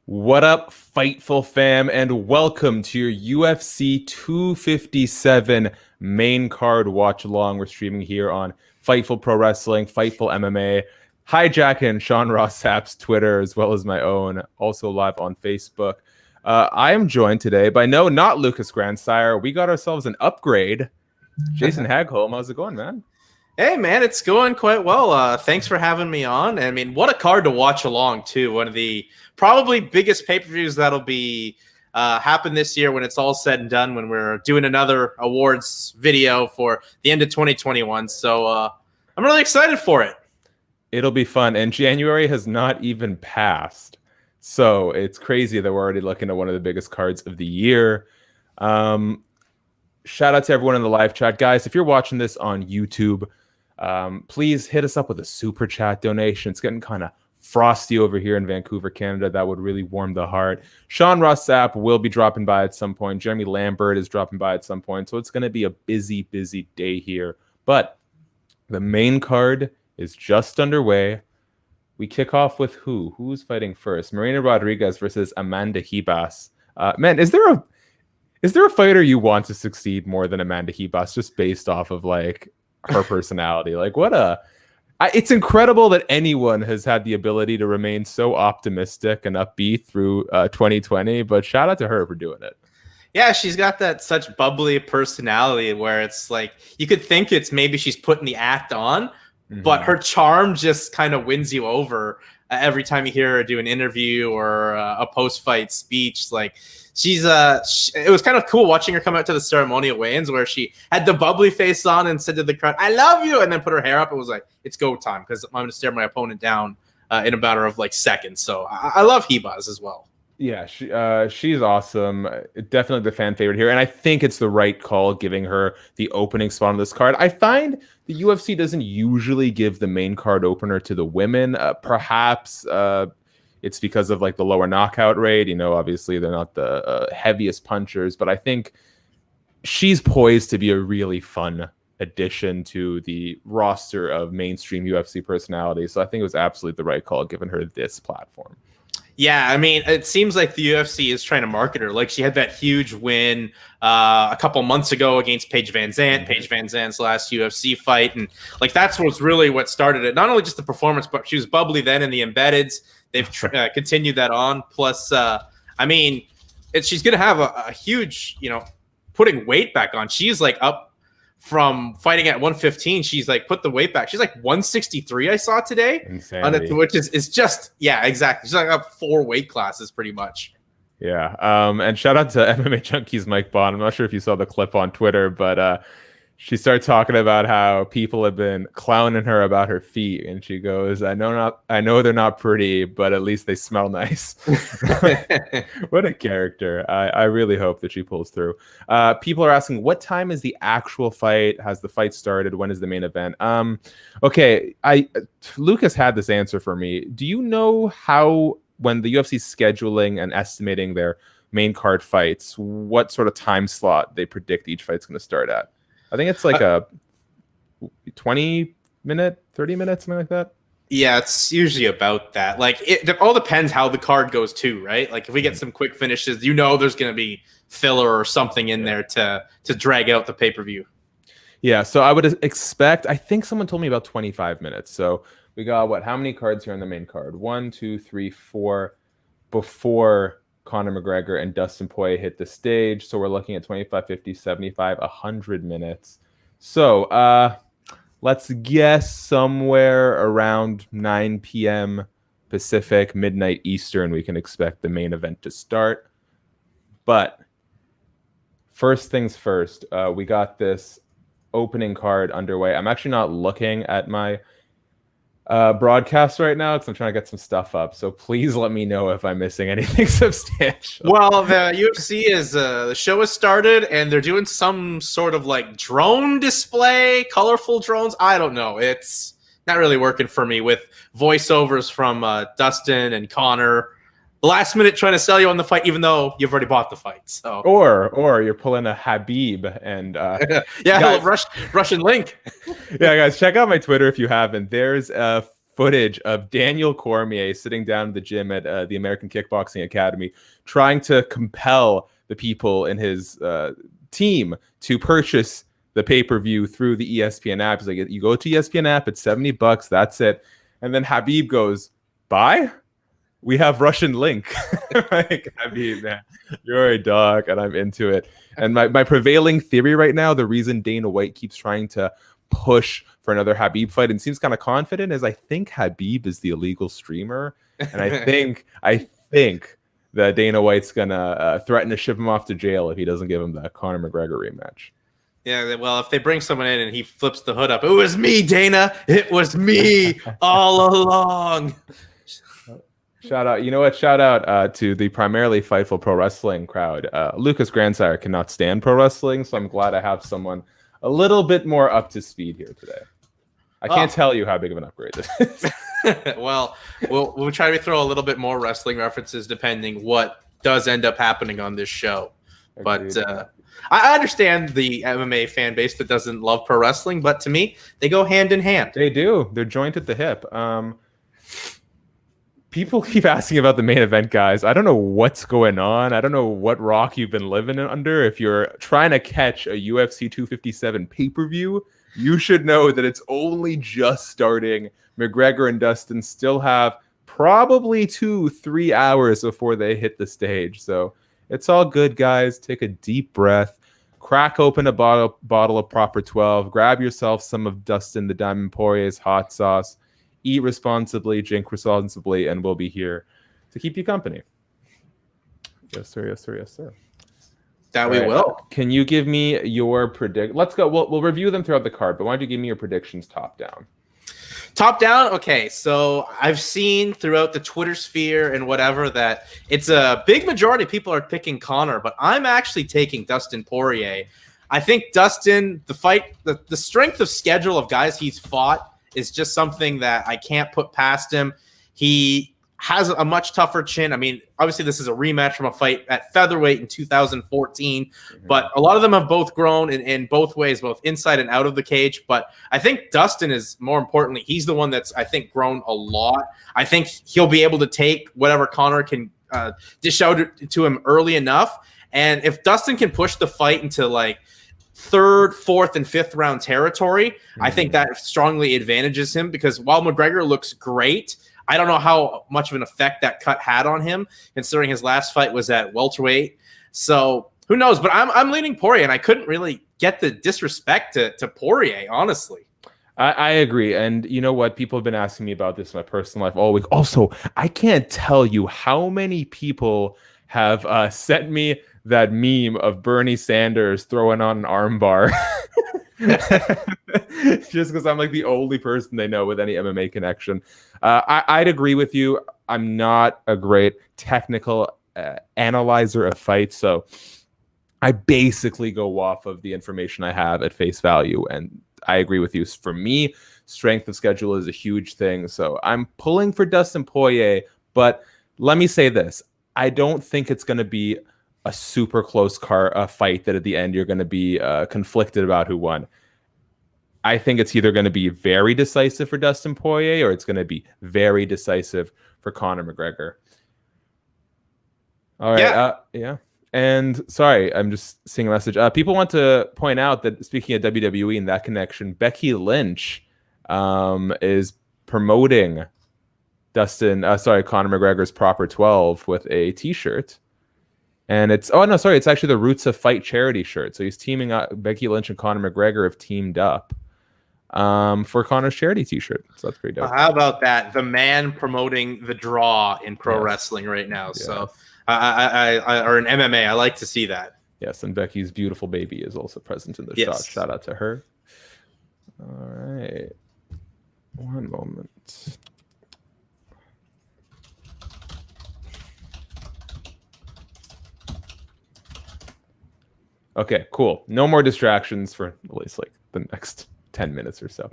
What up, Fightful fam, and welcome to your UFC 257 main card watch along. We're streaming here on Fightful Pro Wrestling, Fightful MMA, hijacking Sean Ross Sapp's Twitter as well as my own, also live on Facebook. I am joined today by not Lucas Grandsire. We got ourselves an upgrade. Jason Hagholm, how's it going, man? Hey, man, it's going quite well. Thanks for having me on. I mean, what a card to watch along, too. One of the probably biggest pay-per-views that'll be happen this year when it's all said and done, when we're doing another awards video for the end of 2021. So I'm really excited for it. It'll be fun. And January has not even passed. So it's crazy that we're already looking at one of the biggest cards of the year. Shout out to everyone in the live chat. Guys, if you're watching this on YouTube, please hit us up with a super chat donation. It's getting kind of frosty over here in Vancouver, Canada. That would really warm the heart. Sean Ross Sapp will be dropping by at some point. Jeremy Lambert is dropping by at some point. So it's going to be a busy, busy day here. But the main card is just underway. We kick off with who? Who's fighting first? Marina Rodriguez versus Amanda Ribas. Man, is there a fighter you want to succeed more than Amanda Ribas just based off of like her personality? Like it's incredible that anyone has had the ability to remain so optimistic and upbeat through 2020, but shout out to her for doing it. Yeah, she's got that such bubbly personality where it's like you could think it's maybe she's putting the act on, but her charm just kind of wins you over every time you hear her do an interview or a post-fight speech. Like it was kind of cool watching her come out to the ceremonial weigh-ins where she had the bubbly face on and said to the crowd, "I love you," and then put her hair up. It was like, it's go time because I'm going to stare my opponent down in a matter of like seconds. So I love Ribas as well. Yeah, she's awesome. Definitely the fan favorite here. And I think it's the right call giving her the opening spot on this card. I find the UFC doesn't usually give the main card opener to the women. Perhaps it's because of like the lower knockout rate. You know, obviously they're not the heaviest punchers, but I think she's poised to be a really fun addition to the roster of mainstream UFC personalities. So I think it was absolutely the right call giving her this platform. Yeah, I mean, it seems like the UFC is trying to market her. Like she had that huge win a couple months ago against Paige Van Zandt, Paige Van Zandt's last UFC fight. And like that's what started it. Not only just the performance, but she was bubbly then in the embeddeds. They've continued that on. Plus, I mean, she's going to have a huge, putting weight back on. She's like up from fighting at 115. She's like put the weight back. She's like 163 I saw today. Insanity. Which is just, yeah, exactly. She's like up 4 weight classes pretty much. Yeah. And shout out to MMA Junkies Mike Bond. I'm not sure if you saw the clip on Twitter, but she started talking about how people have been clowning her about her feet, and she goes, I know they're not pretty, but at least they smell nice." What a character. I really hope that she pulls through. People are asking, what time is the actual fight? Has the fight started? When is the main event? Okay, Lucas had this answer for me. Do you know how, when the UFC is scheduling and estimating their main card fights, what sort of time slot they predict each fight's going to start at? I think it's like a 20-minute, 30 minutes, something like that. Yeah, it's usually about that. Like it all depends how the card goes too, right? Like if we get some quick finishes, there's going to be filler or something in there to drag out the pay-per-view. Yeah, so I would expect, I think someone told me about 25 minutes. So we got how many cards here on the main card? 1, 2, 3, 4 before Conor McGregor and Dustin Poirier hit the stage. So we're looking at 25, 50, 75, 100 minutes. So let's guess somewhere around 9 p.m. Pacific, midnight Eastern, we can expect the main event to start. But first things first, we got this opening card underway. I'm actually not looking at my broadcast right now because I'm trying to get some stuff up. So please let me know if I'm missing anything substantial. Well, the UFC the show has started and they're doing some sort of like drone display, colorful drones. I don't know. It's not really working for me with voiceovers from Dustin and Conor. Last minute trying to sell you on the fight, even though you've already bought the fight. So or you're pulling a Habib and guys, Russian link. Yeah, guys, check out my Twitter if you haven't. There's a footage of Daniel Cormier sitting down in the gym at the American Kickboxing Academy, trying to compel the people in his team to purchase the pay-per-view through the ESPN app. He's like, you go to ESPN app, it's $70, that's it. And then Habib goes, buy? We have Russian link. Like, Habib, man, you're a dog, and I'm into it. And my prevailing theory right now, the reason Dana White keeps trying to push for another Habib fight and seems kind of confident, is I think Habib is the illegal streamer, and I think that Dana White's gonna threaten to ship him off to jail if he doesn't give him that Conor McGregor rematch. Yeah, well, if they bring someone in and he flips the hood up, it was me, Dana. It was me all along. Shout out, you know what? Shout out to the primarily Fightful Pro Wrestling crowd. Lucas Grandsire cannot stand pro wrestling, so I'm glad I have someone a little bit more up to speed here today. I can't tell you how big of an upgrade this is. Well, we'll try to throw a little bit more wrestling references depending what does end up happening on this show. Agreed. But I understand the MMA fan base that doesn't love pro wrestling, but to me, they go hand in hand. They do. They're joint at the hip. People keep asking about the main event, guys. I don't know what's going on. I don't know what rock you've been living under. If you're trying to catch a UFC 257 pay-per-view, you should know that it's only just starting. McGregor and Dustin still have probably 2-3 hours before they hit the stage. So it's all good, guys. Take a deep breath. Crack open a bottle of Proper 12. Grab yourself some of Dustin the Diamond Poirier's hot sauce. Eat responsibly, drink responsibly, and we'll be here to keep you company. Yes, sir. Yes, sir. Yes, sir. That we will. Can you give me your predict? Let's go. We'll review them throughout the card, but why don't you give me your predictions top down? Top down? Okay, so I've seen throughout the Twitter sphere and whatever that it's a big majority of people are picking Conor, but I'm actually taking Dustin Poirier. I think Dustin, the fight, the strength of schedule of guys he's fought is just something that I can't put past him. He has a much tougher chin. I mean, obviously this is a rematch from a fight at featherweight in 2014, but a lot of them have both grown in both ways, both inside and out of the cage. But I think Dustin is, more importantly, he's the one that's, I think, grown a lot. I think he'll be able to take whatever Conor can dish out to him early enough. And if Dustin can push the fight into like third, fourth, and fifth round territory, I think that strongly advantages him, because while McGregor looks great, I don't know how much of an effect that cut had on him, considering his last fight was at welterweight. So who knows? But I'm leaning Poirier, and I couldn't really get the disrespect to Poirier, honestly. I agree. And you know what? People have been asking me about this in my personal life all week. Also, I can't tell you how many people have sent me that meme of Bernie Sanders throwing on an armbar. Just because I'm like the only person they know with any MMA connection. I'd agree with you. I'm not a great technical analyzer of fights, so I basically go off of the information I have at face value, and I agree with you. For me, strength of schedule is a huge thing, so I'm pulling for Dustin Poirier, but let me say this. I don't think it's going to be a super close fight that at the end you're going to be conflicted about who won. I think it's either going to be very decisive for Dustin Poirier or it's going to be very decisive for Conor McGregor. All right. Yeah. And sorry, I'm just seeing a message. People want to point out that, speaking of WWE and that connection, Becky Lynch is promoting Conor McGregor's Proper 12 with a t-shirt. And it's actually the Roots of Fight charity shirt. So he's teaming up. Becky Lynch and Conor McGregor have teamed up for Conor's charity t-shirt. So that's pretty dope. How about that? The man promoting the draw in pro wrestling right now. Yes. So or in MMA, I like to see that. Yes, and Becky's beautiful baby is also present in the shot. Shout out to her. All right. One moment. Okay, cool. No more distractions for at least like the next 10 minutes or so.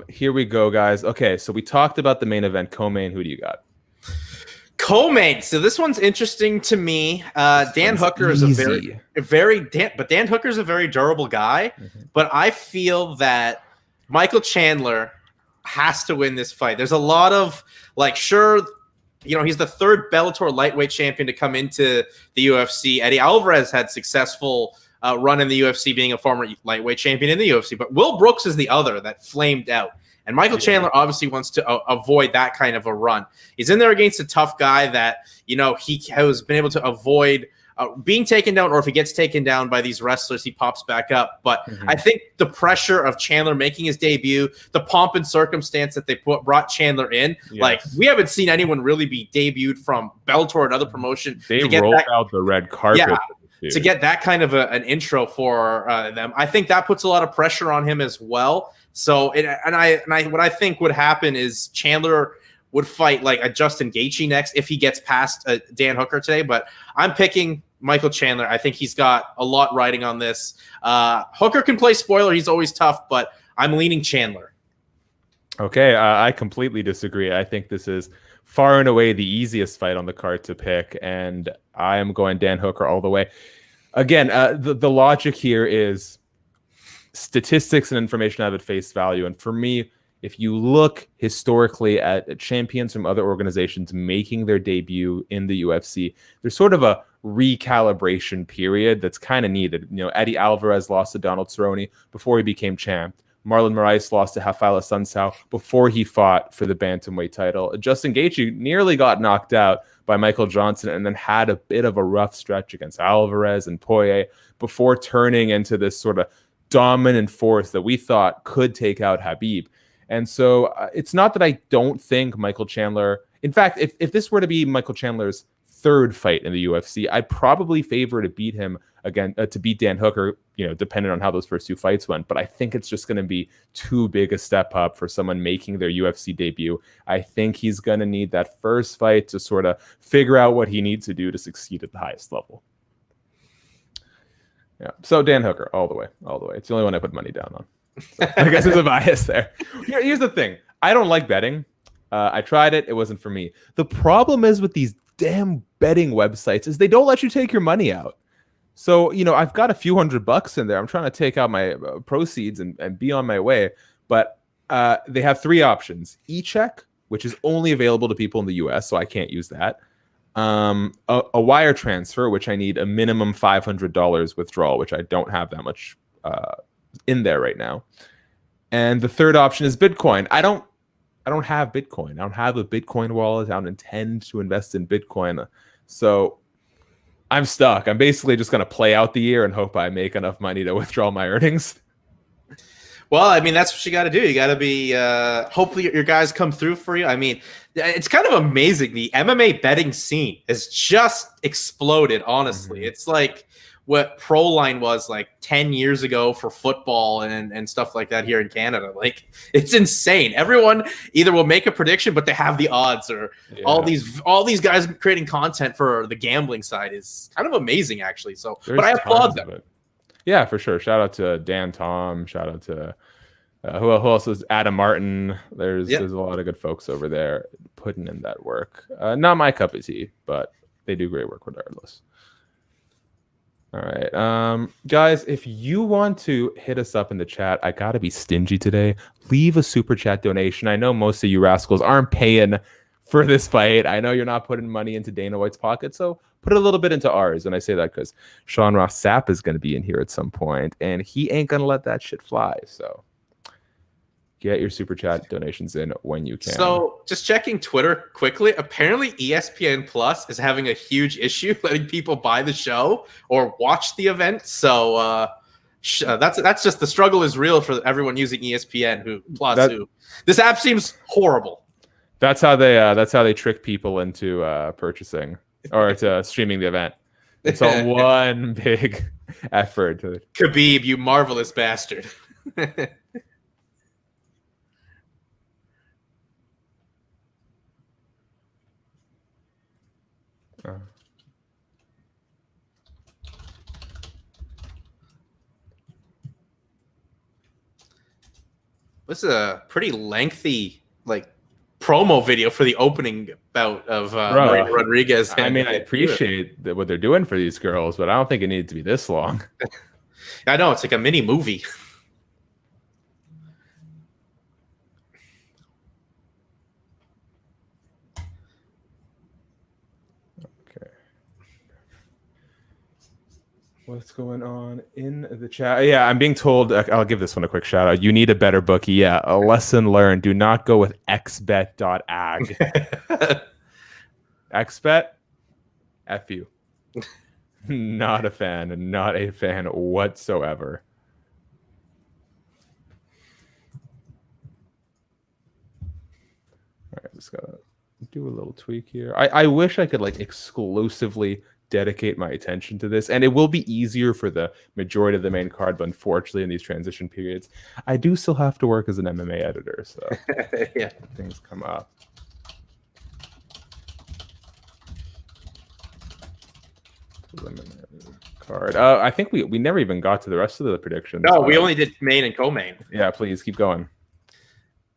Here we go, guys. Okay, so we talked about the main event. Co-main, who do you got? Co-main. So this one's interesting to me. Dan Hooker is Dan Hooker's a very durable guy. Mm-hmm. But I feel that Michael Chandler has to win this fight. There's a lot of like, sure, he's the third Bellator lightweight champion to come into the UFC. Eddie Alvarez had successful run in the UFC, being a former lightweight champion in the UFC. But Will Brooks is the other that flamed out. And Michael Chandler obviously wants to avoid that kind of a run. He's in there against a tough guy that, he has been able to avoid being taken down, or if he gets taken down by these wrestlers, he pops back up. But I think the pressure of Chandler making his debut, the pomp and circumstance that they brought Chandler in, like we haven't seen anyone really be debuted from Bellator or another promotion. They rolled out the red carpet. To get that kind of an intro for them. I think that puts a lot of pressure on him as well. So, what I think would happen is Chandler would fight like a Justin Gaethje next if he gets past Dan Hooker today. But I'm picking Michael Chandler. I think he's got a lot riding on this. Hooker can play spoiler. He's always tough, but I'm leaning Chandler. Okay, I completely disagree. I think this is far and away the easiest fight on the card to pick, and I am going Dan Hooker all the way. Again, the logic here is statistics and information have at face value. And for me, if you look historically at champions from other organizations making their debut in the UFC, there's sort of a recalibration period that's kind of needed. Eddie Alvarez lost to Donald Cerrone before he became champ. Marlon Moraes lost to Rafael Assunção before he fought for the bantamweight title. Justin Gaethje nearly got knocked out by Michael Johnson and then had a bit of a rough stretch against Alvarez and Poirier before turning into this sort of dominant force that we thought could take out Khabib. And so it's not that I don't think Michael Chandler, in fact, if this were to be Michael Chandler's third fight in the UFC, I'd probably favor to beat him again, to beat Dan Hooker, depending on how those first two fights went. But I think it's just going to be too big a step up for someone making their UFC debut. I think he's going to need that first fight to sort of figure out what he needs to do to succeed at the highest level. Yeah. So Dan Hooker, all the way. It's the only one I put money down on. So I guess there's a bias there. Here's the thing. I don't like betting. I tried it. It wasn't for me. The problem is with these damn betting websites is they don't let you take your money out. So, I've got a few $100 in there. I'm trying to take out my proceeds and be on my way. But they have three options. E-check, which is only available to people in the US, so I can't use that. A wire transfer, which I need a minimum $500 withdrawal, which I don't have that much in there right now. And the third option is Bitcoin. I don't have Bitcoin. I don't have a Bitcoin wallet. I don't intend to invest in Bitcoin. So I'm stuck. I'm basically just going to play out the year and hope I make enough money to withdraw my earnings. Well, I mean, that's what you got to do. You got to be, hopefully your guys come through for you. I mean, it's kind of amazing. The MMA betting scene has just exploded, honestly. Mm-hmm. It's like what Proline was like 10 years ago for football and stuff like that here in Canada. Like, it's insane. Everyone either will make a prediction, but they have the odds, or all these guys creating content for the gambling side is kind of amazing, actually. So, but I applaud them. Yeah, for sure. Shout out to Dan Tom. Shout out to who else is Adam Martin. There's a lot of good folks over there putting in that work. Not my cup of tea, but they do great work regardless. All right, guys, if you want to hit us up in the chat, I gotta be stingy today. Leave a super chat donation. I know most of you rascals aren't paying for this fight. I know you're not putting money into Dana White's pocket, so put a little bit into ours. And I say that because Sean Ross Sapp is going to be in here at some point, and he ain't going to let that shit fly. So get your super chat donations in when you can. So just checking Twitter quickly, apparently ESPN Plus is having a huge issue letting people buy the show or watch the event. So that's just, the struggle is real for everyone using ESPN who this app seems horrible. That's how they trick people into purchasing or to streaming the event. It's a one big effort. Khabib, you marvelous bastard. This is a pretty lengthy promo video for the opening bout of Marina Rodriguez. I mean, I appreciate what they're doing for these girls, but I don't think it needs to be this long. I know, it's like a mini movie. What's going on in the chat? Yeah, I'm being told. I'll give this one a quick shout out. You need a better bookie. Yeah, a lesson learned. Do not go with xbet.ag. Xbet, F you. Not a fan. Not a fan whatsoever. All right, just gotta do a little tweak here. I wish I could like exclusively dedicate my attention to this, and it will be easier for the majority of the main card, but unfortunately in these transition periods I do still have to work as an MMA editor, so yeah, things come up. Card. I think we never even got to the rest of the predictions. No, we only did main and co-main. Yeah, please keep going.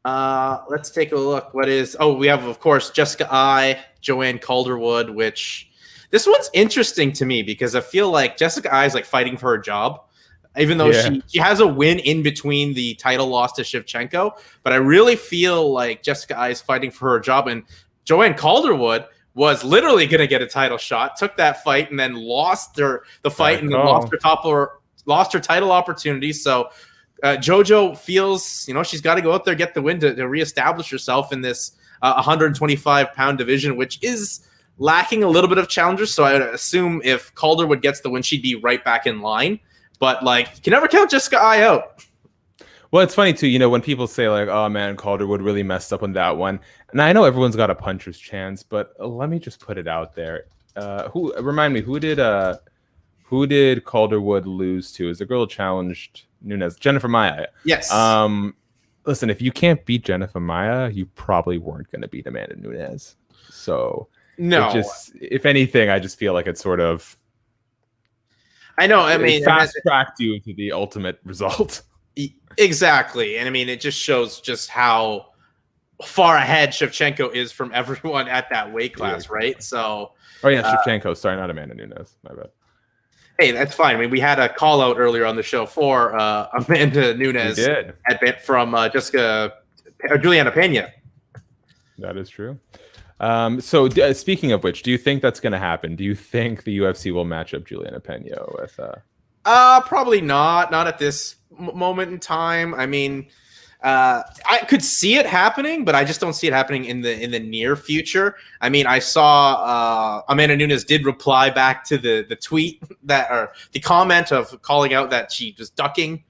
Let's take a look. We have, of course, Jessica Eye, Joanne Calderwood, which this one's interesting to me because I feel like Jessica Eye is like fighting for her job, even though she has a win in between the title loss to Shevchenko. But I really feel like Jessica Eye is fighting for her job, and Joanne Calderwood was literally going to get a title shot, took that fight, and then lost the fight, and then lost her title opportunity. So JoJo feels, she's got to go out there, get the win to reestablish herself in this 125-pound division, which is lacking a little bit of challengers. So I would assume if Calderwood gets the win, she'd be right back in line. But like, you can never count Jessica Eye out. Well, it's funny too, when people say like, "Oh man, Calderwood really messed up on that one," and I know everyone's got a puncher's chance, but let me just put it out there. Remind me, who did Calderwood lose to? Is the girl who challenged Nunes? Jennifer Maia. Yes. Listen, if you can't beat Jennifer Maia, you probably weren't going to beat Amanda Nunes. So no, if anything, I just feel like it's sort of. I know. I mean, fast tracked you to the ultimate result. Exactly. And I mean, it just shows just how far ahead Shevchenko is from everyone at that weight class, right? So. Oh yeah, Shevchenko. Sorry, not Amanda Nunes. My bad. Hey, that's fine. I mean, we had a call out earlier on the show for Amanda Nunes from Juliana Pena. That is true. So speaking of which, do you think that's going to happen? Do you think the UFC will match up Juliana Pena with? Probably not. Not at this moment in time. I mean, I could see it happening, but I just don't see it happening in the near future. I mean, I saw Amanda Nunes did reply back to the tweet or the comment of calling out that she was ducking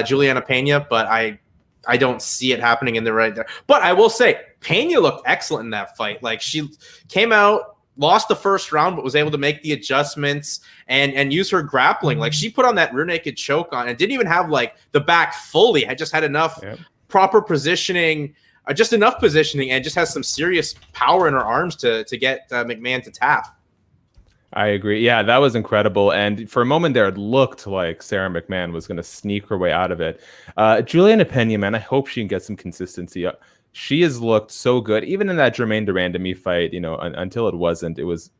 Juliana Pena, but I don't see it happening in the right there. But I will say, Pena looked excellent in that fight. Like, she came out, lost the first round, but was able to make the adjustments and use her grappling. Like, she put on that rear naked choke on and didn't even have like the back fully. I just had enough proper positioning, just enough positioning, and just has some serious power in her arms to get McMahon to tap. I agree. Yeah, that was incredible. And for a moment there, it looked like Sarah McMahon was going to sneak her way out of it. Juliana Pena, man, I hope she can get some consistency. She has looked so good, even in that Jermaine Durandamy fight, until it wasn't. It was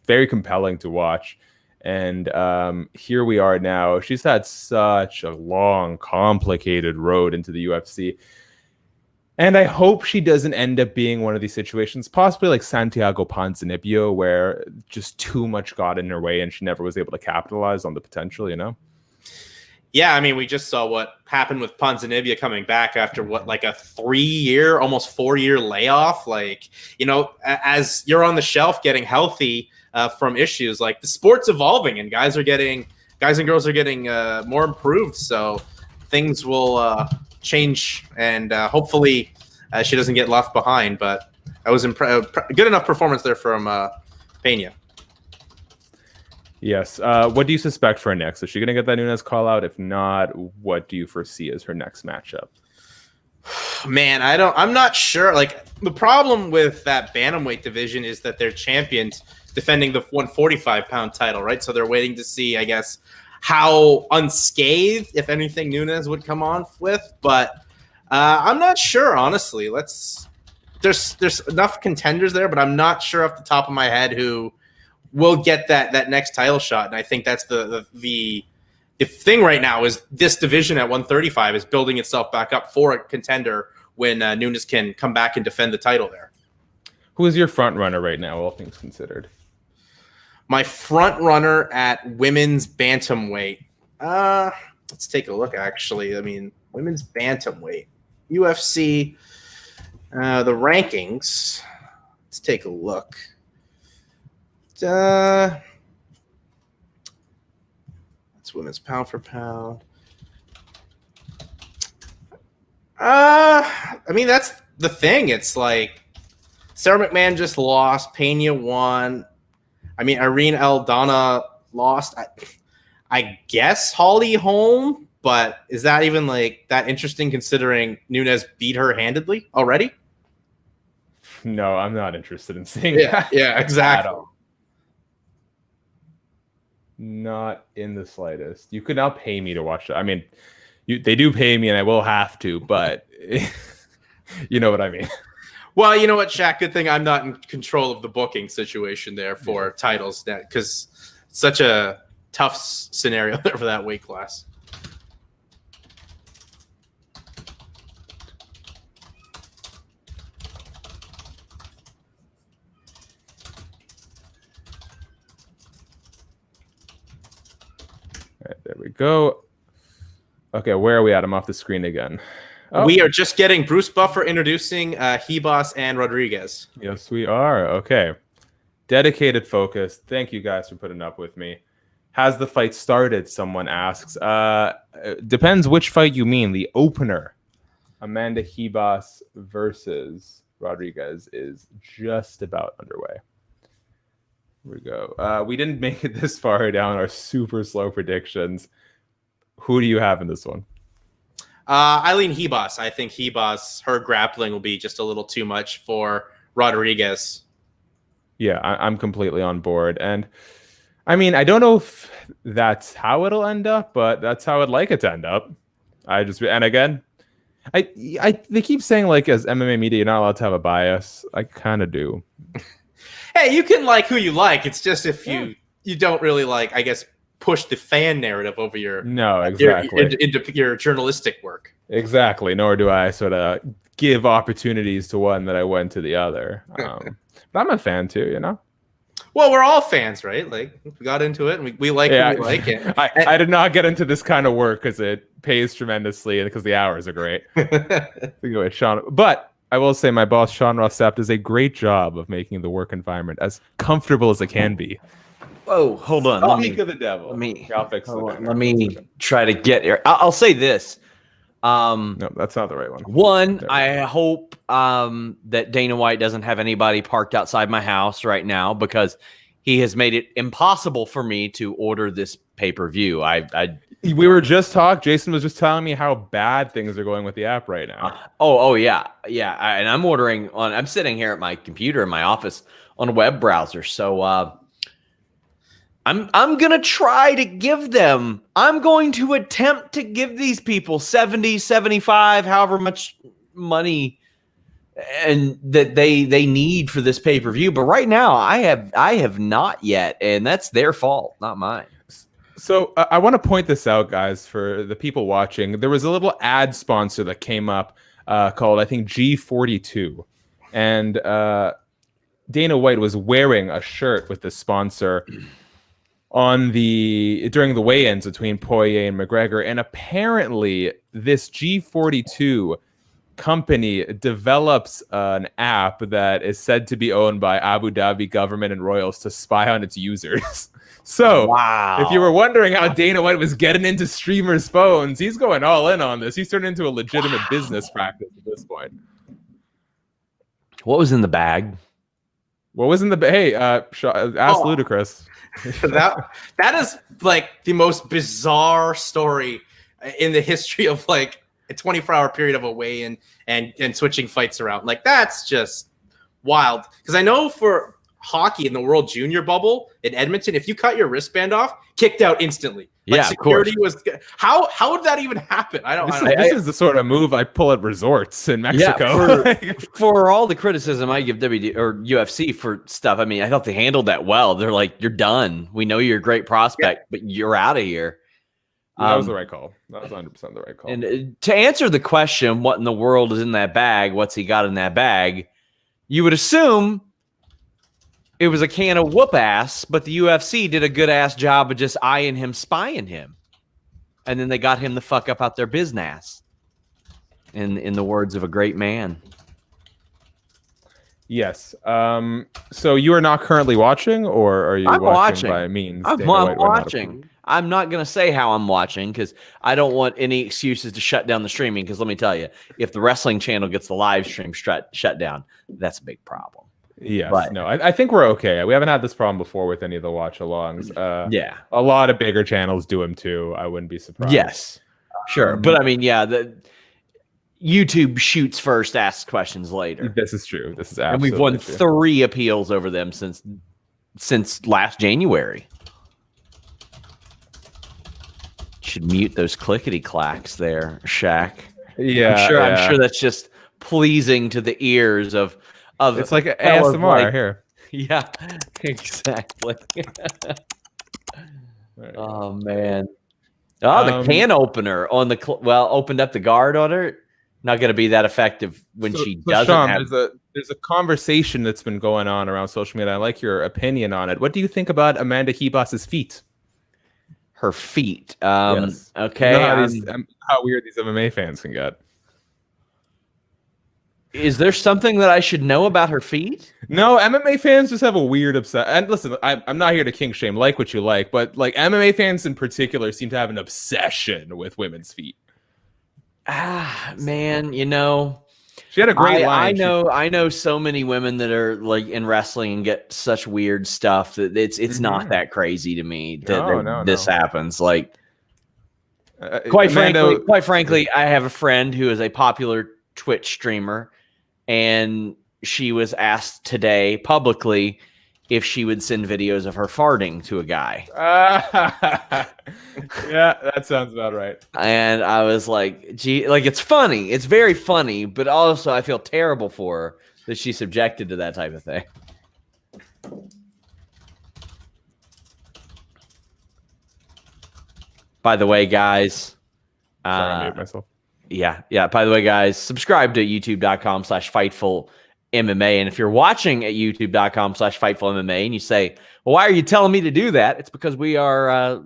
very compelling to watch. And here we are now. She's had such a long, complicated road into the UFC. And I hope she doesn't end up being one of these situations, possibly like Santiago Ponzinibbio, where just too much got in her way and she never was able to capitalize on the potential, Yeah, I mean, we just saw what happened with Ponzinibbio coming back after like a 3-year, almost 4-year layoff. Like, as you're on the shelf getting healthy from issues, like the sport's evolving and guys and girls are getting more improved. So things will change, and hopefully she doesn't get left behind. But that was good enough performance there from Pena. Yes. What do you suspect for her next? Is she going to get that Nunes call out? If not, what do you foresee as her next matchup? Man, I'm not sure. Like, the problem with that bantamweight division is that their champion's defending the 145-pound title, right? So they're waiting to see, I guess, how unscathed, if anything, Nunes would come on with. But I'm not sure, honestly. There's enough contenders there, but I'm not sure off the top of my head who will get that next title shot. And I think that's the thing right now is this division at 135 is building itself back up for a contender when Nunes can come back and defend the title there. Who is your front runner right now, all things considered? My front runner at women's bantamweight. Let's take a look, actually. I mean, women's bantamweight. UFC, the rankings. Let's take a look. That's women's pound for pound. I mean, that's the thing. It's like Sarah McMahon just lost. Pena won. I mean, Irene Aldana lost. I guess Holly Holm, but is that even like that interesting considering Nunes beat her handedly already? No, I'm not interested in seeing that. Yeah, exactly. Not in the slightest. You could not pay me to watch it. I mean, they do pay me, and I will have to, but you know what I mean. Well, you know what, Shaq? Good thing I'm not in control of the booking situation there for titles, because it's such a tough scenario there for that weight class. All right, there we go. Okay, where are we at? I'm off the screen again. Oh. We are just getting Bruce Buffer introducing Hebos and Rodriguez. Yes, we are. Okay. Dedicated focus. Thank you guys for putting up with me. Has the fight started? Someone asks. Depends which fight you mean. The opener, Amanda Hebos versus Rodriguez, is just about underway. Here we go. We didn't make it this far down our super slow predictions. Who do you have in this one? Eileen Hebos. I think Hebos, her grappling will be just a little too much for Rodriguez. Yeah, I'm completely on board. And I mean, I don't know if that's how it'll end up, but that's how I'd like it to end up. And again, they keep saying, like, as MMA media, you're not allowed to have a bias. I kind of do. Hey, you can like who you like. It's just if you don't really like, I guess, push the fan narrative over your into your journalistic work. Exactly. Nor do I sort of give opportunities to one that I went to the other. But I'm a fan too, you know. Well, we're all fans, right? Like, we got into it, and we like it. We like it. I did not get into this kind of work because it pays tremendously and because the hours are great. Anyway, Sean, but I will say my boss, Sean Rossap, does a great job of making the work environment as comfortable as it can be. Oh, hold on. Speak of the devil. Let me try to get here. I'll say this. No, that's not the right one. One, I hope that Dana White doesn't have anybody parked outside my house right now because he has made it impossible for me to order this pay-per-view. We were just talking. Jason was just telling me how bad things are going with the app right now. Yeah. And I'm ordering on. I'm sitting here at my computer in my office on a web browser. So I'm gonna try to give them. I'm going to attempt to give these people 70, 75, however much money and that they need for this pay-per-view. But right now, I have not yet, and that's their fault, not mine. So I want to point this out, guys, for the people watching. There was a little ad sponsor that came up called, I think, G42. And Dana White was wearing a shirt with the sponsor during the weigh-ins between Poirier and McGregor. And apparently this G42 company develops an app that is said to be owned by Abu Dhabi government and royals to spy on its users. So, wow. If you were wondering how Dana White was getting into streamers' phones, he's going all in on this. He's turned into a legitimate business practice at this point. What was in the bag? What was in the bag? Hey, ask Ludacris. that is like the most bizarre story in the history of like a 24-hour period of a weigh-in and switching fights around. Like, that's just wild. Because I know for hockey in the World Junior bubble in Edmonton, if you cut your wristband off, kicked out instantly. Like, yeah, security was how did that even happen? This is the sort of move I pull at resorts in Mexico. Yeah, for all the criticism I give WD or UFC for stuff, I mean, I thought they handled that well. They're like, you're done. We know you're a great prospect, but you're out of here. That was the right call. That was 100% the right call. And to answer the question, what in the world is in that bag? What's he got in that bag? You would assume it was a can of whoop ass, but the UFC did a good ass job of just eyeing him, spying him. And then they got him the fuck up out their business. In the words of a great man. Yes. So you are not currently watching, or are you watching by means? I'm watching. I'm not going to say how I'm watching because I don't want any excuses to shut down the streaming. Because let me tell you, if the wrestling channel gets the live stream shut down, that's a big problem. Yes. But, no, I think we're okay. We haven't had this problem before with any of the watch-alongs. Yeah. A lot of bigger channels do them too. I wouldn't be surprised. Yes. Sure. But I mean, yeah, YouTube shoots first, asks questions later. This is true. This is absolutely and we've won true. 3 appeals over them since last January. Should mute those clickety clacks there, Shaq. Yeah, I'm sure that's just pleasing to the ears of it's like ASMR here. Yeah, exactly. Oh man. Oh, the can opener on the opened up the guard on her. Not going to be that effective when she doesn't Sean, have. There's a conversation that's been going on around social media. I like your opinion on it. What do you think about Amanda Hebos's feet? Her feet. Yes. Okay. You know how weird these MMA fans can get. Is there something that I should know about her feet? No, MMA fans just have a weird obsession. And listen, I'm not here to kink shame. Like what you like, but like MMA fans in particular seem to have an obsession with women's feet. Man, you know, she had a great line. I know so many women that are like in wrestling and get such weird stuff that it's not that crazy to me that this happens. Like, quite frankly, I have a friend who is a popular Twitch streamer, and she was asked today publicly if she would send videos of her farting to a guy. Yeah, that sounds about right. And I was like, gee, like, it's funny. It's very funny, but also I feel terrible for her that she's subjected to that type of thing. By the way, guys. Sorry, I made myself. Yeah. By the way, guys, subscribe to youtube.com/Fightful MMA. And if you're watching at youtube.com/FightfulMMA and you say, well, why are you telling me to do that? It's because we are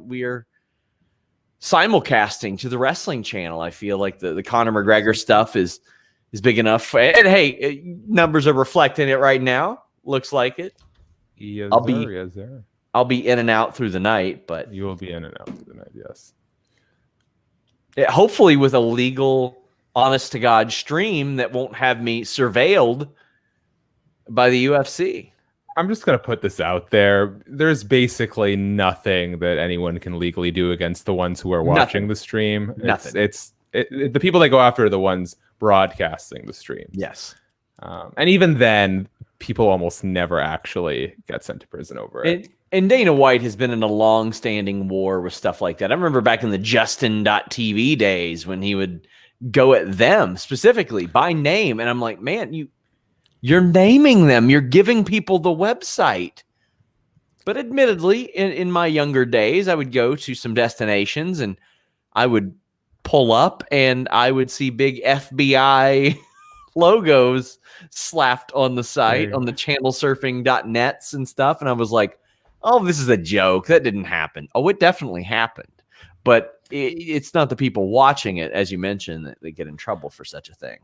simulcasting to the wrestling channel. I feel like the Conor McGregor stuff is big enough. And hey, numbers are reflecting it right now. Looks like it. Yes, I'll be in and out through the night, but you will be in and out through the night. Yes. Hopefully with a legal, honest to God stream that won't have me surveilled by the UFC. I'm just going to put this out there. There's basically nothing that anyone can legally do against the ones who are watching the stream. Nothing. The people that go after are the ones broadcasting the streams. Yes. And even then, people almost never actually get sent to prison over it. And Dana White has been in a long-standing war with stuff like that. I remember back in the Justin.tv days when he would go at them specifically by name. And I'm like, man, you're naming them. You're giving people the website. But admittedly, in my younger days, I would go to some destinations and I would pull up and I would see big FBI logos slapped on the site, on the channelsurfing.nets and stuff. And I was like, oh, this is a joke. That didn't happen. Oh, it definitely happened. But it's not the people watching it, as you mentioned, that they get in trouble for such a thing.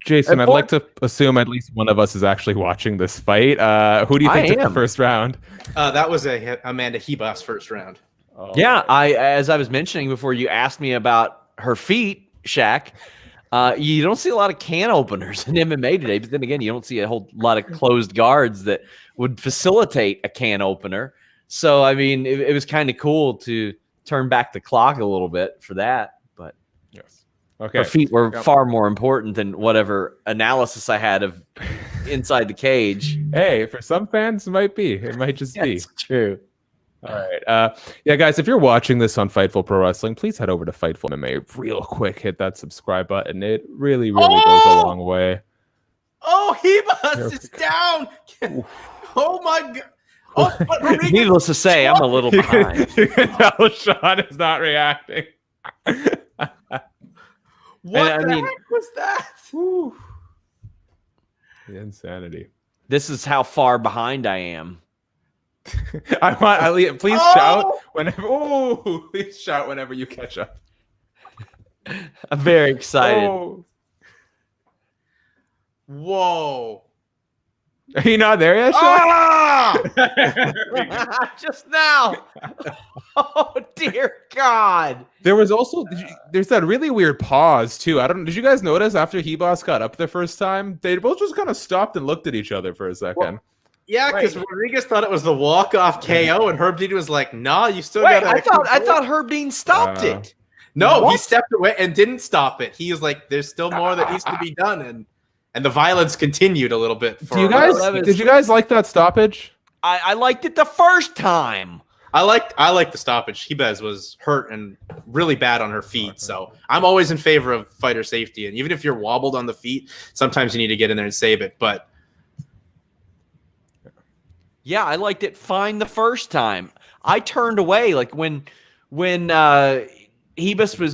Jason, I'd like to assume at least one of us is actually watching this fight. Who do you think took the first round? That was Amanda Hebos first round. Oh, yeah, as I was mentioning before, you asked me about her feet, Shaq. You don't see a lot of can openers in MMA today, but then again, you don't see a whole lot of closed guards that would facilitate a can opener. So, I mean, it was kind of cool to turn back the clock a little bit for that. But yes, okay, her feet were far more important than whatever analysis I had of inside the cage. Hey, for some fans, it might be. It might just be. It's true. All right. Yeah, guys, if you're watching this on Fightful Pro Wrestling, please head over to Fightful MMA real quick. Hit that subscribe button. It really, really goes a long way. Oh, Hebos is down. Oh, my God. Oh, but needless to say, I'm a little behind. You can tell Sean is not reacting. What the heck was that? Whew. The insanity. This is how far behind I am. Please shout whenever. Oh, please shout whenever you catch up. I'm very excited. Oh. Whoa. Are you not there yet, Shaq? Ah! Just now. Oh dear God. There was also there's that really weird pause too. Did you guys notice after Hebos got up the first time, they both just kind of stopped and looked at each other for a second. Well, yeah, because Rodriguez thought it was the walk-off KO, and Herb Dean was like, "Nah, you still got." I thought Herb Dean stopped it. No, he stepped away and didn't stop it. He was like, "There's still more that needs to be done," and the violence continued a little bit. Did you guys like that stoppage? I liked it the first time. I liked the stoppage. Hebes was hurt and really bad on her feet, so I'm always in favor of fighter safety. And even if you're wobbled on the feet, sometimes you need to get in there and save it. But yeah, I liked it fine the first time. I turned away like when Hebus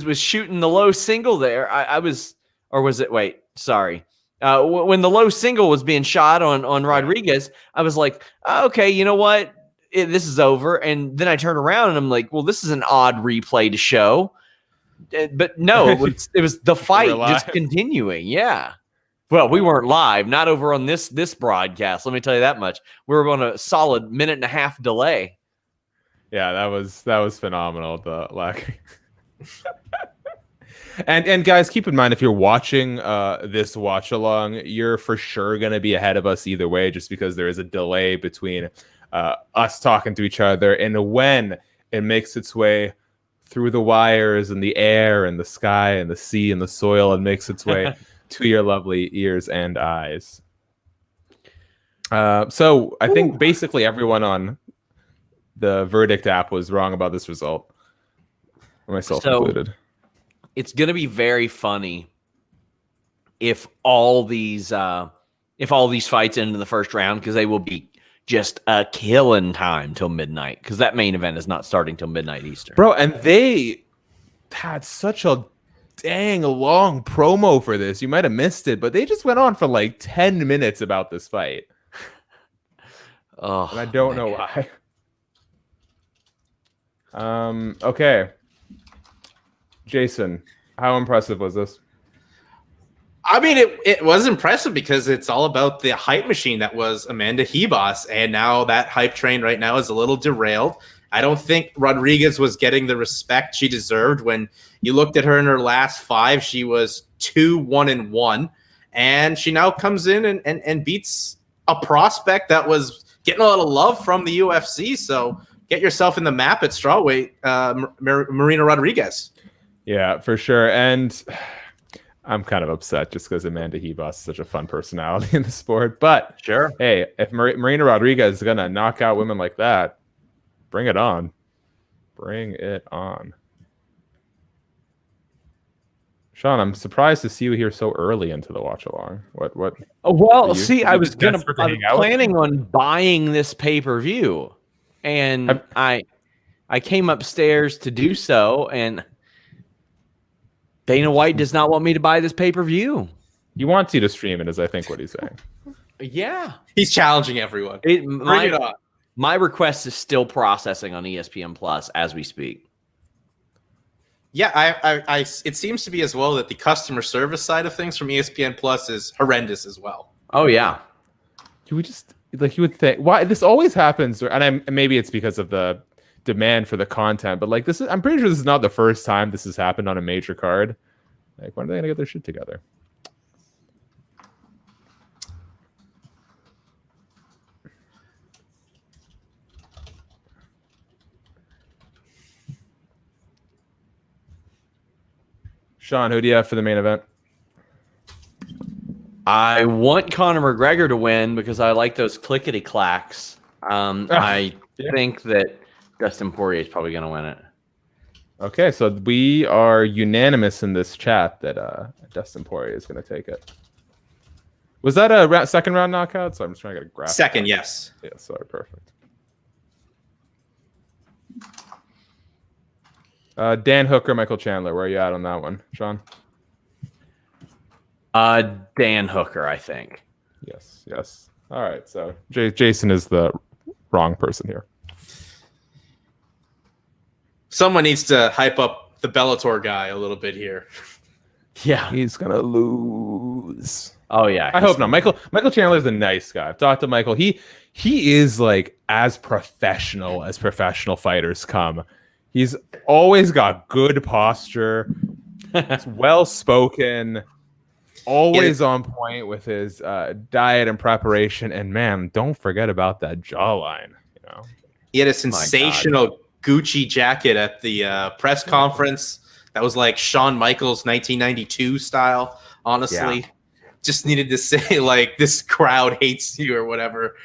was shooting the low single there. I was, or was it? Wait, sorry. When the low single was being shot on Rodriguez, I was like, oh, okay, you know what? This is over. And then I turned around and I'm like, well, this is an odd replay to show. But no, it was the fight just continuing. Yeah. Well, we weren't live, not over on this broadcast. Let me tell you that much. We were on a solid 1.5-minute delay. Yeah, that was phenomenal. The lack. And guys, keep in mind, if you're watching this watch along, you're for sure going to be ahead of us either way, just because there is a delay between us talking to each other and when it makes its way through the wires and the air and the sky and the sea and the soil and makes its way to your lovely ears and eyes. So I think basically everyone on the Verdict app was wrong about this result, myself included. It's going to be very funny if all these fights end in the first round, because they will be just a killing time till midnight, because that main event is not starting till midnight Eastern. Bro, and they had such a dang long promo for this. You might have missed it, but they just went on for like 10 minutes about this fight. Oh, and I don't know why. Okay. Jason, how impressive was this? I mean, it was impressive because it's all about the hype machine that was Amanda Hebos, and now that hype train right now is a little derailed. I don't think Rodriguez was getting the respect she deserved. When you looked at her in her last 5, she was 2-1-1, and she now comes in and beats a prospect that was getting a lot of love from the UFC. So get yourself in the map at strawweight, Marina Rodriguez. Yeah, for sure. And I'm kind of upset just because Amanda Hebos is such a fun personality in the sport. But sure, hey, if Marina Rodriguez is going to knock out women like that, bring it on. Bring it on. Sean, I'm surprised to see you here so early into the watch along. What? Oh, well, see, I was planning on buying this pay-per-view, and I came upstairs to do so, and Dana White does not want me to buy this pay-per-view. He wants you to stream it, is I think what he's saying. Yeah. He's challenging everyone. Bring it on. My request is still processing on ESPN Plus as we speak. Yeah, it seems to be as well that the customer service side of things from ESPN Plus is horrendous as well. Oh, yeah. You would think, why this always happens, and maybe it's because of the demand for the content, but like I'm pretty sure this is not the first time this has happened on a major card. Like, when are they gonna get their shit together? Sean, who do you have for the main event? I want Conor McGregor to win because I like those clickety clacks. I think that Dustin Poirier is probably going to win it. Okay, so we are unanimous in this chat that Dustin Poirier is going to take it. Was that a second round knockout? So I'm just trying to get a graph. Second, yes. Yeah, sorry, perfect. Dan Hooker, Michael Chandler, where are you at on that one, Sean? Dan Hooker, I think. Yes. All right, so Jason is the wrong person here. Someone needs to hype up the Bellator guy a little bit here. Yeah, He's gonna lose. Oh yeah, I hope not. Michael Chandler is a nice guy. I've talked to Michael. He is like as professional as professional fighters come. He's always got good posture. He's well spoken. Always on point with his diet and preparation. And man, don't forget about that jawline. You know, he had a sensational Gucci jacket at the press conference. That was like Shawn Michaels 1992 style. Honestly, just needed to say like this crowd hates you or whatever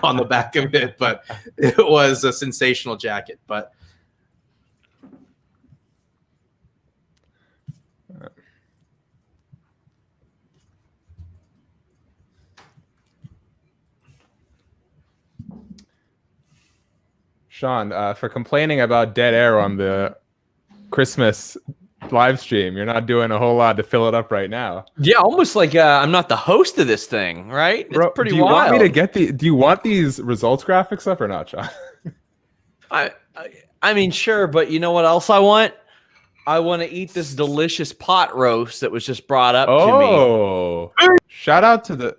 on the back of it. But it was a sensational jacket. But Sean, for complaining about dead air on the Christmas live stream, you're not doing a whole lot to fill it up right now. Yeah, almost like I'm not the host of this thing, right? It's Bro, pretty do you wild. want me to get do you want these results graphics up or not, Sean? I mean, sure, but you know what else I want? I want to eat this delicious pot roast that was just brought up to me. Shout out to the.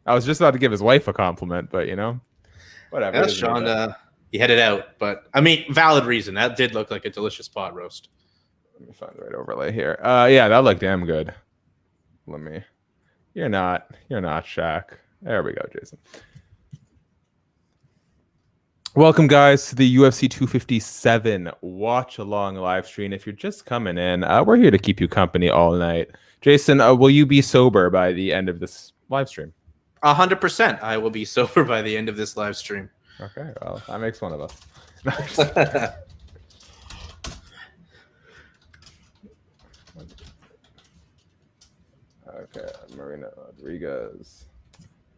I was just about to give his wife a compliment, but you know, whatever. that's Sean. He headed out, but I mean, valid reason. That did look like a delicious pot roast. Let me find the right overlay here. Yeah, that looked damn good. You're not Shak. There we go, Jason. Welcome, guys, to the UFC 257 watch along live stream. If you're just coming in, we're here to keep you company all night. Jason, will you be sober by the end of this live stream? 100%. I will be sober by the end of this live stream. Okay, well, that makes one of us. Okay, Marina Rodriguez.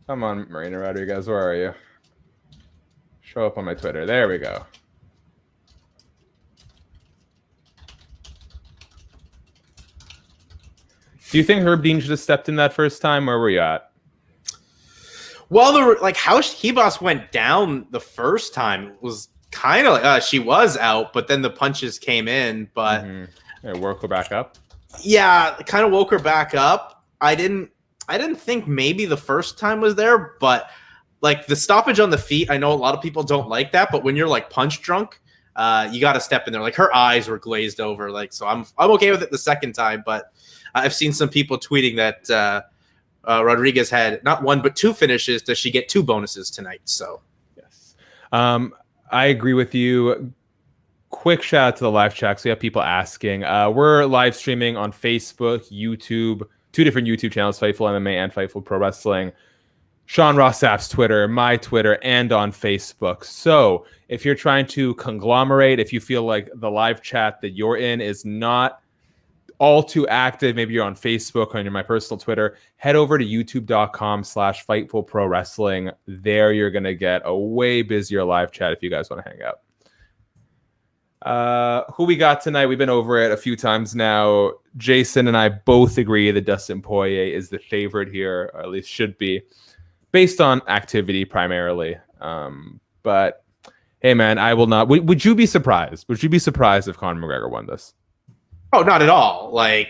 Come on, Marina Rodriguez, where are you? Show up on my Twitter. There we go. Do you think Herb Dean should have stepped in that first time? Where were you at? Well, how Hebos went down the first time was kind of like she was out, but then the punches came in. But It woke her back up. Yeah, kind of woke her back up. I didn't think maybe the first time was there, but like the stoppage on the feet, I know a lot of people don't like that, but when you're like punch drunk, you got to step in there. Like her eyes were glazed over. Like so, I'm okay with it the second time, but I've seen some people tweeting that. Rodriguez had not one but two finishes. Does she get two bonuses tonight? So, yes, I agree with you. Quick shout out to the live chat. So we have people asking. We're live streaming on Facebook, YouTube, two different YouTube channels: Fightful MMA and Fightful Pro Wrestling. Sean Rossap's Twitter, my Twitter, and on Facebook. So if you're trying to conglomerate, if you feel like the live chat that you're in is not all too active, maybe you're on Facebook or on my personal Twitter, head over to youtube.com/Fightful Pro Wrestling. There you're going to get a way busier live chat if you guys want to hang out. Who we got tonight? We've been over it a few times now. Jason and I both agree that Dustin Poirier is the favorite here, or at least should be, based on activity primarily. But hey, man, I will not. Would you be surprised? Would you be surprised if Conor McGregor won this? Oh, not at all. Like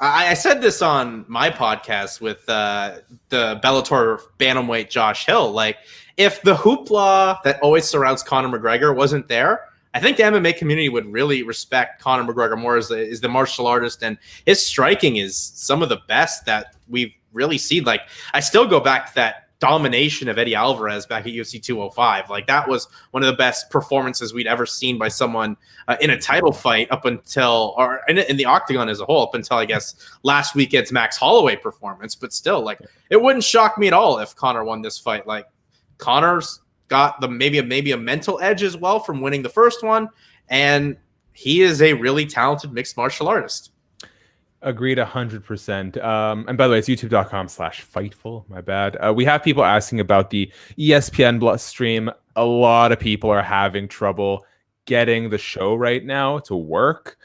I said this on my podcast with the Bellator bantamweight Josh Hill. Like if the hoopla that always surrounds Conor McGregor wasn't there, I think the MMA community would really respect Conor McGregor more as the martial artist, and his striking is some of the best that we've really seen. Like I still go back to that domination of Eddie Alvarez back at UFC 205. Like that was one of the best performances we'd ever seen by someone in a title fight up until, or in the octagon as a whole, up until I guess last weekend's Max Holloway performance. But still, like it wouldn't shock me at all if Conor won this fight. Like Conor's got maybe a mental edge as well from winning the first one, and he is a really talented mixed martial artist. Agreed 100%. And by the way, it's youtube.com/Fightful. My bad. We have people asking about the ESPN stream. A lot of people are having trouble getting the show right now to work,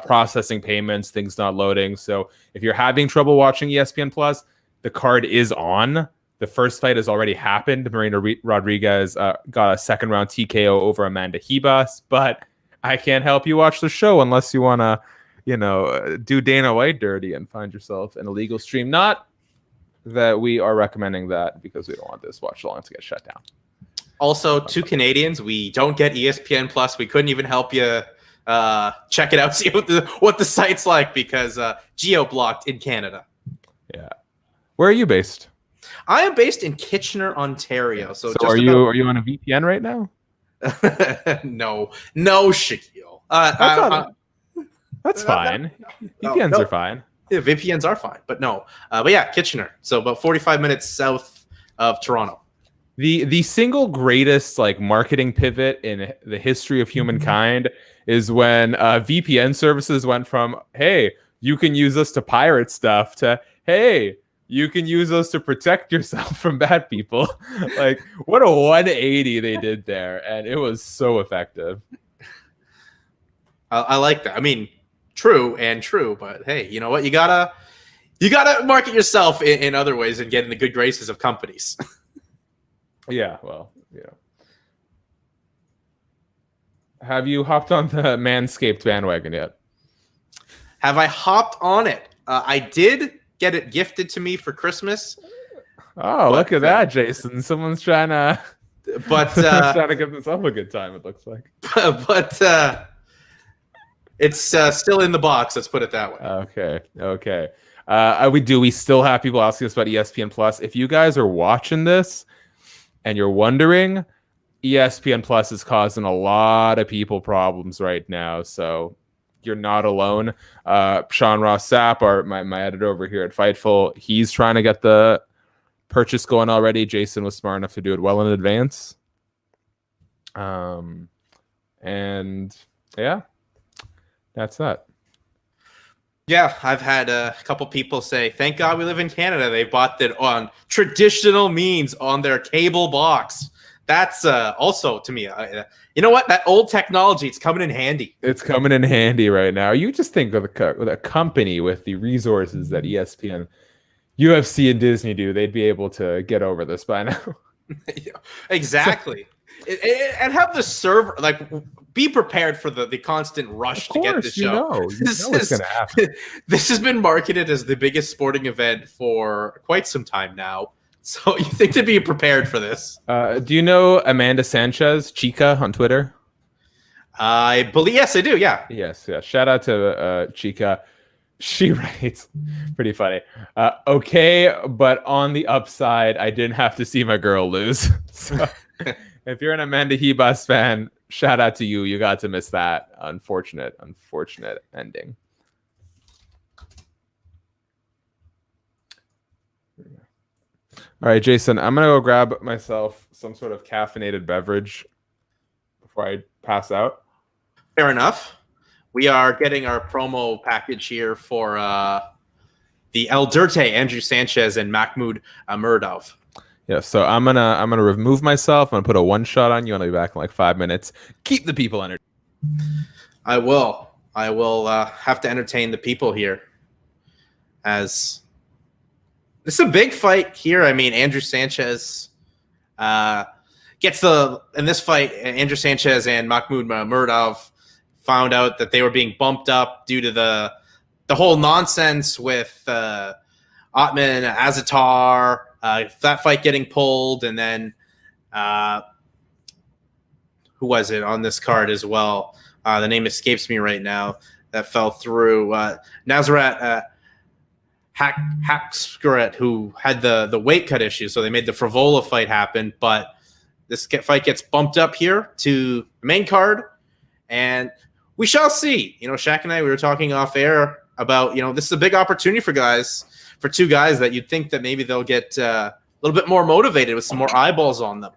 processing payments, things not loading. So if you're having trouble watching ESPN Plus, the card is on. The first fight has already happened. Marina Rodriguez got a second round TKO over Amanda Ribas, but I can't help you watch the show unless you want to, do Dana White dirty and find yourself an illegal stream. Not that we are recommending that, because we don't want this watch along to get shut down. Also, 2 Canadians, we don't get ESPN Plus. We couldn't even help you check it out, see what the site's like, because geo-blocked in Canada. Yeah. Where are you based? I am based in Kitchener, Ontario. So are you on a VPN right now? No, Shaquille. That's fine. VPNs are fine. Yeah, VPNs are fine, but no. But yeah, Kitchener. So about 45 minutes south of Toronto. The single greatest marketing pivot in the history of humankind is when VPN services went from, hey, you can use us to pirate stuff, to, hey, you can use us to protect yourself from bad people. What a 180 they did there, and it was so effective. I like that. I mean, true, but hey, you know what? You gotta market yourself in other ways and get in the good graces of companies. Yeah, well, yeah. Have you hopped on the Manscaped bandwagon yet? Have I hopped on it? I did get it gifted to me for Christmas. Oh, look at that, Jason. Someone's trying to give themselves a good time, it looks like. But it's still in the box, let's put it that way. Okay. We still have people asking us about ESPN Plus. If you guys are watching this and you're wondering, ESPN Plus is causing a lot of people problems right now, so you're not alone. Sean Ross Sapp, my editor over here at Fightful, he's trying to get the purchase going already. Jason was smart enough to do it well in advance. And yeah, that's that. Yeah, I've had a couple people say, thank God we live in Canada. They bought it on traditional means on their cable box. That's also, to me, you know what? That old technology, it's coming in handy. It's coming in handy right now. You just think of a company with the resources that ESPN, UFC, and Disney do, they'd be able to get over this by now. Exactly. And have the server, be prepared for the constant rush to get the show. It's going to happen. This has been marketed as the biggest sporting event for quite some time now. So you think to be prepared for this. Do you know Amanda Sanchez, Chica, on Twitter? I believe, yes, I do, yeah. Yes. Shout out to Chica. She writes, pretty funny. Okay, but on the upside, I didn't have to see my girl lose. So if you're an Amanda Ribas fan, shout out to you. You got to miss that unfortunate ending. All right, Jason, I'm going to go grab myself some sort of caffeinated beverage before I pass out. Fair enough. We are getting our promo package here for the El Dirte, Andrew Sanchez, and Mahmoud Muradov. Yeah, so I'm gonna remove myself. I'm gonna put a one shot on you, and I'll be back in 5 minutes. Keep the people entertained. I will have to entertain the people here, as this is a big fight here. I mean, Andrew Sanchez gets in this fight. Andrew Sanchez and Mahmoud Muradov found out that they were being bumped up due to the whole nonsense with Atman Azatar. That fight getting pulled, and then who was it on this card as well? The name escapes me right now. That fell through. Nazrat Haxkaret, who had the weight cut issue, so they made the Frivola fight happen. But this fight gets bumped up here to the main card, and we shall see. Shaq and I, we were talking off air about, this is a big opportunity for two guys that you'd think that maybe they'll get a little bit more motivated with some more eyeballs on them.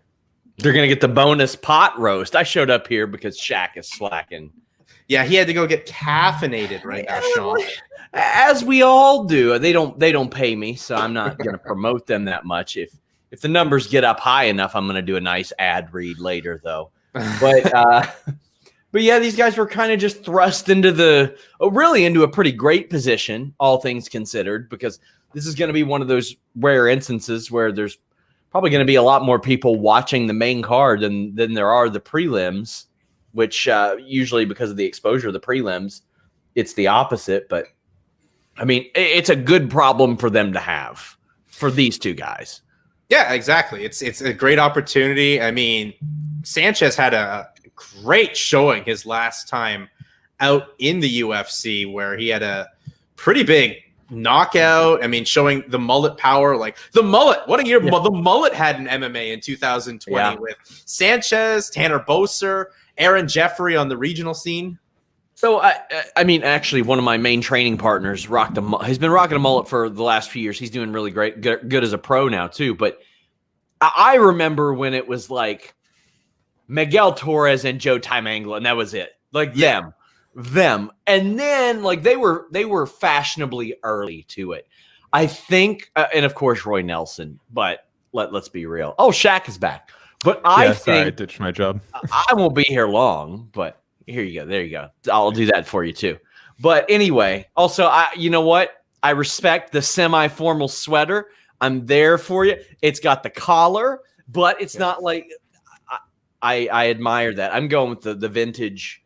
They're going to get the bonus pot roast. I showed up here because Shaq is slacking. Yeah, he had to go get caffeinated right now, Sean. As we all do. They don't pay me, so I'm not going to promote them that much. If the numbers get up high enough, I'm going to do a nice ad read later, though. But yeah, these guys were kind of just thrust into a pretty great position, all things considered, because this is going to be one of those rare instances where there's probably going to be a lot more people watching the main card than there are the prelims, which usually because of the exposure of the prelims, it's the opposite. But I mean, it's a good problem for them to have for these two guys. Yeah, exactly. It's a great opportunity. I mean, Sanchez had a great showing his last time out in the UFC, where he had a pretty big knockout. I mean, showing the mullet power, like the mullet. What a year the mullet had in MMA in 2020 with Sanchez, Tanner Boser, Aaron Jeffrey on the regional scene. So, I mean, actually, one of my main training partners he's been rocking a mullet for the last few years. He's doing really great, good as a pro now, too. But I remember when it was like Miguel Torres and Joe Timangla, and that was it. Like them. And then, like, they were fashionably early to it. I think, and of course, Roy Nelson, but let's be real. Oh, Shak is back. But I think sorry, I ditched my job. I won't be here long, but here you go. There you go. I'll do that for you too. But anyway, also, you know what? I respect the semi-formal sweater. I'm there for you. It's got the collar, but it's not like I admire that. I'm going with the vintage.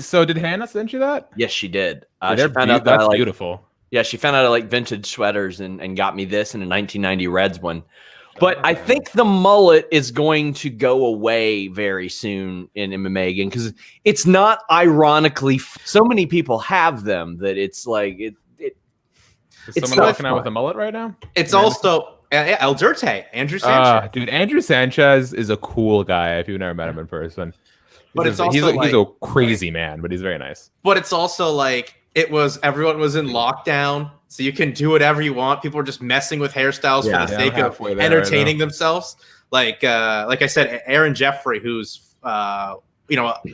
So did Hannah send you that? Yes, she did. She found out that's beautiful. Yeah, she found out I like vintage sweaters and got me this in a 1990 Reds one. But I think the mullet is going to go away very soon in MMA again, because it's not ironically so many people have them that it's like Is someone walking out with a mullet right now? It's also El Dirte, Andrew Sanchez. Dude, Andrew Sanchez is a cool guy if you've never met him in person. But it's also he's a crazy man, but he's very nice. But it's also like everyone was in lockdown, so you can do whatever you want. People are just messing with hairstyles for the sake of entertaining themselves. Like I said, Aaron Jeffrey, who's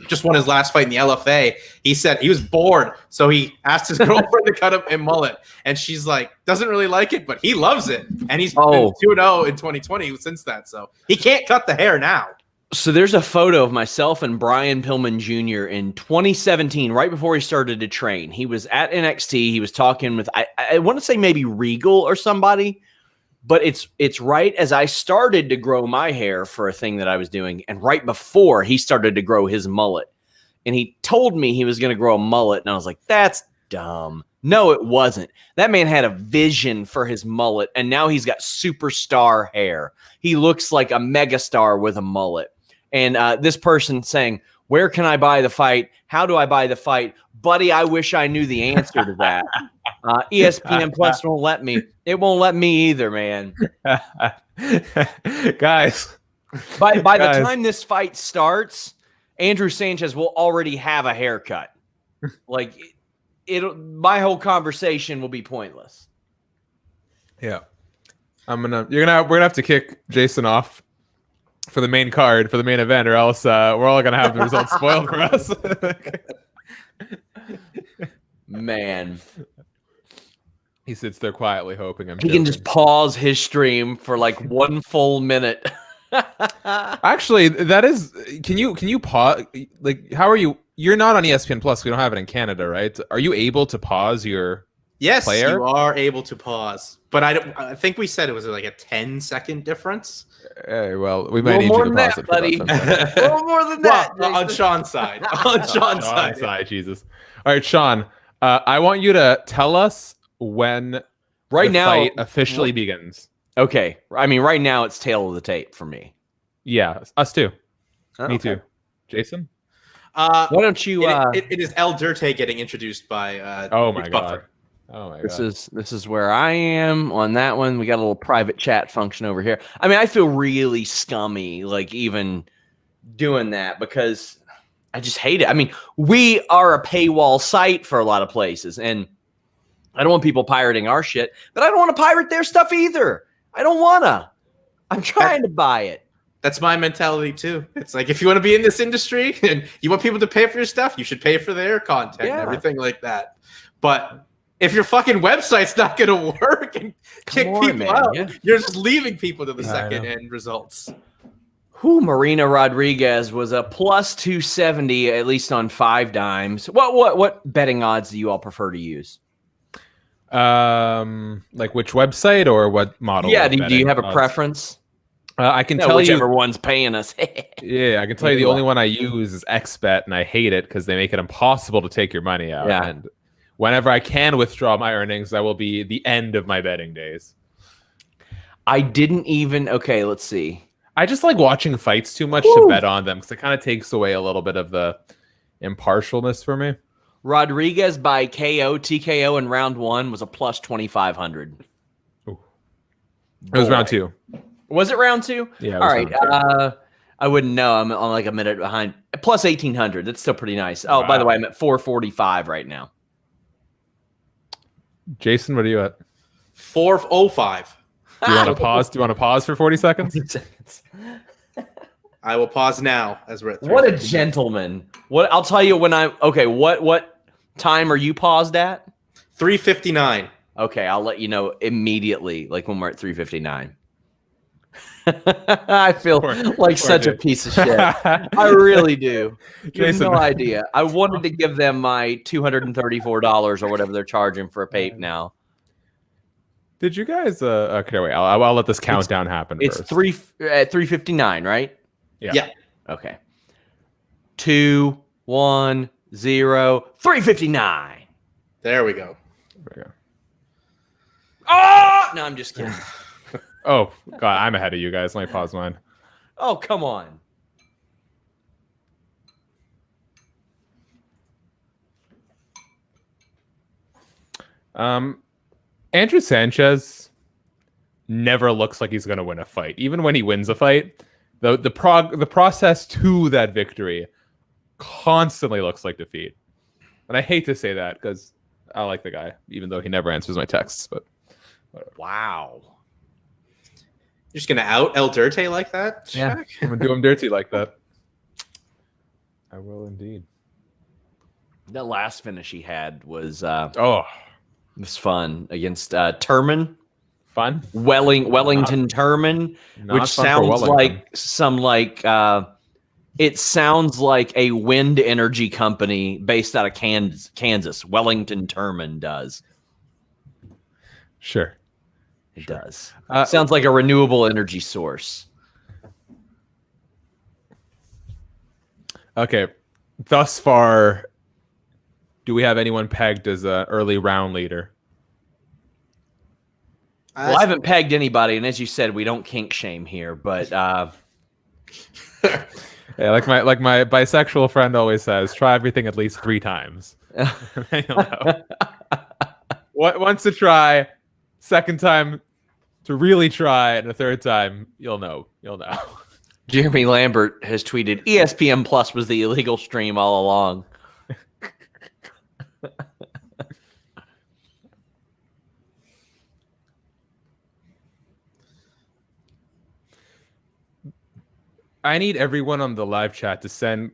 just won his last fight in the LFA. He said he was bored, so he asked his girlfriend to cut him a mullet, and she's like, doesn't really like it, but he loves it, and he's been 2-0 in 2020 since that. So he can't cut the hair now. So there's a photo of myself and Brian Pillman Jr. in 2017, right before he started to train. He was at NXT. He was talking with, I want to say maybe Regal or somebody, but it's right as I started to grow my hair for a thing that I was doing, and right before he started to grow his mullet. And he told me he was going to grow a mullet, and I was like, that's dumb. No, it wasn't. That man had a vision for his mullet, and now he's got superstar hair. He looks like a megastar with a mullet. And this person saying, where can I buy the fight? How do I buy the fight? Buddy, I wish I knew the answer to that. ESPN Plus won't let me. It won't let me either, man. Guys. By the time this fight starts, Andrew Sanchez will already have a haircut. Like, my whole conversation will be pointless. Yeah. We're gonna have to kick Jason off for the main card, for the main event, or else we're all gonna have the results spoiled for us. Man, he sits there quietly hoping he can just pause his stream for like 1 full minute. Actually, that is. Can you pause? Like, how are you? You're not on ESPN Plus. We don't have it in Canada, right? Are you able to pause your? Yes, player? You are able to pause, but I think we said it was like a 10-second difference. Well, we might need you to pause it, buddy. A little more than that. Well, on Sean's side. On Sean's side, Jesus. All right, Sean. I want you to tell us when the fight officially begins. Okay. I mean, right now it's tail of the tape for me. Yeah, us too. Me too. Jason? Why don't you? It is El Dirte getting introduced by. Oh my god. Oh my god. This is where I am on that one. We got a little private chat function over here. I mean, I feel really scummy, like even doing that, because I just hate it. I mean, we are a paywall site for a lot of places, and I don't want people pirating our shit, but I don't want to pirate their stuff either. I don't want to. I'm trying to buy it. That's my mentality too. It's like, if you want to be in this industry and you want people to pay for your stuff, you should pay for their content and everything like that. But if your fucking website's not going to work and kick people out, you're just leaving people to the second end results. Marina Rodriguez was a plus 270, at least on 5 dimes. What betting odds do you all prefer to use? Like which website or what model? Yeah, do you have a preference? I can tell whichever you. one's paying us. Yeah, I can tell you the only one I use is XBet, and I hate it because they make it impossible to take your money out. Yeah. And whenever I can withdraw my earnings, that will be the end of my betting days. I didn't even. Okay, let's see. I just like watching fights too much to bet on them because it kind of takes away a little bit of the impartialness for me. Rodriguez by KO, TKO in round 1 was a plus 2,500. It was round 2. Was it round 2? Yeah. All right. I wouldn't know. I'm like a minute behind. Plus 1,800. That's still pretty nice. Oh, by the way, I'm at 445 right now. Jason, what are you at? 405. Do you want to pause? Do you want to pause for 40 seconds? I will pause now as we're at 3. What a gentleman. What I'll tell you when I'm okay. What time are you paused at? 3:59. Okay, I'll let you know immediately, like when we're at 3:59. I feel like such a piece of shit. I really do. You have no idea. I wanted to give them my $234 or whatever they're charging for a pape now. Did you guys? Okay, wait. I'll let this countdown happen. It's first. 3:59, right? Yeah. Okay. 2, 1, 0, 3:59. There we go. Oh no, I'm just kidding. Oh God, I'm ahead of you guys. Let me pause mine. Oh, come on. Andrew Sanchez never looks like he's going to win a fight. Even when he wins a fight, the process to that victory constantly looks like defeat. And I hate to say that because I like the guy, even though he never answers my texts. But whatever. Wow. You're just gonna out El Dirte like that? Yeah, Shaq? I'm gonna do him dirty like that. I will indeed. That last finish he had was was fun against Turman. Fun. Wellington Turman, which sounds like it sounds like a wind energy company based out of Kansas. Wellington Turman does. Sure. It does. Sounds like a renewable energy source. Okay. Thus far, do we have anyone pegged as an early round leader? Well, I haven't pegged anybody, and as you said, we don't kink shame here. But yeah, like my bisexual friend always says, try everything at least 3 times. You'll know. Once to try, second time to really try, and the third time you'll know. Jeremy Lambert has tweeted, ESPN Plus was the illegal stream all along. I need everyone on the live chat to send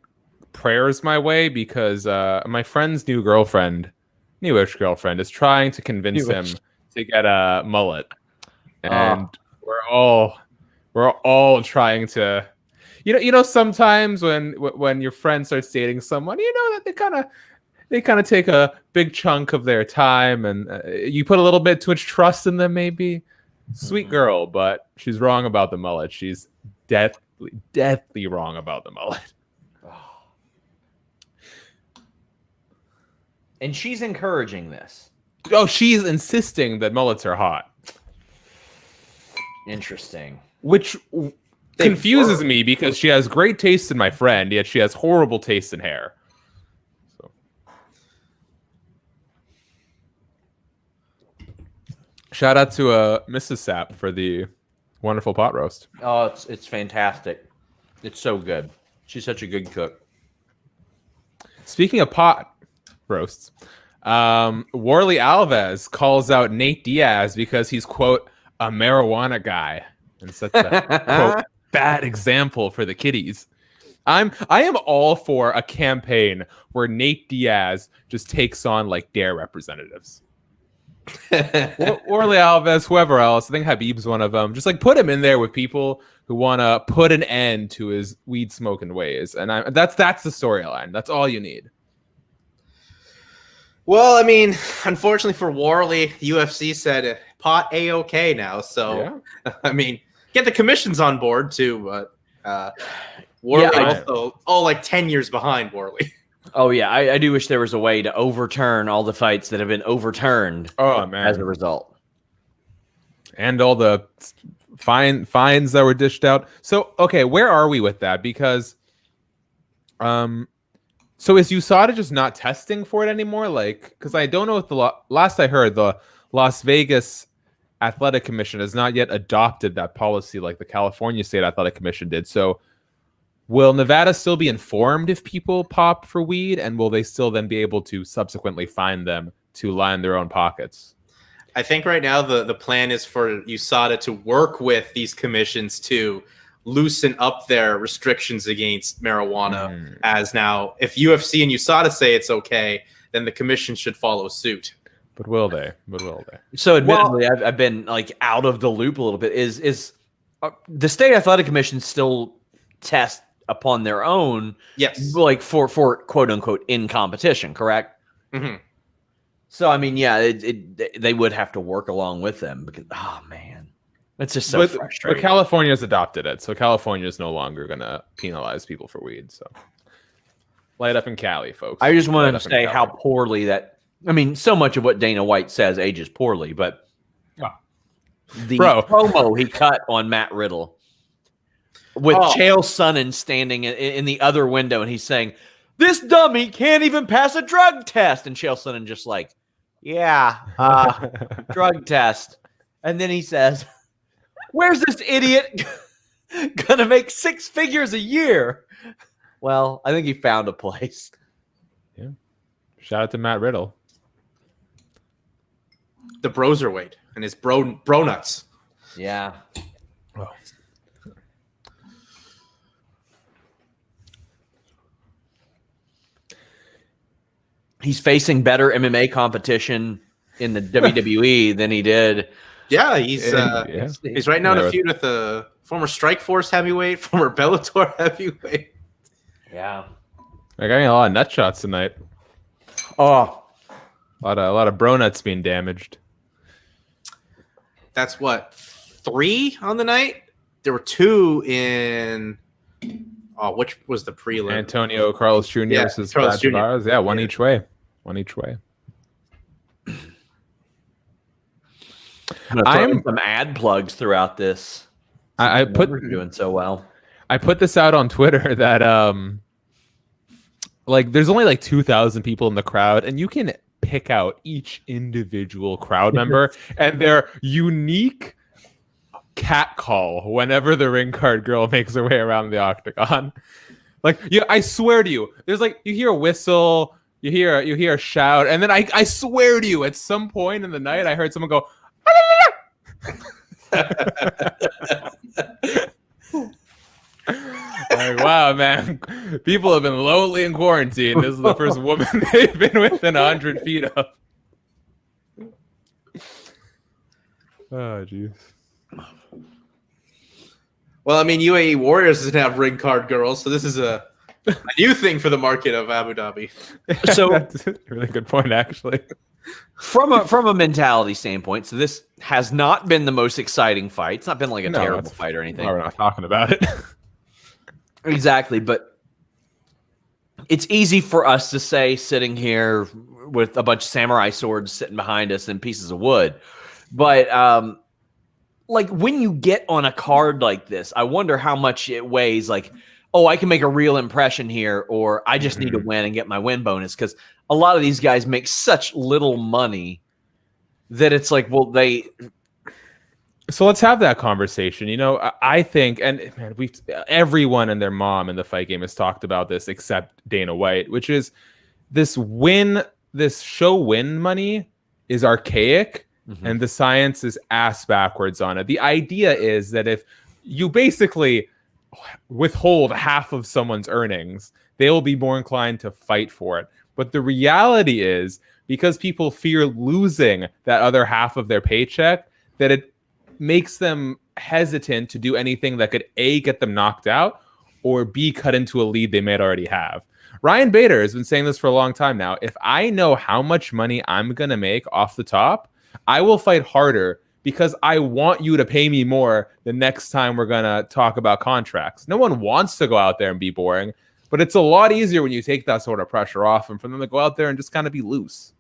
prayers my way because my friend's newish girlfriend, is trying to convince him to get a mullet, and we're all trying to, you know, sometimes when your friend starts dating someone, you know that they kind of take a big chunk of their time, and you put a little bit too much trust in them. Maybe sweet girl, but she's wrong about the mullet. She's deathly wrong about the mullet. And she's encouraging this. Oh, she's insisting that mullets are hot. Interesting. Which confuses me because she has great taste in my friend, yet she has horrible taste in hair. So. Shout out to Mrs. Sapp for the wonderful pot roast. Oh, it's fantastic. It's so good. She's such a good cook. Speaking of pot roasts, Warley Alves calls out Nate Diaz because he's, quote, a marijuana guy, and sets a quote bad example for the kiddies. I am all for a campaign where Nate Diaz just takes on like DARE representatives. Warley Alves, whoever else. I think Habib's one of them. Just like put him in there with people who want to put an end to his weed smoking ways, and that's the storyline. That's all you need. Well, I mean, unfortunately for Warley, UFC said pot A-OK now. So, yeah. I mean, get the commissions on board too, but Worley also like 10 years behind Worley. Oh yeah, I do wish there was a way to overturn all the fights that have been overturned. Oh man, as a result, and all the fines that were dished out. So okay, where are we with that? Because, so is USADA just not testing for it anymore? Like, because I don't know if the last I heard, the Las Vegas Athletic Commission has not yet adopted that policy like the California State Athletic Commission did. So will Nevada still be informed if people pop for weed, and will they still then be able to subsequently fine them to line their own pockets? I think right now the plan is for USADA to work with these commissions to loosen up their restrictions against marijuana. As now, if UFC and USADA say it's okay, then the commission should follow suit. But will they? So admittedly, I've been like out of the loop a little bit. Is the state athletic commission still test upon their own? Yes, like for quote unquote in competition, correct? Mm-hmm. So I mean, yeah, they would have to work along with them because man, it's just so frustrating. But California's adopted it, so California is no longer going to penalize people for weed. So light up in Cali, folks. I just wanted to say how poorly that. I mean, so much of what Dana White says ages poorly, but the promo he cut on Matt Riddle with Chael Sonnen standing in the other window, and he's saying, "This dummy can't even pass a drug test," and Chael Sonnen just like, "Yeah, drug test," and then he says, "Where's this idiot gonna make 6 figures a year?" Well, I think he found a place. Yeah, shout out to Matt Riddle. The Broserweight and his bro nuts. Yeah. Oh. He's facing better MMA competition in the WWE than he did. Yeah, he's right now in a feud with the former Strikeforce heavyweight, former Bellator heavyweight. Yeah. I got a lot of nut shots tonight. Oh, a lot of bro nuts being damaged. That's what, 3 on the night? There were 2 in. Oh, which was the prelim? Antonio Carlos Jr. versus Carlos Jr. Tavares. Yeah, one each way. I'm some ad plugs throughout this. I put you're doing so well. I put this out on Twitter that like there's only like 2,000 people in the crowd, and you can pick out each individual crowd member and their unique cat call whenever the ring card girl makes her way around the octagon. Like, I swear to you, there's like, you hear a whistle, you hear a shout, and then I swear to you, at some point in the night, I heard someone go, like, wow, man, people have been lonely in quarantine. This is the first woman they've been within 100 feet of. Oh, jeez. Well, I mean, UAE Warriors doesn't have ring card girls, so this is a new thing for the market of Abu Dhabi. So that's a really good point, actually. From a mentality standpoint, so this has not been the most exciting fight. It's not been like a terrible fight or anything. No, we're not talking about it. Exactly, but it's easy for us to say sitting here with a bunch of samurai swords sitting behind us and pieces of wood. But like when you get on a card like this, I wonder how much it weighs. Like, oh, I can make a real impression here, or I just need to win and get my win bonus. Because a lot of these guys make such little money that it's like, well, So let's have that conversation. You know, I think, and man, everyone and their mom in the fight game has talked about this except Dana White, which is this show win money is archaic. And the science is ass backwards on it. The idea is that if you basically withhold half of someone's earnings, they will be more inclined to fight for it. But the reality is, because people fear losing that other half of their paycheck, that it makes them hesitant to do anything that could A, get them knocked out, or B, cut into a lead they might already have. Ryan Bader has been saying this for a long time now. If I know how much money I'm going to make off the top, I will fight harder because I want you to pay me more the next time we're going to talk about contracts. No one wants to go out there and be boring, but it's a lot easier when you take that sort of pressure off and for them to go out there and just kind of be loose.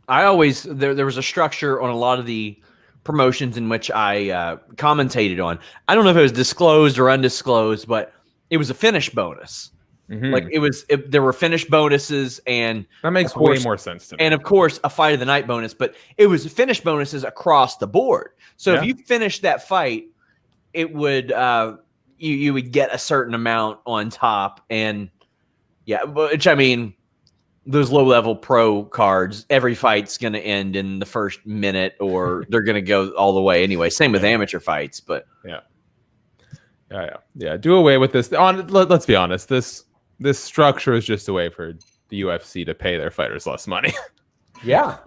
I always, there was a structure on a lot of the promotions in which I commentated on. I don't know if it was disclosed or undisclosed, but it was a finish bonus. Like there were finish bonuses, and that makes way more sense to me. And of course, a fight of the night bonus, but it was finish bonuses across the board. So if you finished that fight, it would you would get a certain amount on top, and which I mean, those low level pro cards, every fight's going to end in the first minute, or they're going to go all the way anyway. Same with amateur fights, but yeah. Do away with this. Let's be honest. This structure is just a way for the UFC to pay their fighters less money. Yeah.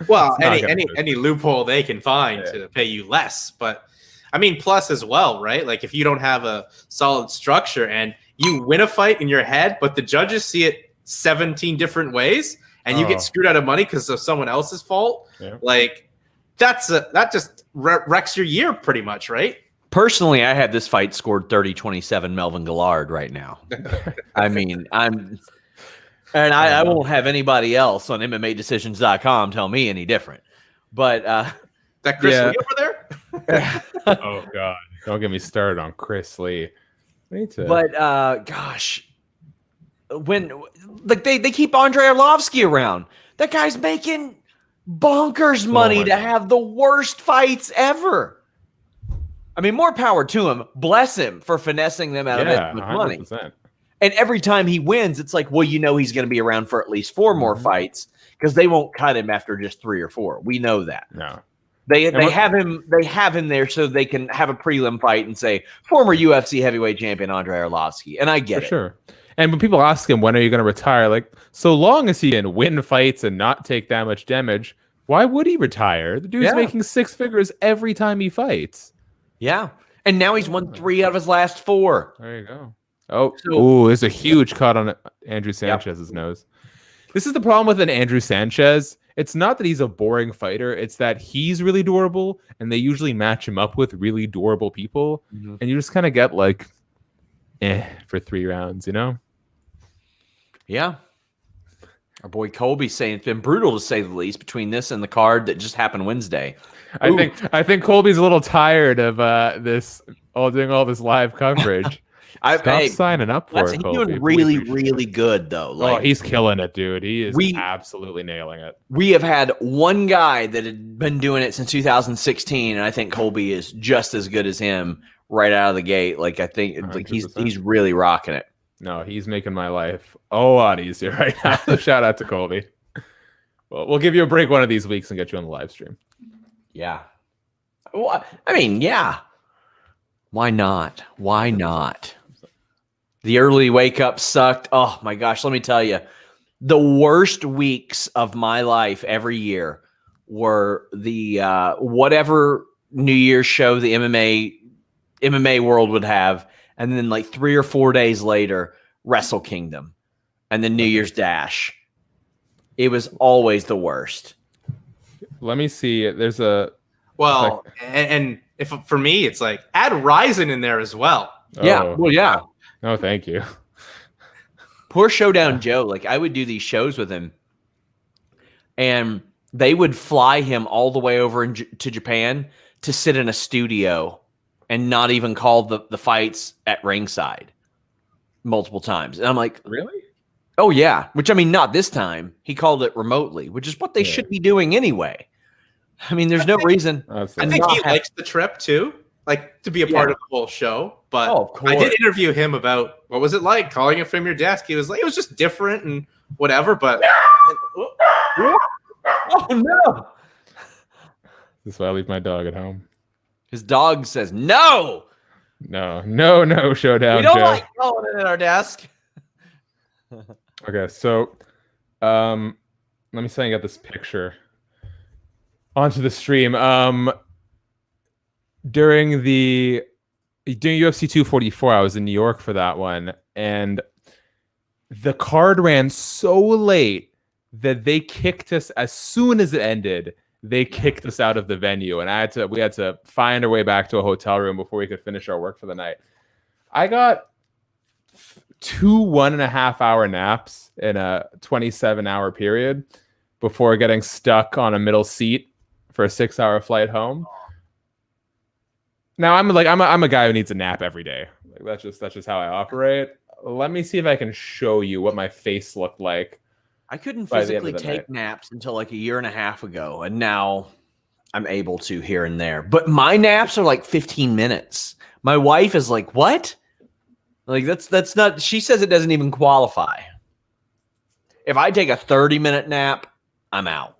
Well, any loophole they can find to pay you less. But I mean, plus as well, right? Like if you don't have a solid structure and you win a fight in your head, but the judges see it 17 different ways, and you get screwed out of money because of someone else's fault, like that just wrecks your year pretty much, right? Personally, I had this fight scored 30-27 Melvin Gillard right now. I mean, I won't have anybody else on MMAdecisions.com tell me any different. But that Chris Lee over there? Oh God, don't get me started on Chris Lee. But gosh, when like they keep Andrei Arlovsky around, that guy's making bonkers money to have the worst fights ever. I mean, more power to him. Bless him for finessing them out of it with 100%. Money. And every time he wins, it's like, well, you know, he's going to be around for at least 4 more fights because they won't cut him after just 3 or 4. We know that. No, they have him there so they can have a prelim fight and say former UFC heavyweight champion Andrei Arlovsky. And I get it. Sure. And when people ask him, when are you going to retire? Like, so long as he can win fights and not take that much damage, why would he retire? The dude's making 6 figures every time he fights. Yeah. And now he's won 3 out of his last 4. There you go. Oh, there's a huge cut on Andrew Sanchez's nose. This is the problem with an Andrew Sanchez. It's not that he's a boring fighter. It's that he's really durable, and they usually match him up with really durable people. And you just kind of get like, for 3 rounds, you know? Yeah. Our boy Colby saying it's been brutal to say the least between this and the card that just happened Wednesday. I think Colby's a little tired of doing all this live coverage. Stop signing up for it. He's doing really, really good though. Like, he's killing it, dude. He is absolutely nailing it. We have had one guy that had been doing it since 2016, and I think Colby is just as good as him right out of the gate. Like I think like he's really rocking it. No, he's making my life a lot easier right now. So shout out to Colby. Well, we'll give you a break one of these weeks and get you on the live stream. Yeah. Well, I mean, yeah. Why not? Why not? The early wake up sucked. Oh my gosh, let me tell you. The worst weeks of my life every year were the whatever New Year's show the MMA world would have, and then like 3 or 4 days later, Wrestle Kingdom, and then New Year's Dash. It was always the worst. Let me see. There's and if for me, it's like add Ryzen in there as well. Yeah. Well, yeah. No, thank you. Poor Showdown Joe. Like I would do these shows with him, and they would fly him all the way over to Japan to sit in a studio and not even call the fights at ringside multiple times. And I'm like, really? Oh yeah. Which I mean, not this time. He called it remotely, which is what they should be doing anyway. I mean, there's no reason. I think he likes the trip too, like to be a part of the whole show. But of course. I did interview him about what was it like calling it from your desk. He was like, it was just different and whatever. But oh no! This is why I leave my dog at home. His dog says no. No, Showdown. We don't like calling it at our desk. Okay, so let me see if I can get this picture onto the stream. During UFC 244, I was in New York for that one, and the card ran so late that they kicked us as soon as it ended. they kicked us out of the venue, and we had to find our way back to a hotel room before we could finish our work for the night. I got 2 1.5-hour naps in a 27-hour period before getting stuck on a middle seat for a 6-hour flight home. Now I'm a guy who needs a nap every day. Like, that's just how I operate. Let me see if I can show you what my face looked like. I couldn't physically take naps until like a year and a half ago, and now I'm able to here and there. But my naps are like 15 minutes. My wife is like, "What?" Like that's not. She says it doesn't even qualify. If I take a 30-minute nap, I'm out.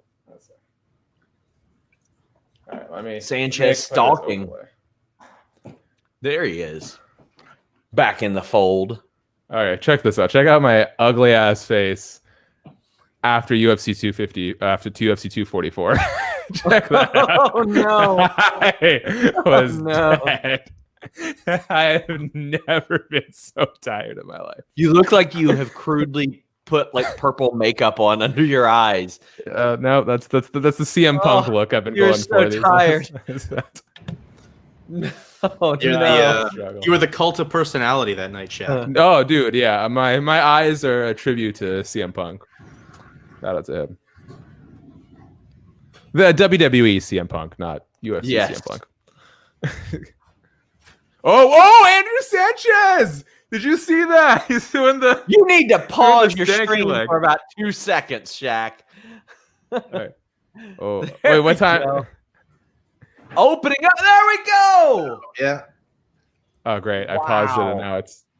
All right, let me. Sanchez stalking. There he is, back in the fold. All right, check this out. Check out my ugly ass face after UFC 250, after UFC 244. Check that out. Oh no! I was dead. I have never been so tired in my life. You look like you have crudely put like purple makeup on under your eyes. No, that's the CM Punk look I've been going for. You're so tired. Oh, you were the cult of personality that night, Shaq. Oh, dude, yeah. My eyes are a tribute to CM Punk. Shout out to him. The WWE CM Punk, not UFC CM Punk. Oh, Andrew Sanchez! Did you see that? He's doing the. You need to pause your stream for about 2 seconds, Shaq. Right. Oh, wait, what time? Go. Opening up. There we go. Yeah. Oh, great! I paused it, and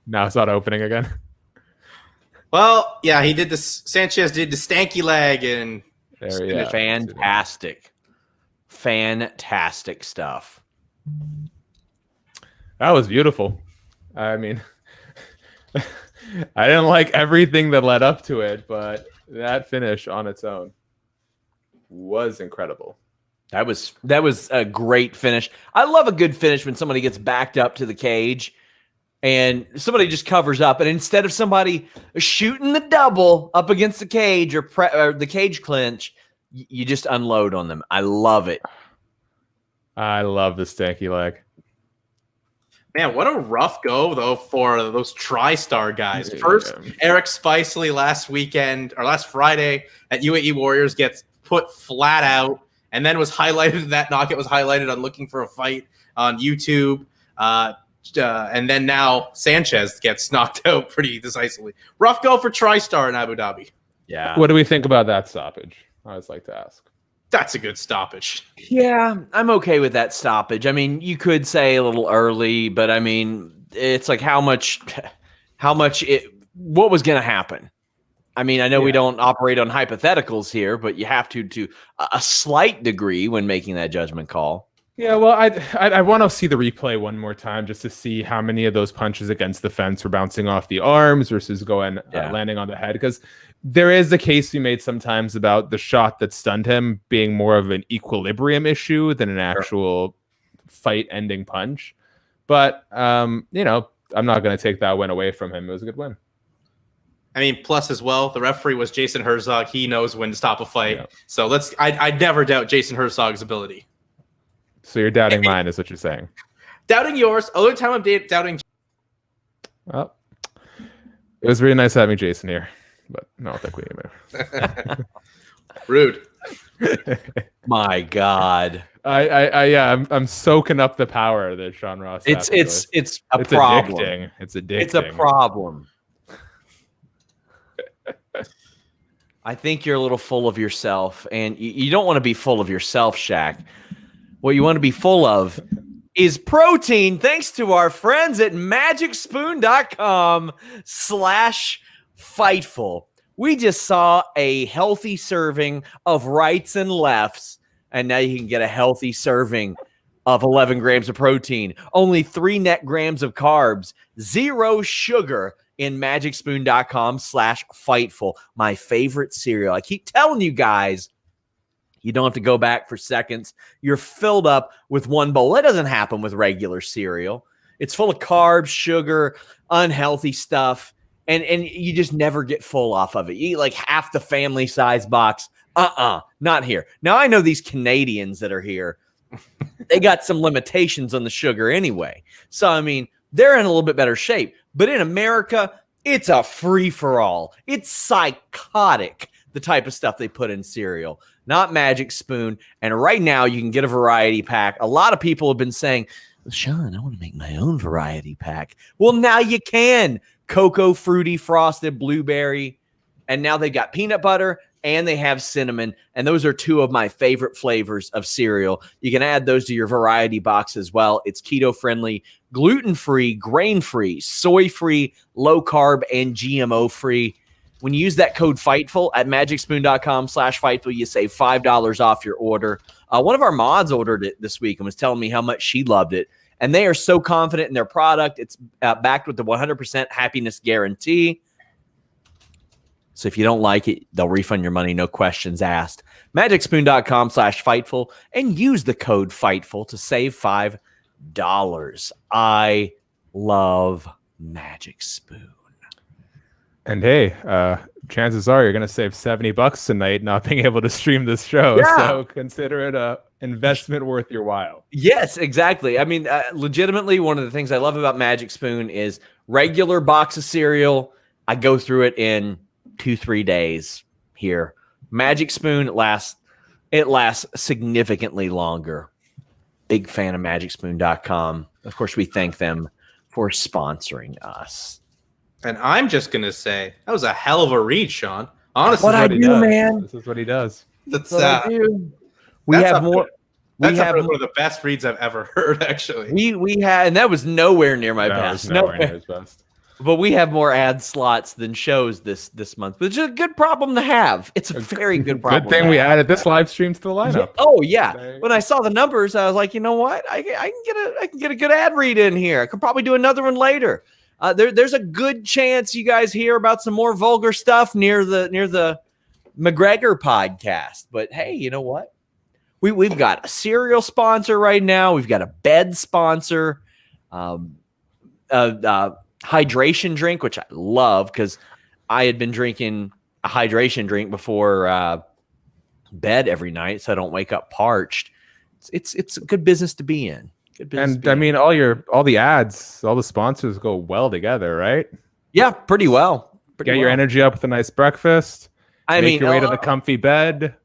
now it's not opening again. Well, yeah, he did this. Sanchez did the stanky leg, and fantastic stuff. That was beautiful. I mean, I didn't like everything that led up to it, but that finish on its own was incredible. That was a great finish. I love a good finish when somebody gets backed up to the cage and somebody just covers up, and instead of somebody shooting the double up against the cage or the cage clinch, you just unload on them. I love it. I love the stanky leg. Man, what a rough go, though, for those TriStar guys. First, Eric Spicely last Friday at UAE Warriors gets put flat out, and then was highlighted. That knockout was highlighted on Looking for a Fight on YouTube. And then now Sanchez gets knocked out pretty decisively. Rough go for TriStar in Abu Dhabi. Yeah. What do we think about that stoppage? I always like to ask. That's a good stoppage. Yeah, I'm okay with that stoppage. I mean, you could say a little early, but I mean, it's like what was going to happen? I mean, I know we don't operate on hypotheticals here, but you have to a slight degree when making that judgment call. Yeah, well, I want to see the replay one more time just to see how many of those punches against the fence were bouncing off the arms versus going landing on the head, because there is a case we made sometimes about the shot that stunned him being more of an equilibrium issue than an actual fight-ending punch. But, I'm not going to take that win away from him. It was a good win. I mean, plus as well, the referee was Jason Herzog. He knows when to stop a fight. Yeah. So I never doubt Jason Herzog's ability. So you're doubting mine is what you're saying. Doubting yours. Other time I'm doubting. Well, it was really nice having Jason here. But no, I think we need to Rude. My God. I'm soaking up the power that Sean Ross. It's a problem. Addicting. It's addicting. It's a problem. I think you're a little full of yourself, and you don't want to be full of yourself, Shaq. What you want to be full of is protein, thanks to our friends at magicspoon.com/Fightful. We just saw a healthy serving of rights and lefts, and now you can get a healthy serving of 11 grams of protein, only 3 net grams of carbs, 0 sugar in magicspoon.com/Fightful. My favorite cereal. I keep telling you guys, you don't have to go back for seconds. You're filled up with one bowl. That doesn't happen with regular cereal. It's full of carbs, sugar, unhealthy stuff. and you just never get full off of it. You eat like half the family size box. Not here. Now I know these Canadians that are here, they got some limitations on the sugar anyway. So I mean, they're in a little bit better shape. But in America, it's a free-for-all. It's psychotic, the type of stuff they put in cereal. Not Magic Spoon. And right now, you can get a variety pack. A lot of people have been saying, Sean, I want to make my own variety pack. Well, now you can. Cocoa, fruity, frosted, blueberry. And now they've got peanut butter and they have cinnamon. And those are two of my favorite flavors of cereal. You can add those to your variety box as well. It's keto-friendly, gluten-free, grain-free, soy-free, low-carb, and GMO-free. When you use that code FIGHTFUL at magicspoon.com/FIGHTFUL, you save $5 off your order. One of our mods ordered it this week and was telling me how much she loved it. And they are so confident in their product. It's backed with the 100% happiness guarantee. So if you don't like it, they'll refund your money, no questions asked. magicspoon.com/FIGHTFUL and use the code FIGHTFUL to save $5. I love Magic Spoon. And hey, chances are you're going to save $70 tonight not being able to stream this show. Yeah. So consider it a investment worth your while. Yes, exactly. I mean, legitimately, one of the things I love about Magic Spoon is regular box of cereal. I go through it in 2-3 days here. Magic Spoon, it lasts significantly longer. Big fan of magicspoon.com. Of course, we thank them for sponsoring us. And I'm just going to say, that was a hell of a read, Sean. Honestly, What I do, man. This is what he does. That's What I do. We that's have up more. That's We have one of the best reads I've ever heard, actually. we had, and that was nowhere near my That was best. nowhere near his best. But we have more ad slots than shows this month, which is a good problem to have. It's a very good problem. Good thing to we have. added this live stream to the lineup. Oh yeah. There- When I saw the numbers, I was like, you know what? I can get a good ad read in here. I could probably do another one later. There's a good chance you guys hear about some more vulgar stuff near the McGregor podcast. But hey, you know what? We've got a cereal sponsor right now. We've got a bed sponsor, hydration drink, which I love because I had been drinking a hydration drink before bed every night, so I don't wake up parched. It's a good business to be in. Good business. And I mean, all the ads, all the sponsors go well together, right? Yeah, pretty well. Get your energy up with a nice breakfast. I make mean, your way to the comfy bed.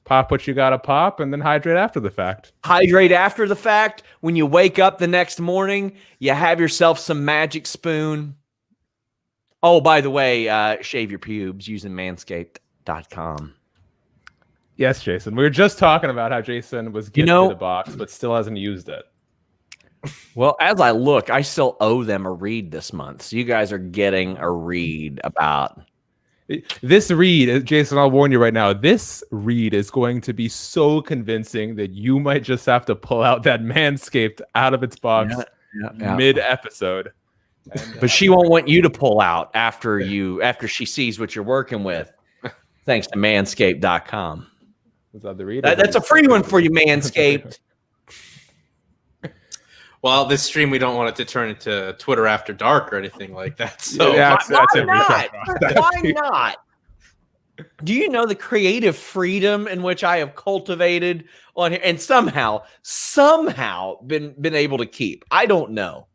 Pop what you got to pop, and then hydrate after the fact. Hydrate after the fact. When you wake up the next morning, you have yourself some Magic Spoon. Oh, by the way, shave your pubes using manscaped.com. Yes, Jason. We were just talking about how Jason was gifted a box, but still hasn't used it. Well, as I look, I still owe them a read this month. So you guys are getting a read about this read. Jason, I'll warn you right now. This read is going to be so convincing that you might just have to pull out that Manscaped out of its box mid-episode. But she won't want you to pull out after she sees what you're working with. Thanks to manscaped.com. Is that the read? That's a free one for you, Manscaped. Well, this stream, we don't want it to turn into Twitter After Dark or anything like that. So why not? Why not? Do you know the creative freedom in which I have cultivated on here and somehow been able to keep? I don't know.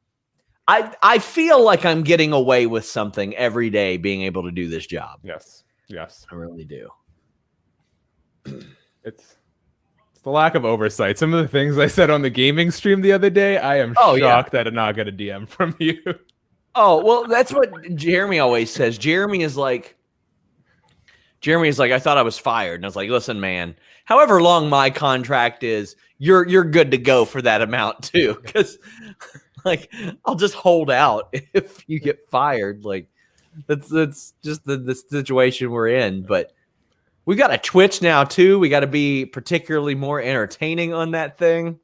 I feel like I'm getting away with something every day being able to do this job. Yes. I really do. It's the lack of oversight. Some of the things I said on the gaming stream the other day, I am shocked that I did not get a DM from you. Oh, well, that's what Jeremy always says. Jeremy is like, I thought I was fired. And I was like, listen, man, however long my contract is, you're good to go for that amount too. Because like, I'll just hold out if you get fired. Like, that's just the situation we're in. But we got a Twitch now too. We got to be particularly more entertaining on that thing.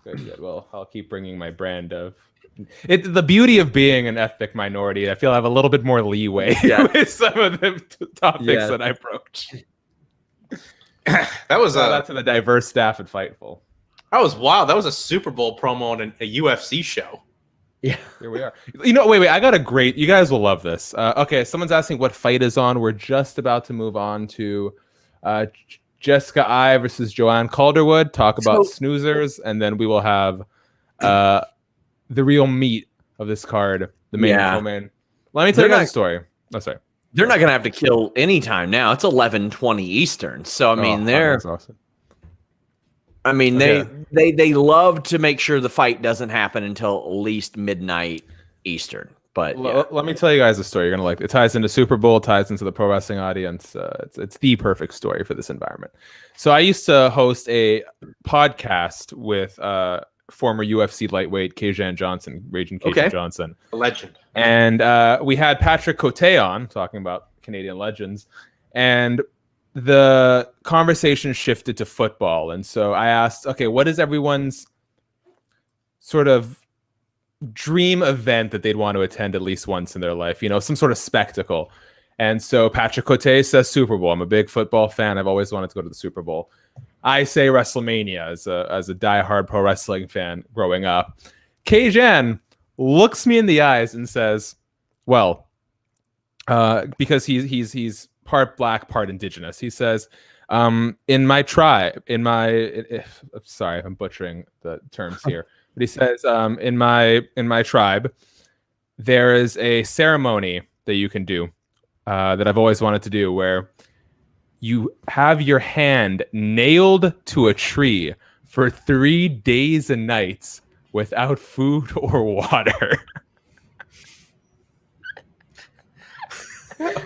Good. Well, I'll keep bringing my brand of it. The beauty of being an ethnic minority, I feel I have a little bit more leeway with some of the topics that I broach. That was to the diverse staff at Fightful. That was wild. That was a Super Bowl promo on a UFC show. Yeah. Here we are. Wait. I got a great. You guys will love this. Okay, someone's asking what fight is on. We're just about to move on to Jessica I versus Joanne Calderwood. Talk about snoozers, and then we will have the real meat of this card, the main co-main. Let me tell you guys a story. Oh, sorry. They're not going to have to kill any time now. It's 11:20 Eastern. So I mean, that's awesome. I mean, they love to make sure the fight doesn't happen until at least midnight Eastern. But let me tell you guys a story. You're gonna like it. Ties into Super Bowl, ties into the pro wrestling audience. It's the perfect story for this environment. So I used to host a podcast with former UFC lightweight Kajan Johnson, Raging Kajan Johnson, a legend, and we had Patrick Cote on talking about Canadian legends, and the conversation shifted to football. And so I asked, okay, what is everyone's sort of dream event that they'd want to attend at least once in their life? Some sort of spectacle. And so Patrick Cote says Super Bowl. I'm a big football fan. I've always wanted to go to the Super Bowl. I say WrestleMania as a diehard pro wrestling fan growing up. Kajan looks me in the eyes and says, well, because he's part black, part indigenous. He says, in my tribe, sorry, I'm butchering the terms here, but he says, in my tribe, there is a ceremony that you can do that I've always wanted to do, where you have your hand nailed to a tree for 3 days and nights without food or water.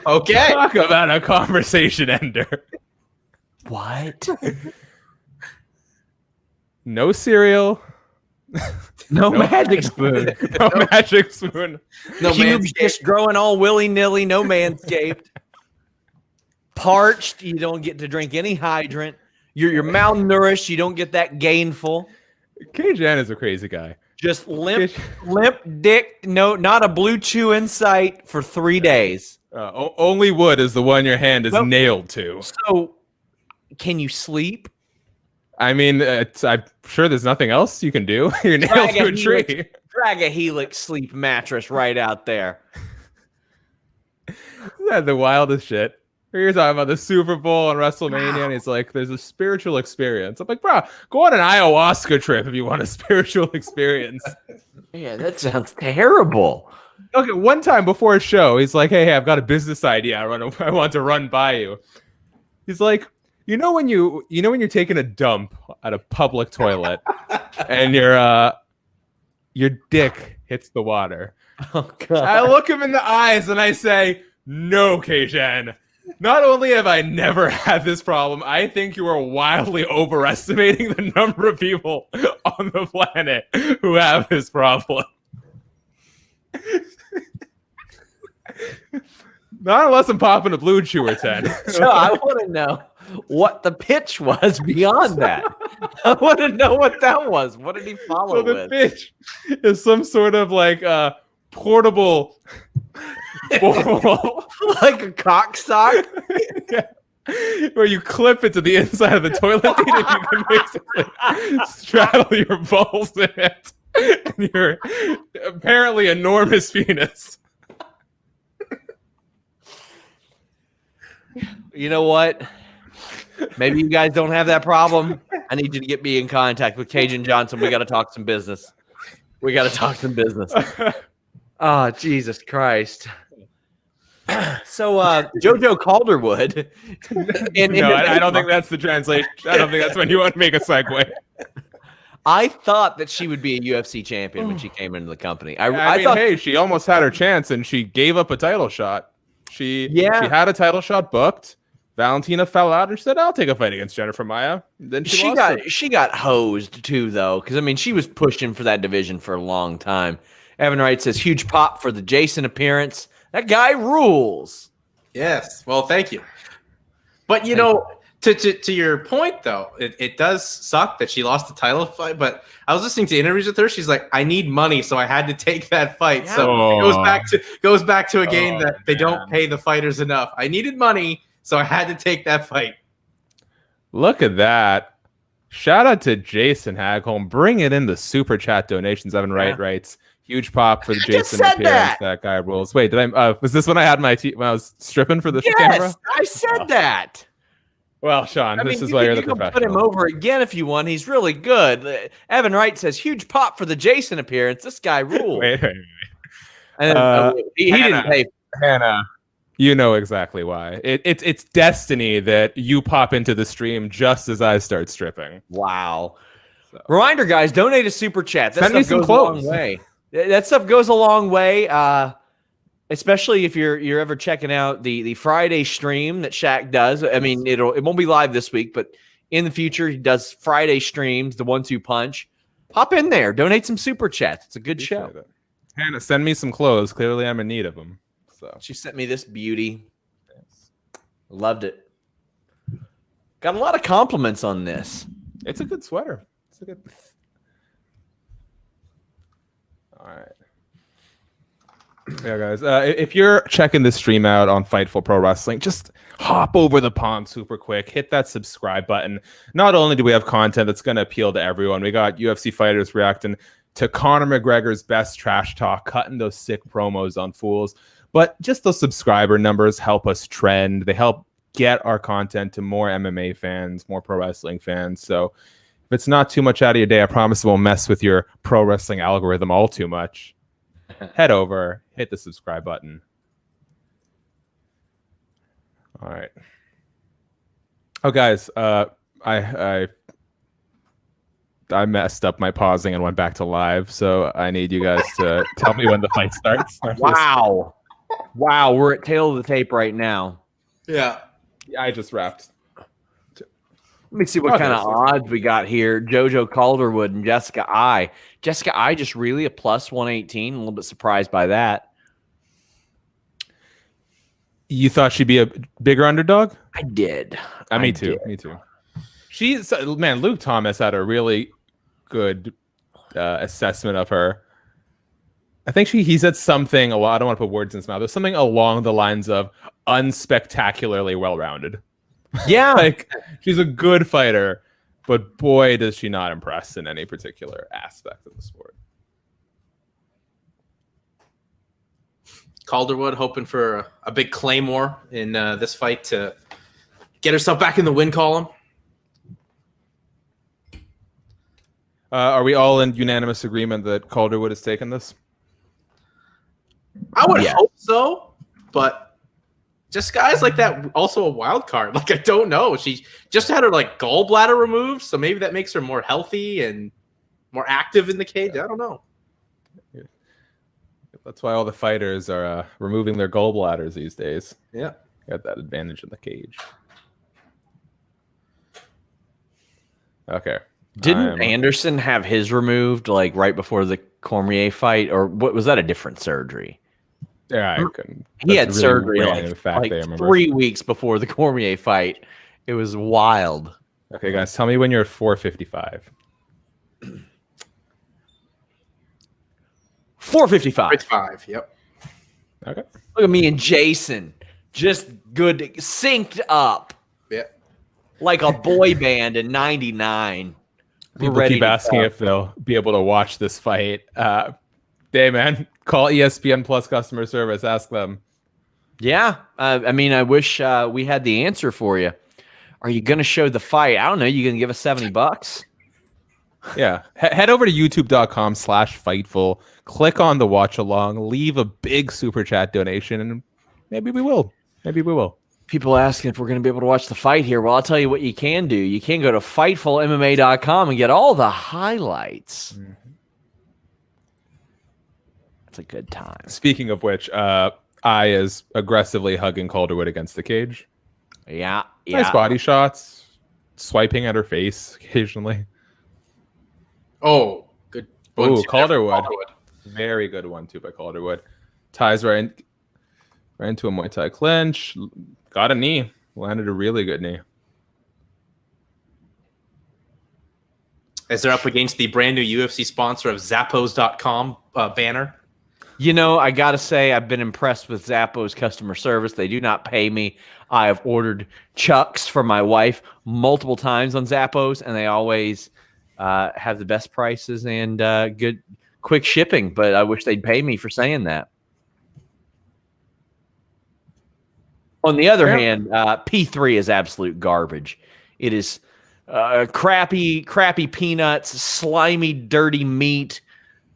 Okay. Talk about a conversation ender. What? No cereal. No magic spoon. No magic spoon. No pubes just growing all willy-nilly. No manscaped. Parched. You don't get to drink any hydrant. You're malnourished. You don't get that gainful. Kajan is a crazy guy. Just limp dick. No, not a blue chew in sight for 3 days. Only wood is the one your hand is nailed to. So, can you sleep? I mean, I'm sure there's nothing else you can do. You're nailed to a tree. Drag a Helix sleep mattress right out there. That's the wildest shit. You're talking about the Super Bowl and WrestleMania, and he's like, there's a spiritual experience. I'm like, bro, go on an ayahuasca trip if you want a spiritual experience. Yeah, that sounds terrible. Okay, one time before a show, he's like, hey, I've got a business idea I want to run by you. He's like, when you're taking a dump at a public toilet and your dick hits the water. Oh, God. I look him in the eyes and I say, no, Kajan. Not only have I never had this problem, I think you are wildly overestimating the number of people on the planet who have this problem. Not unless I'm popping a blue chew or 10. So I want to know what the pitch was beyond that. I want to know what that was. What did he follow the with? pitch is some sort of like portable like a cock sock? Yeah. Where you clip it to the inside of the toilet seat and you can basically straddle your balls in it. And your apparently enormous penis. You know what? Maybe you guys don't have that problem. I need you to get me in contact with Kajan Johnson. We got to talk some business. Oh, Jesus Christ. So, JoJo Calderwood. I don't think that's the translation. I don't think that's when you want to make a segue. I thought that she would be a UFC champion when she came into the company. I mean, hey, she almost had her chance and she gave up a title shot. She had a title shot booked. Valentina fell out and said, I'll take a fight against Jennifer Maia. Then she got hosed too, though, because I mean she was pushing for that division for a long time. Evan Wright says huge pop for the Jason appearance. That guy rules. Yes. Well, thank you. But you know, to your point though, it does suck that she lost the title fight. But I was listening to interviews with her. She's like, I need money, so I had to take that fight. Yeah. So it goes back to a game that they don't pay the fighters enough. I needed money, so I had to take that fight. Look at that. Shout out to Jason Hagholm. Bring it in the super chat donations. Evan Wright writes, Huge pop for the I just Jason said appearance. That guy rules. Wait, did I? Was this when I had when I was stripping for the camera? Yes, I said that. Well, Sean, this is why you're the professional. Put him over again if you want. He's really good. Evan Wright says huge pop for the Jason appearance. This guy rules. wait. And he didn't pay. Hannah, you know exactly why. It's destiny that you pop into the stream just as I start stripping. Wow. So. Reminder, guys, donate a super chat. That Send me stuff some goes a long way. That stuff goes a long way. Especially if you're ever checking out the Friday stream that Shak does. I mean, it won't be live this week, but in the future he does Friday streams, the 1-2 punch. Hop in there, donate some super chats. It's a good show. Hannah, send me some clothes. Clearly, I'm in need of them. So she sent me this beauty. Yes. Loved it. Got a lot of compliments on this. It's a good sweater. It's a good. All right. Yeah, guys. If you're checking this stream out on Fightful Pro Wrestling, just hop over the pond super quick. Hit that subscribe button. Not only do we have content that's going to appeal to everyone, we got UFC fighters reacting to Conor McGregor's best trash talk, cutting those sick promos on fools. But just those subscriber numbers help us trend. They help get our content to more MMA fans, more pro wrestling fans. So if it's not too much out of your day, I promise it won't mess with your pro wrestling algorithm all too much. Head over, hit the subscribe button. All right. Oh, guys, I messed up my pausing and went back to live, so I need you guys to tell me when the fight starts. Wow. Wow, we're at tail of the tape right now. Yeah. I just wrapped. Let me see what kind of odds we got here. JoJo Calderwood and Jessica I. Jessica I just really a plus 118. A little bit surprised by that. You thought she'd be a bigger underdog? I did. Me too. Me too. Man, Luke Thomas had a really good assessment of her. I think he said something I don't want to put words in his mouth. There's something along the lines of unspectacularly well-rounded. Yeah. Like, she's a good fighter, but boy, does she not impress in any particular aspect of the sport. Calderwood hoping for a big claymore in this fight to get herself back in the win column. Are we all in unanimous agreement that Calderwood has taken this? I would hope so, but just guys like that, also a wild card. Like, I don't know. She just had her gallbladder removed, so maybe that makes her more healthy and more active in the cage. I don't know. That's why all the fighters are removing their gallbladders these days. Yeah, got that advantage in the cage. Okay. Didn't Anderson have his removed right before the Cormier fight, or what was that? A different surgery? Yeah, I couldn't. He had surgery 3 weeks before the Cormier fight. It was wild. Okay, guys, tell me when you're at 455. 455. 5. Yep. Okay. Look at me and Jason, just good, synced up. Yeah. Like a boy band in '99. People keep asking if they'll be able to watch this fight. Hey, man, call ESPN Plus customer service. Ask them. Yeah. I mean, I wish we had the answer for you. Are you going to show the fight? I don't know. You going to give us $70? Yeah. Head over to youtube.com/Fightful. Click on the watch along. Leave a big super chat donation, and maybe we will. Maybe we will. People asking if we're going to be able to watch the fight here. Well, I'll tell you what you can do. You can go to FightfulMMA.com and get all the highlights. Mm-hmm. That's a good time. Speaking of which, I is aggressively hugging Calderwood against the cage. Yeah. Nice body shots. Swiping at her face occasionally. Oh, good. Oh, Calderwood. Very good 1-2 by Calderwood. Ties right into a Muay Thai clinch. Got a knee. Landed a really good knee. As they're up against the brand new UFC sponsor of Zappos.com banner. You know, I got to say, I've been impressed with Zappos customer service. They do not pay me. I have ordered Chucks for my wife multiple times on Zappos, and they always have the best prices and quick shipping, but I wish they'd pay me for saying that. On the other hand, P3 is absolute garbage. It is crappy peanuts, slimy, dirty meat.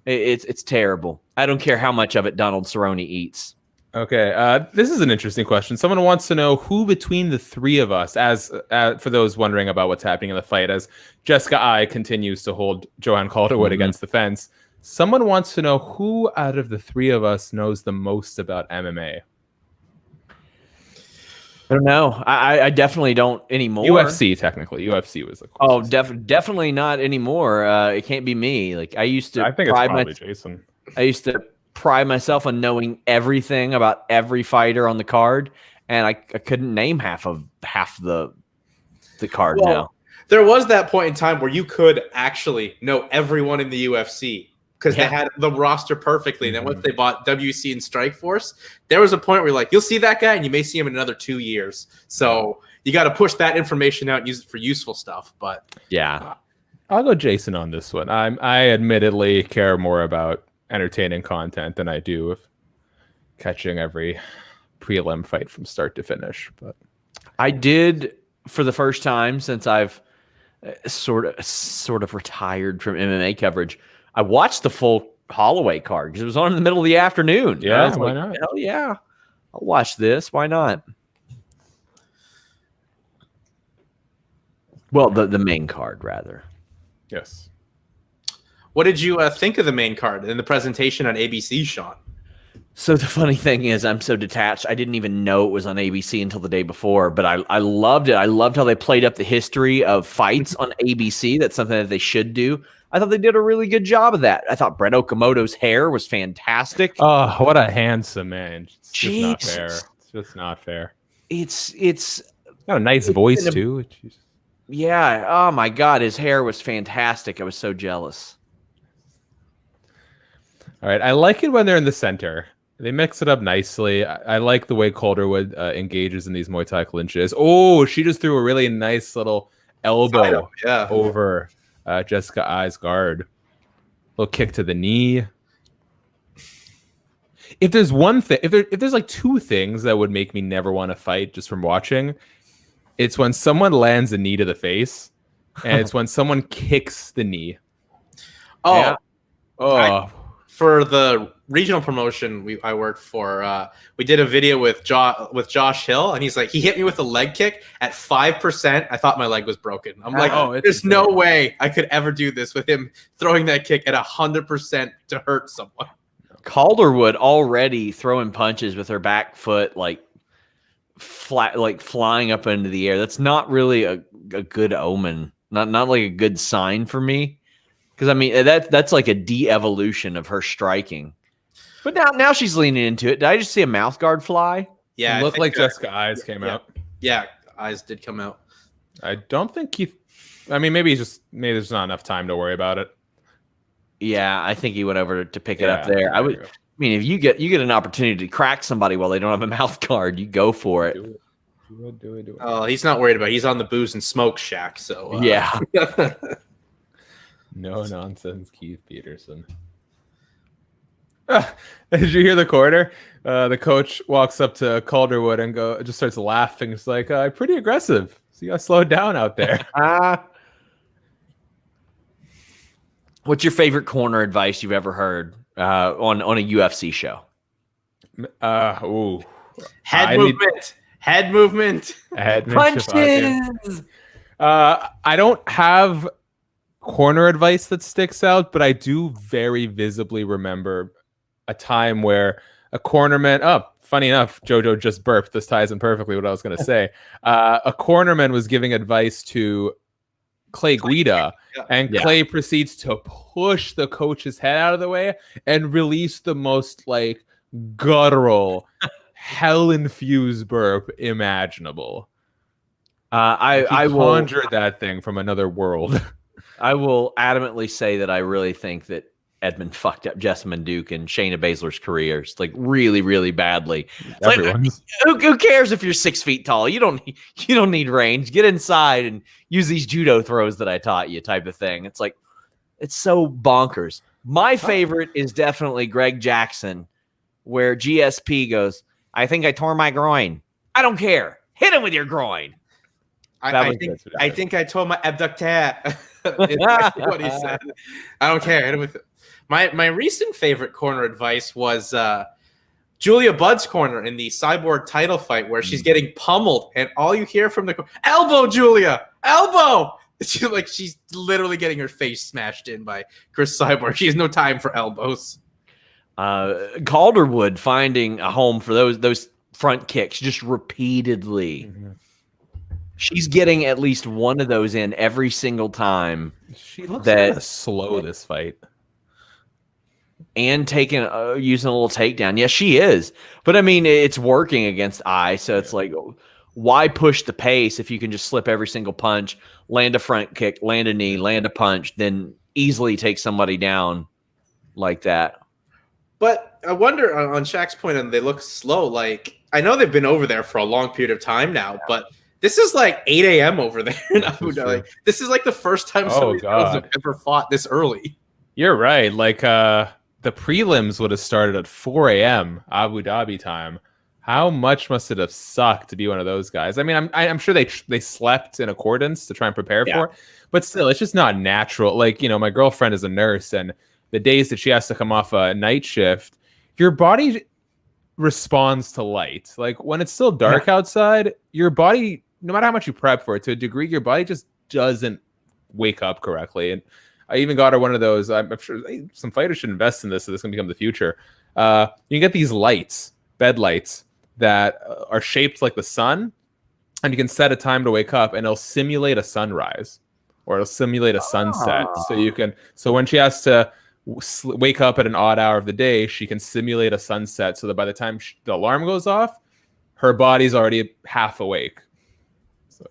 It's terrible. I don't care how much of it Donald Cerrone eats. Okay, this is an interesting question. Someone wants to know who between the three of us, as for those wondering about what's happening in the fight, as Jessica I continues to hold Joanne Calderwood against the fence. Someone wants to know who out of the three of us knows the most about MMA. I don't know. I definitely don't anymore. UFC, technically. UFC was definitely not anymore. It can't be me. Like I used to. I think it's probably Jason. I used to pride myself on knowing everything about every fighter on the card, and I couldn't name half the card now. There was that point in time where you could actually know everyone in the UFC. Because they had the roster perfectly. And then once they bought WC and Strikeforce, there was a point where you're like, you'll see that guy and you may see him in another 2 years. So you got to push that information out and use it for useful stuff. But yeah, I'll go Jason on this one. I admittedly care more about entertaining content than I do of catching every prelim fight from start to finish. But I did, for the first time since I've sort of retired from MMA coverage, I watched the full Holloway card because it was on in the middle of the afternoon. Yeah, why not? Hell yeah, I'll watch this. Why not? Well, the main card, rather. Yes. What did you think of the main card and the presentation on ABC, Sean? So the funny thing is, I'm so detached. I didn't even know it was on ABC until the day before, but I loved it. I loved how they played up the history of fights on ABC. That's something that they should do. I thought they did a really good job of that. I thought Brett Okamoto's hair was fantastic. Oh, what a handsome man. It's just not Jesus. fair. It's just not fair. It's got a nice voice, too. Yeah. Oh, my God. His hair was fantastic. I was so jealous. All right. I like it when they're in the center. They mix it up nicely. I like the way Calderwood engages in these Muay Thai clinches. Oh, she just threw a really nice little elbow over Jessica I's guard. Little kick to the knee. If there's one thing, if there's like two things that would make me never want to fight just from watching, it's when someone lands a knee to the face, and it's when someone kicks the knee. Oh, yeah. For the regional promotion I worked for, we did a video with Josh Hill, and he's like, he hit me with a leg kick at 5%. I thought my leg was broken. I'm like, there's no way I could ever do this with him throwing that kick at 100% to hurt someone. Calderwood already throwing punches with her back foot like flat, like flying up into the air. That's not really a good omen. Not like a good sign for me. Because I mean that's like a de-evolution of her striking. But now she's leaning into it. Did I just see a mouth guard fly? Yeah, it looked like Jessica Eyes came out. Yeah, Eyes did come out. I don't think maybe there's not enough time to worry about it. Yeah, I think he went over to pick it up there. I mean, if you get an opportunity to crack somebody while they don't have a mouth guard, you go for it. Do it. Oh, he's not worried about it. He's on the booze and smoke shack. So yeah. No nonsense, Keith Peterson. Did you hear the quarter? The coach walks up to Calderwood and just starts laughing. It's like, pretty aggressive. So you got to slow down out there. What's your favorite corner advice you've ever heard on a UFC show? Head movement. Punches. I don't have corner advice that sticks out, but I do very visibly remember a time where a cornerman, funny enough, Jojo just burped. This ties in perfectly what I was going to say. A cornerman was giving advice to Clay Guida, and Clay proceeds to push the coach's head out of the way and release the most like guttural, hell-infused burp imaginable. I conjured that thing from another world. I will adamantly say that I really think that Edmund fucked up Jessamine Duke and Shayna Baszler's careers like really, really badly. Like, who cares if you're 6 feet tall? You don't need range. Get inside and use these judo throws that I taught you, type of thing. It's like it's so bonkers. My favorite is definitely Greg Jackson, where GSP goes, I think I tore my groin. I don't care. Hit him with your groin. I think I told my abductor. That's what he said. I don't care. Hit him with it. My recent favorite corner advice was Julia Budd's corner in the Cyborg title fight where she's getting pummeled, and all you hear from the elbow, Julia, elbow. She's literally getting her face smashed in by Chris Cyborg. She has no time for elbows. Calderwood finding a home for those front kicks just repeatedly. Mm-hmm. She's getting at least one of those in every single time. She looks kind of slow this fight. And taking using a little takedown. Yeah, she is. But I mean, it's working against I, so it's like, why push the pace if you can just slip every single punch, land a front kick, land a knee, land a punch, then easily take somebody down like that. But I wonder, on Shaq's point, and they look slow. Like, I know they've been over there for a long period of time now, but this is like 8 a.m. over there in Abu Dhabi. This is like the first time somebody else have ever fought this early. You're right. Like, the prelims would have started at 4 a.m. Abu Dhabi time. How much must it have sucked to be one of those guys? I mean, I'm sure they slept in accordance to try and prepare for it, but still, it's just not natural. Like, my girlfriend is a nurse, and the days that she has to come off a night shift, your body responds to light. Like, when it's still dark outside, your body, no matter how much you prep for it, to a degree, your body just doesn't wake up correctly. And I even got her one of those. I'm sure some fighters should invest in this, so this can become the future. You can get these lights, bed lights, that are shaped like the sun, and you can set a time to wake up, and it'll simulate a sunrise or it'll simulate a sunset. So when she has to wake up at an odd hour of the day, she can simulate a sunset, so that by the time the alarm goes off, her body's already half awake. So,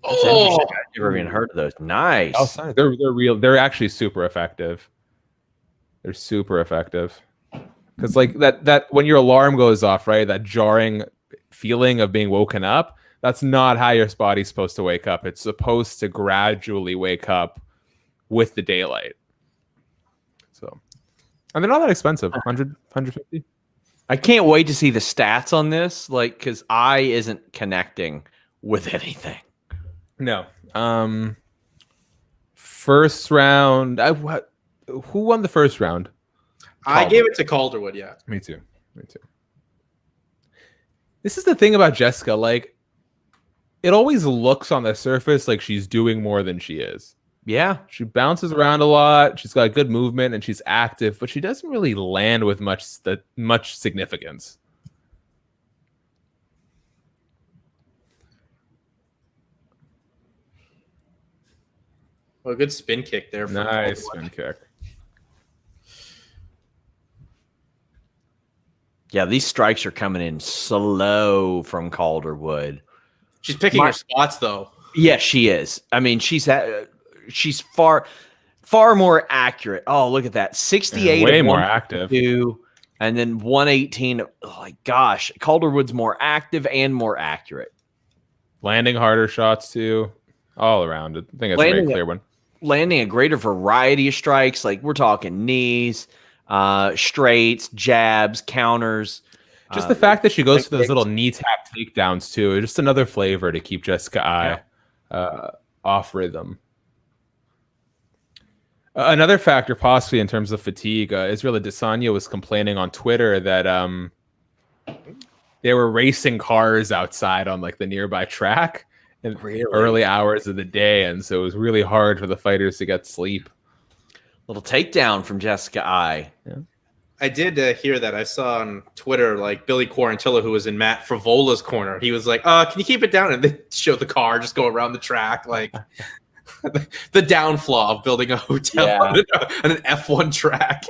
I've never even heard of those. Nice. Oh, sorry. They're real. They're actually super effective. They're super effective. Because like that when your alarm goes off, right, that jarring feeling of being woken up, that's not how your body's supposed to wake up. It's supposed to gradually wake up with the daylight. So, and they're not that expensive. 100, 150. I can't wait to see the stats on this, like, because I isn't connecting with anything. No. First round. Who won the first round? I gave it to Calderwood, yeah. Me too. This is the thing about Jessica. Like, it always looks on the surface like she's doing more than she is. Yeah. She bounces around a lot. She's got good movement and she's active, but she doesn't really land with much significance. Well, a good spin kick there. Nice spin kick. Yeah, these strikes are coming in slow from Calderwood. She's picking her spots, though. Yeah, she is. I mean, she's far more accurate. Oh, look at that. 68. Way more active. And then 118. Oh, my gosh. Calderwood's more active and more accurate. Landing harder shots, too. All around. I think it's a very clear one. Landing a greater variety of strikes. Like, we're talking knees, straights, jabs, counters. Just the fact that she goes for those little knee tap takedowns too, just another flavor to keep Jessica off rhythm. Another factor possibly in terms of fatigue, Israel Adesanya was complaining on Twitter that they were racing cars outside on like the nearby track in early hours of the day, and so it was really hard for the fighters to get sleep. Little takedown from Jessica I. Yeah. I did hear that. I saw on Twitter, like Billy Quarantilla, who was in Matt Fravola's corner. He was like, can you keep it down? And they show the car just go around the track. Like the downflaw of building a hotel on an F1 track.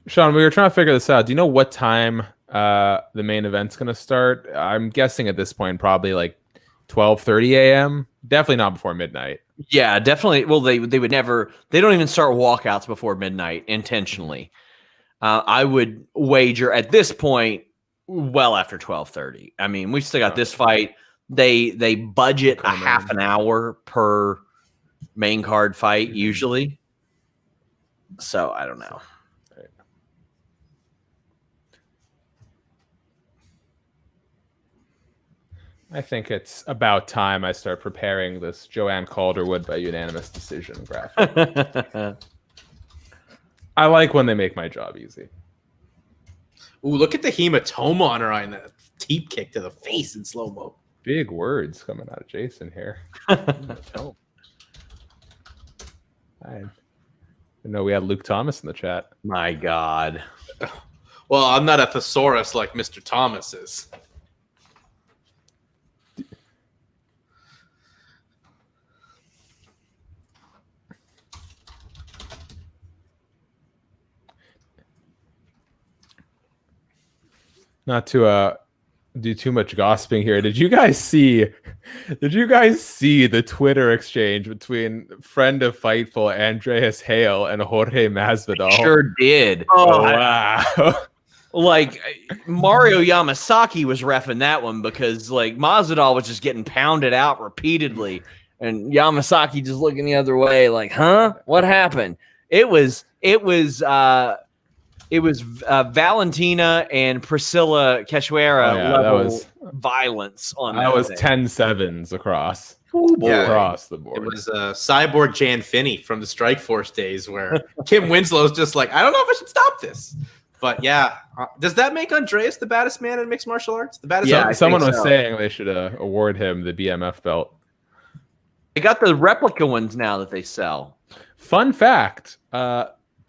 Sean, we were trying to figure this out. Do you know what time the main event's going to start? I'm guessing at this point, probably like 12:30 a.m. Definitely not before midnight. Yeah, definitely. Well, they would never. They don't even start walkouts before midnight intentionally. I would wager at this point well after 12:30. I mean, we've still got this fight, They budget a half an hour per main card fight usually. So I don't know. I think it's about time I start preparing this Joanne Calderwood by unanimous decision graphic. I like when they make my job easy. Ooh, look at the hematoma on her eye and that teep kick to the face in slow-mo. Big words coming out of Jason here. I didn't know we had Luke Thomas in the chat. My God. Well, I'm not a thesaurus like Mr. Thomas is. Not to do too much gossiping here. Did you guys see the Twitter exchange between friend of Fightful Andreas Hale and Jorge Masvidal? Sure did. Oh, wow. Like Mario Yamasaki was reffing that one because like Masvidal was just getting pounded out repeatedly, and Yamasaki just looking the other way, like, "Huh? What happened?" It was Valentina and Priscilla Cachoeira level violence on that. Was 10-7s across. Across the board. It was Cyborg Jan Finney from the Strikeforce days where Kim Winslow's just like, I don't know if I should stop this. But yeah, does that make Andreas the baddest man in mixed martial arts? The baddest? Yeah, someone was saying they should award him the BMF belt. They got the replica ones now that they sell. Fun fact,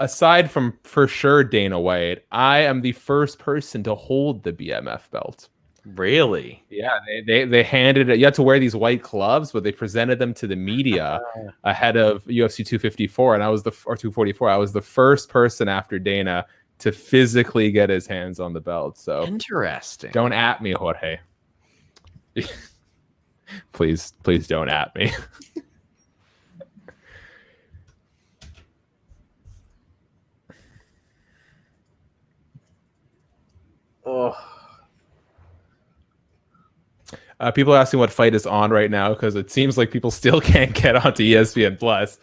aside from for sure Dana White, I am the first person to hold the BMF belt. Really? Yeah, they handed it. You had to wear these white gloves, but they presented them to the media ahead of UFC 254, and I was 244. I was the first person after Dana to physically get his hands on the belt. So interesting. Don't at me, Jorge. please don't at me. People are asking what fight is on right now because it seems like people still can't get onto ESPN Plus.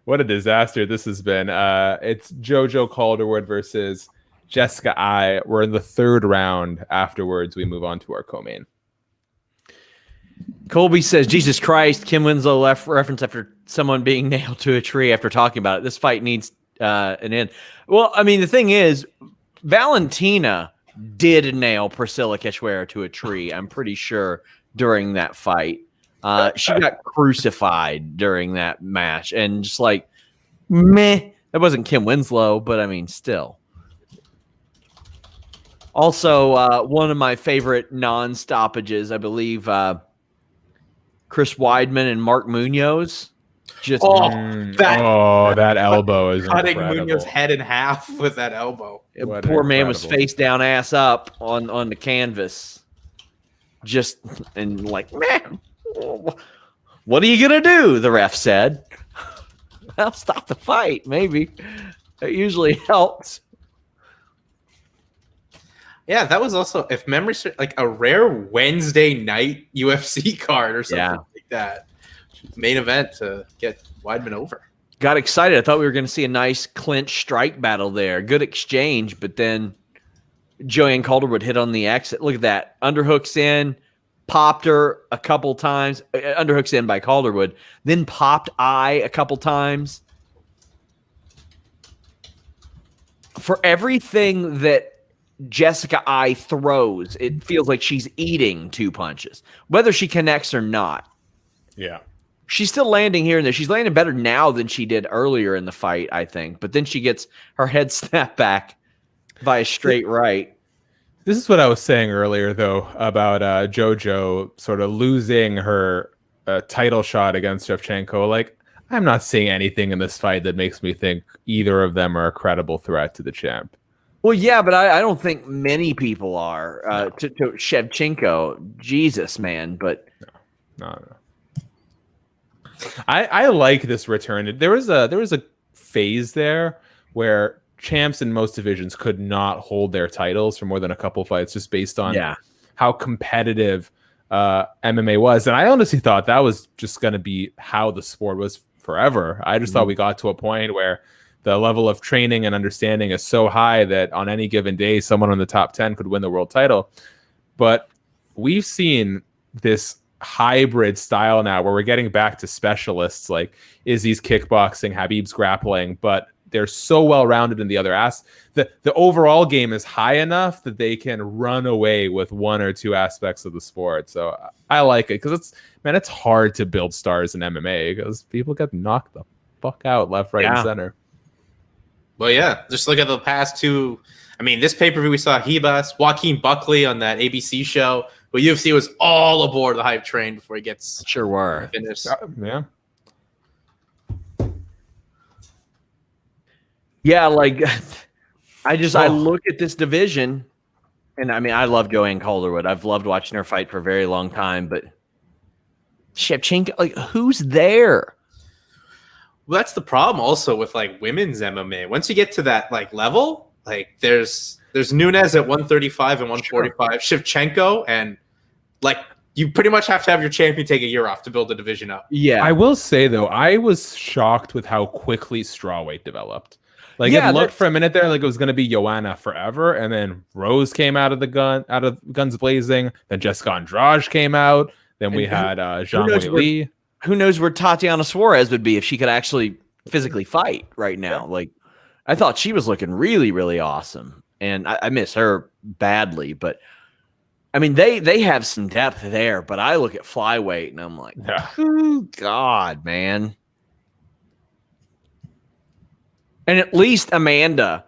What a disaster this has been. It's Jojo Calderwood versus Jessica Ai. We're in the third round. Afterwards, we move on to our co-main. Colby says, Jesus Christ, Kim Winslow left reference after someone being nailed to a tree after talking about it. This fight needs an end. Well, I mean, the thing is, Valentina did nail Priscilla Cachoeira to a tree, I'm pretty sure, during that fight. She got crucified during that match, and just like, meh. That wasn't Kim Winslow, but I mean, still. Also, one of my favorite non-stoppages, I believe, Chris Weidman and Mark Munoz. Just that elbow is cutting incredible. Munoz's head in half with that elbow. Poor man was face down, ass up on the canvas. Just and like, man, what are you gonna do? The ref said. Well, stop the fight. Maybe it usually helps. Yeah, that was also, if memory serves, like a rare Wednesday night UFC card or something like that. Main event to get Weidman over. Got excited. I thought we were going to see a nice clinch strike battle there. Good exchange, but then Joanne Calderwood hit on the exit. Look at that. Underhooks in, popped her a couple times. Underhooks in by Calderwood. Then popped Ai a couple times. For everything that Jessica Ai throws, it feels like she's eating two punches, whether she connects or not. Yeah. She's still landing here and there. She's landing better now than she did earlier in the fight, I think. But then she gets her head snapped back by a straight right. This is what I was saying earlier, though, about JoJo sort of losing her title shot against Shevchenko. Like, I'm not seeing anything in this fight that makes me think either of them are a credible threat to the champ. Well, yeah, but I don't think many people are to Shevchenko. Jesus, man. But no. I like this return. There was a phase there where champs in most divisions could not hold their titles for more than a couple fights, just based on how competitive MMA was. And I honestly thought that was just going to be how the sport was forever. I just thought we got to a point where the level of training and understanding is so high that on any given day, someone in the top 10 could win the world title. But we've seen this hybrid style now where we're getting back to specialists like Izzy's kickboxing, Habib's grappling, but they're so well-rounded in the other the overall game is high enough that they can run away with one or two aspects of the sport. So I like it because it's hard to build stars in MMA because people get knocked the fuck out left, right, and center. Well, yeah, just look at the past two. I mean, this pay-per-view we saw Hebas, Joaquin Buckley on that ABC show, but UFC was all aboard the hype train before he gets finished. Yeah. Yeah, like I look at this division, and I mean, I love Joanne Calderwood. I've loved watching her fight for a very long time, but Shevchenko, like, who's there? Well, that's the problem also with like women's MMA. Once you get to that like level, like there's Nunes at 135 and 145, Shevchenko, and like you pretty much have to have your champion take a year off to build the division up. Yeah, I will say though, I was shocked with how quickly strawweight developed. Like it looked for a minute there like it was going to be Joanna forever, and then Rose came out of guns blazing. Then Jessica Andrade came out. Then we had Zhang Weili. Who knows where Tatiana Suarez would be if she could actually physically fight right now? Like, I thought she was looking really, really awesome, and I miss her badly. But I mean, they have some depth there. But I look at flyweight and I'm like, oh, God, man. And at least Amanda,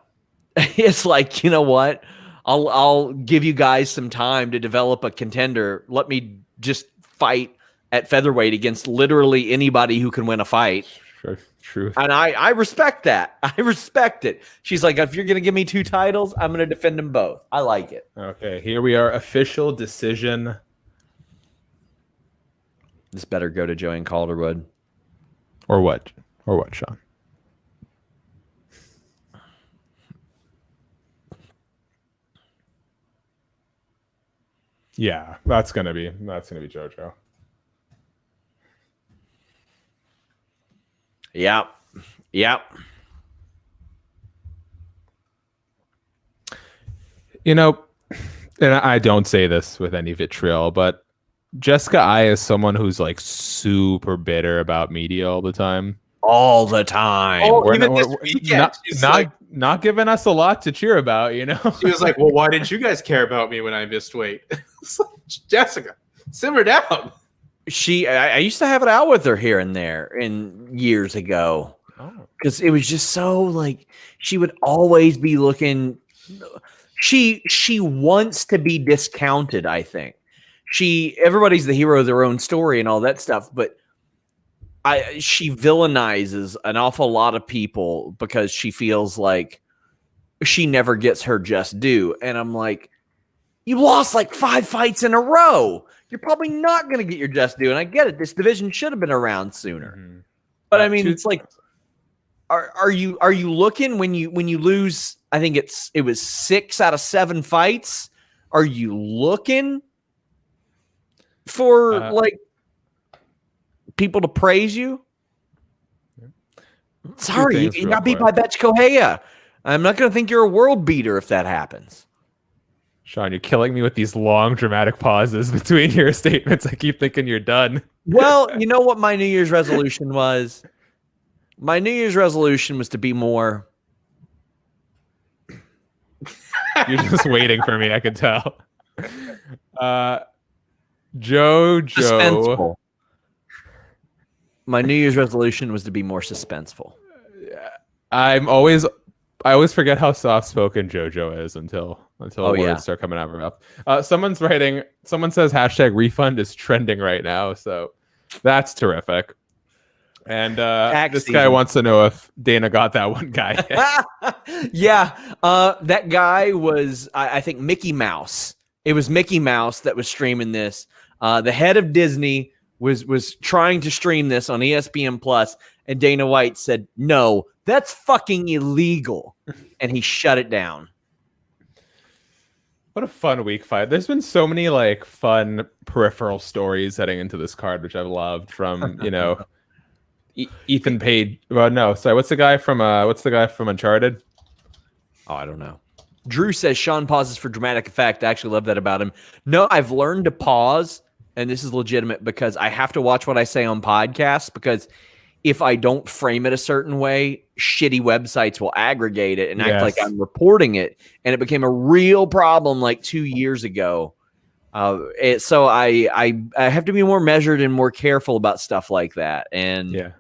it's like, you know what? I'll give you guys some time to develop a contender. Let me just fight at featherweight against literally anybody who can win a fight. True. And I respect that. I respect it. She's like, if you're going to give me 2 titles, I'm going to defend them both. I like it. Okay, here we are. Official decision. This better go to Joanne Calderwood. Or what? Or what, Sean? Yeah, that's gonna be JoJo. Yep. You know, and I don't say this with any vitriol, but Jessica Ai is someone who's like super bitter about media all the time. All the time. Oh, even this weekend, not giving us a lot to cheer about, you know? She was like, well, why didn't you guys care about me when I missed weight? Jessica, simmer down. I used to have it out with her here and there years ago. Because it was just so like she would always be looking. She wants to be discounted, I think. Everybody's the hero of their own story and all that stuff, but she villainizes an awful lot of people because she feels like she never gets her just due. And I'm like, you lost like 5 fights in a row. You're probably not going to get your just due. And I get it. This division should have been around sooner. Mm-hmm. But I mean, it's like, are you looking when you lose? I think it was 6 out of 7 fights. Are you looking for like people to praise you? Sorry, you got beat by Betch Kohea. I'm not going to think you're a world beater if that happens. Sean, you're killing me with these long dramatic pauses between your statements. I keep thinking you're done. Well, you know what my New Year's resolution was? My New Year's resolution was to be more. You're just waiting for me, I can tell. JoJo. Suspenseful. My New Year's resolution was to be more suspenseful. I always forget how soft-spoken JoJo is until words start coming out of her mouth. Someone says hashtag refund is trending right now, so that's terrific. And this guy wants to know if Dana got that one guy. Yeah, that guy was, I think, Mickey Mouse. It was Mickey Mouse that was streaming this. The head of Disney was trying to stream this on ESPN Plus, and Dana White said, "No, that's fucking illegal," and he shut it down. What a fun week 5. There's been so many like fun peripheral stories heading into this card, which I've loved from, Ethan Page. Well, no, sorry. What's the guy from Uncharted? Oh, I don't know. Drew says Sean pauses for dramatic effect. I actually love that about him. No, I've learned to pause, and this is legitimate because I have to watch what I say on podcasts, because if I don't frame it a certain way, shitty websites will aggregate it and act like I'm reporting it. And it became a real problem like 2 years ago. So I have to be more measured and more careful about stuff like that. And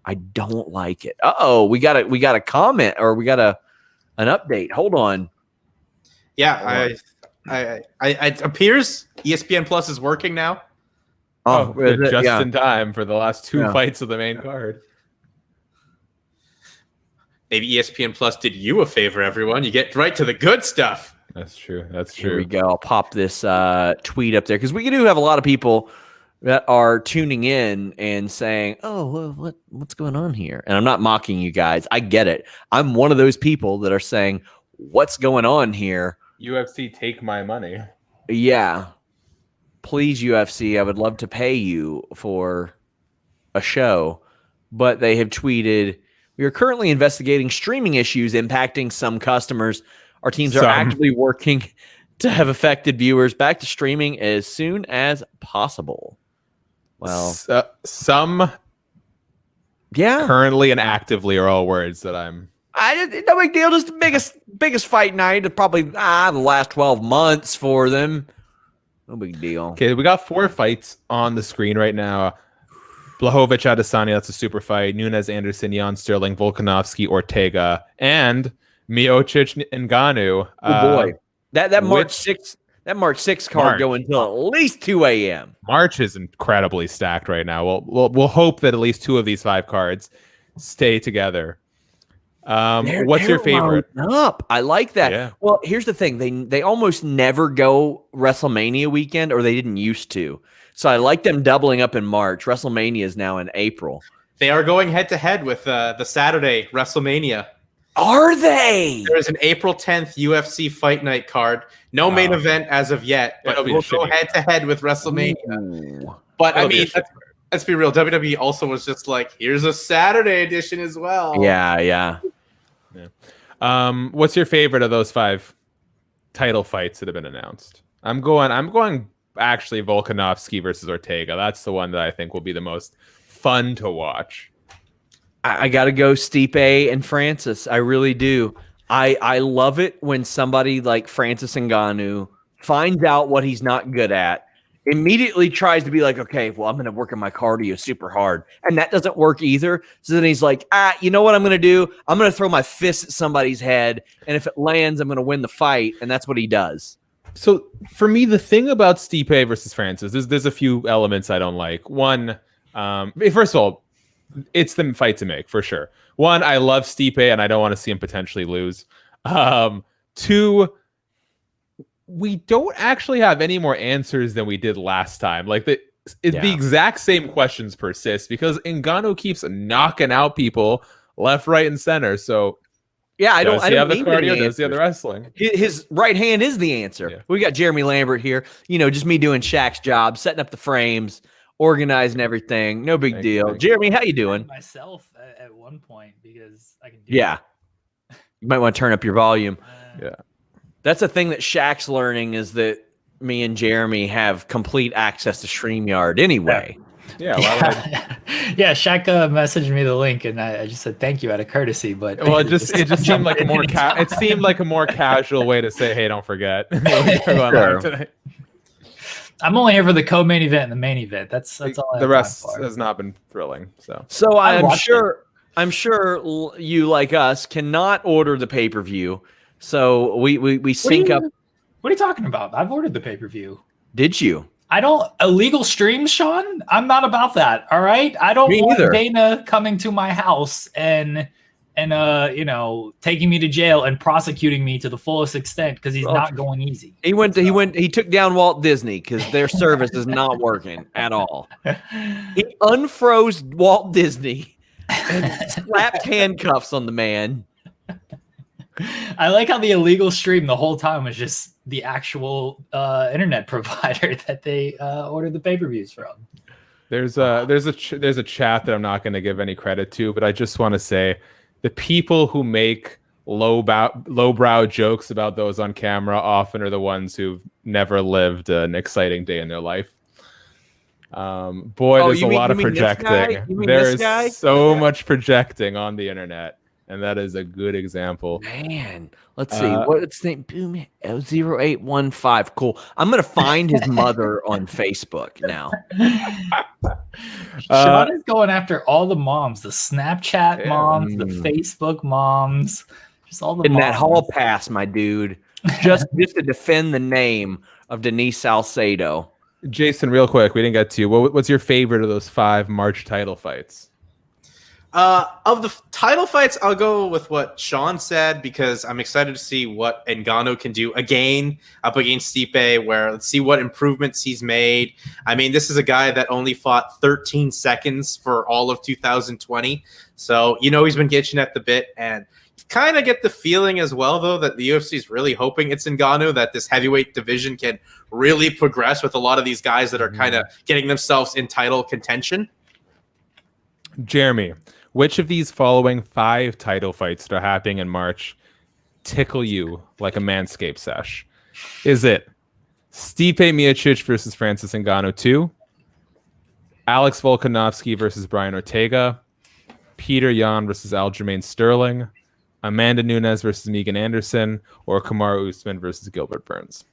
I don't like it. Uh-oh, we got a comment, or we got an update. Hold on. Yeah, it appears ESPN Plus is working now. Oh, just in time for the last 2 fights of the main card. Maybe ESPN Plus did you a favor, everyone. You get right to the good stuff. That's true. Here we go. I'll pop this tweet up there, because we do have a lot of people that are tuning in and saying, "Oh, what's going on here?" And I'm not mocking you guys. I get it. I'm one of those people that are saying, "What's going on here?" UFC, take my money. Yeah. Please, UFC, I would love to pay you for a show. But they have tweeted, "We are currently investigating streaming issues impacting some customers. Our teams are actively working to have affected viewers back to streaming as soon as possible." Well, some currently and actively are all words that no big deal. Just the biggest fight night of probably the last 12 months for them. No big deal. Okay, we got 4 fights on the screen right now. Blachowicz Adesanya, that's a super fight. Nunes Anderson, Jan Sterling, Volkanovski, Ortega, and Miocic Ngannou. Oh boy, that March 6th card going until at least 2 a.m. March is incredibly stacked right now. We'll hope that at least 2 of these 5 cards stay together. What's your favorite? Up. I like that. Yeah. Well, here's the thing. They almost never go WrestleMania weekend, or they didn't used to. So I like them doubling up in March. WrestleMania is now in April. They are going head-to-head with the Saturday WrestleMania. Are they? There is an April 10th UFC Fight Night card. No main event as of yet, but we'll go head-to-head with WrestleMania. Ooh. But, I mean, let's be real. WWE also was just like, here's a Saturday edition as well. Yeah. What's your favorite of those 5 title fights that have been announced? I'm going actually Volkanovski versus Ortega. That's the one that I think will be the most fun to watch. I got to go Stipe and Francis. I really do. I love it when somebody like Francis Ngannou finds out what he's not good at, immediately tries to be like, okay, well, I'm going to work on my cardio super hard. And that doesn't work either. So then he's like, you know what I'm going to do? I'm going to throw my fist at somebody's head. And if it lands, I'm going to win the fight. And that's what he does. So for me, the thing about Stipe versus Francis, there's a few elements I don't like. One, first of all, it's the fight to make for sure. One, I love Stipe and I don't want to see him potentially lose. 2, we don't actually have any more answers than we did last time. Like the exact same questions persist because Ngannou keeps knocking out people left, right, and center. So I don't have the cardio. Does he have the wrestling? His right hand is the answer. Yeah. We got Jeremy Lambert here. Just me doing Shaq's job, setting up the frames, organizing everything. No big deal. Jeremy, how you doing? Myself at one point because I can do You might want to turn up your volume. Yeah. That's a thing that Shaq's learning, is that me and Jeremy have complete access to StreamYard anyway. Yeah. Shaq messaged me the link, and I just said thank you out of courtesy. But it just seemed like a more casual way to say, hey, don't forget. I'm only here for the co-main event and the main event. That's all. The rest has not been thrilling. So I'm sure you, like us, cannot order the pay-per-view. So we sync up. What are you talking about? I've ordered the pay-per-view. Did you? I don't illegal streams, Sean. I'm not about that. All right. I don't want Dana coming to my house and taking me to jail and prosecuting me to the fullest extent because he's not going easy. He took down Walt Disney because their service is not working at all. He unfroze Walt Disney and slapped handcuffs on the man. I like how the illegal stream the whole time was just the actual internet provider that they ordered the pay-per-views from. There's a chat that I'm not going to give any credit to, but I just want to say the people who make lowbrow jokes about those on camera often are the ones who've never lived an exciting day in their life. There's a lot of projecting. There's so much projecting on the internet, and that is a good example. Man, let's see. What's the name? Boom 0815. Cool. I'm gonna find his mother on Facebook now. Sean is going after all the moms, the Snapchat moms, the Facebook moms, just all the in moms. That hall pass, my dude. Just to defend the name of Denise Salcedo. Jason, real quick, we didn't get to you. What's your favorite of those 5 March title fights? Of the title fights, I'll go with what Sean said because I'm excited to see what Ngannou can do again up against Stipe, where let's see what improvements he's made. I mean, this is a guy that only fought 13 seconds for all of 2020. So, he's been itching at the bit, and you kind of get the feeling as well, though, that the UFC is really hoping it's Ngannou, that this heavyweight division can really progress with a lot of these guys that are kind of getting themselves in title contention. Jeremy, which of these following 5 title fights that are happening in March tickle you like a Manscaped sesh? Is it Stipe Miocic versus Francis Ngannou 2, Alex Volkanovski versus Brian Ortega, Peter Yan versus Aljamain Sterling, Amanda Nunes versus Megan Anderson, or Kamaru Usman versus Gilbert Burns?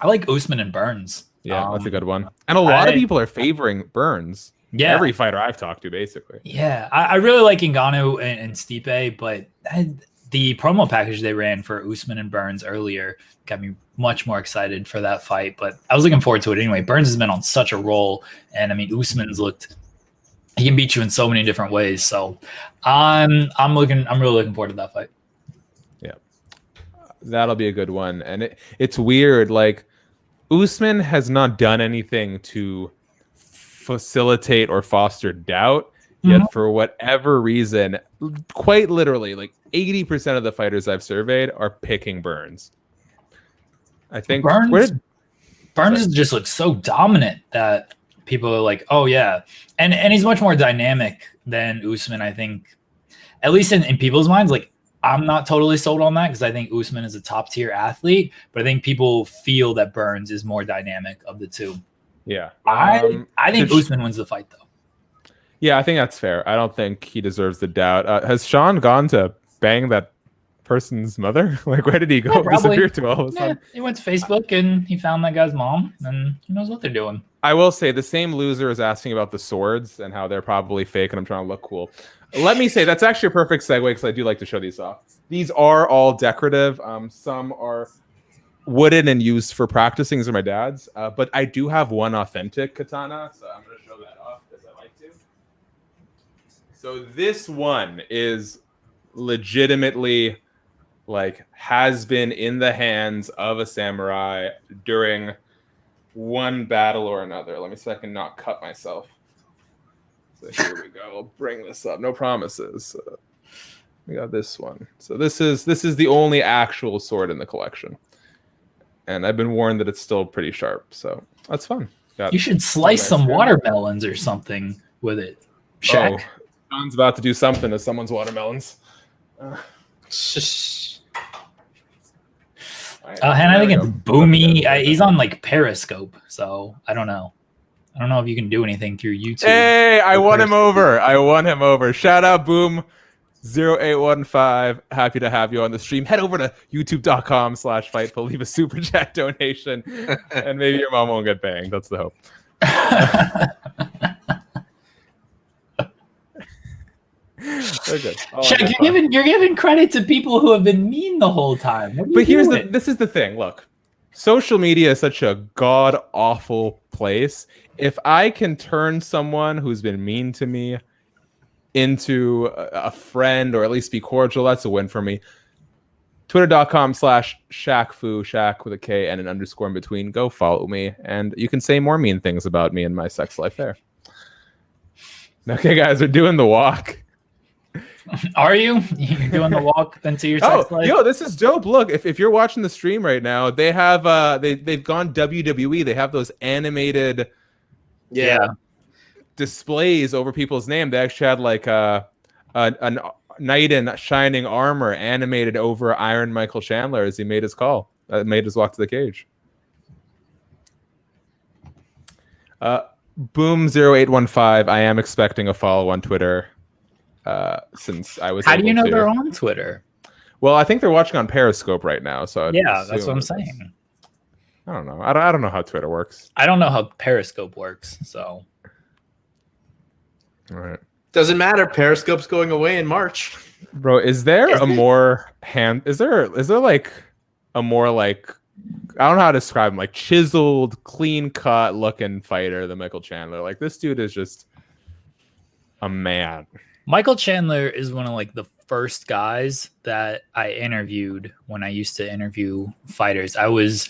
I like Usman and Burns. Yeah, that's a good one. And a lot of people are favoring Burns. Yeah, every fighter I've talked to, basically. Yeah, I really like Ngannou and Stipe, but the promo package they ran for Usman and Burns earlier got me much more excited for that fight. But I was looking forward to it anyway. Burns has been on such a roll, and I mean, Usman's he can beat you in so many different ways. So I'm really looking forward to that fight. Yeah, that'll be a good one. And it's weird, like Usman has not done anything to facilitate or foster doubt, yet for whatever reason, quite literally, like 80% of the fighters I've surveyed are picking Burns. I think Burns just looks so dominant that people are like, oh yeah, and he's much more dynamic than Usman. I think, at least in people's minds, like I'm not totally sold on that because I think Usman is a top tier athlete, but I think people feel that Burns is more dynamic of the two. Yeah. I think Usman wins the fight, though. Yeah, I think that's fair. I don't think he deserves the doubt. Has Sean gone to bang that person's mother? Like, where did he go? Disappear to all of a sudden? He went to Facebook and he found that guy's mom, and he knows what they're doing. I will say the same loser is asking about the swords and how they're probably fake, and I'm trying to look cool. Let me say that's actually a perfect segue because I do like to show these off. These are all decorative. Some are wooden and used for practicing. These are my dad's, but I do have one authentic katana, so I'm going to show that off because I like to. So this one is legitimately has been in the hands of a samurai during one battle or another. Let me see if I can not cut myself. So here we go. I'll bring this up. No promises. We got this one. So this is the only actual sword in the collection. And I've been warned that it's still pretty sharp, so that's fun. You should slice some watermelons or something with it. Shaq. Oh, John's about to do something to someone's watermelons. And I think it's Boomy. He's on Periscope, so I don't know. I don't know if you can do anything through YouTube. Hey, I won him over. Shout out Boom 0815. Happy to have you on the stream. Head over to youtube.com/Fightful. Leave a super chat donation, and maybe your mom won't get banged. That's the hope. Okay. Shaq, you're giving credit to people who have been mean the whole time. But this is the thing. Look, social media is such a god awful place. If I can turn someone who's been mean to me into a friend, or at least be cordial, that's a win for me. Twitter.com/ShakFu, Shak with a K and an underscore in between. Go follow me, and you can say more mean things about me and my sex life there. Okay, guys, we're doing the walk. Are you? You're doing the walk into your sex life? Yo, this is dope. Look, if you're watching the stream right now, they have they've gone WWE. They have those animated displays over people's name. They actually had like a knight in shining armor animated over Iron Michael Chandler as he made his call, made his walk to the cage. Boom 0815. I am expecting a follow on Twitter. Since I was. How do you know they're on Twitter? Well, I think they're watching on Periscope right now. So yeah, that's what I'm saying. I don't know. I don't know how Twitter works. I don't know how Periscope works. So. All right. Doesn't matter. Periscope's going away in March. Bro, is there a more is there like a more like, I don't know how to describe him, like chiseled, clean cut looking fighter than Michael Chandler? Like, this dude is just a man. Michael Chandler is one of like the first guys that I interviewed when I used to interview fighters. I was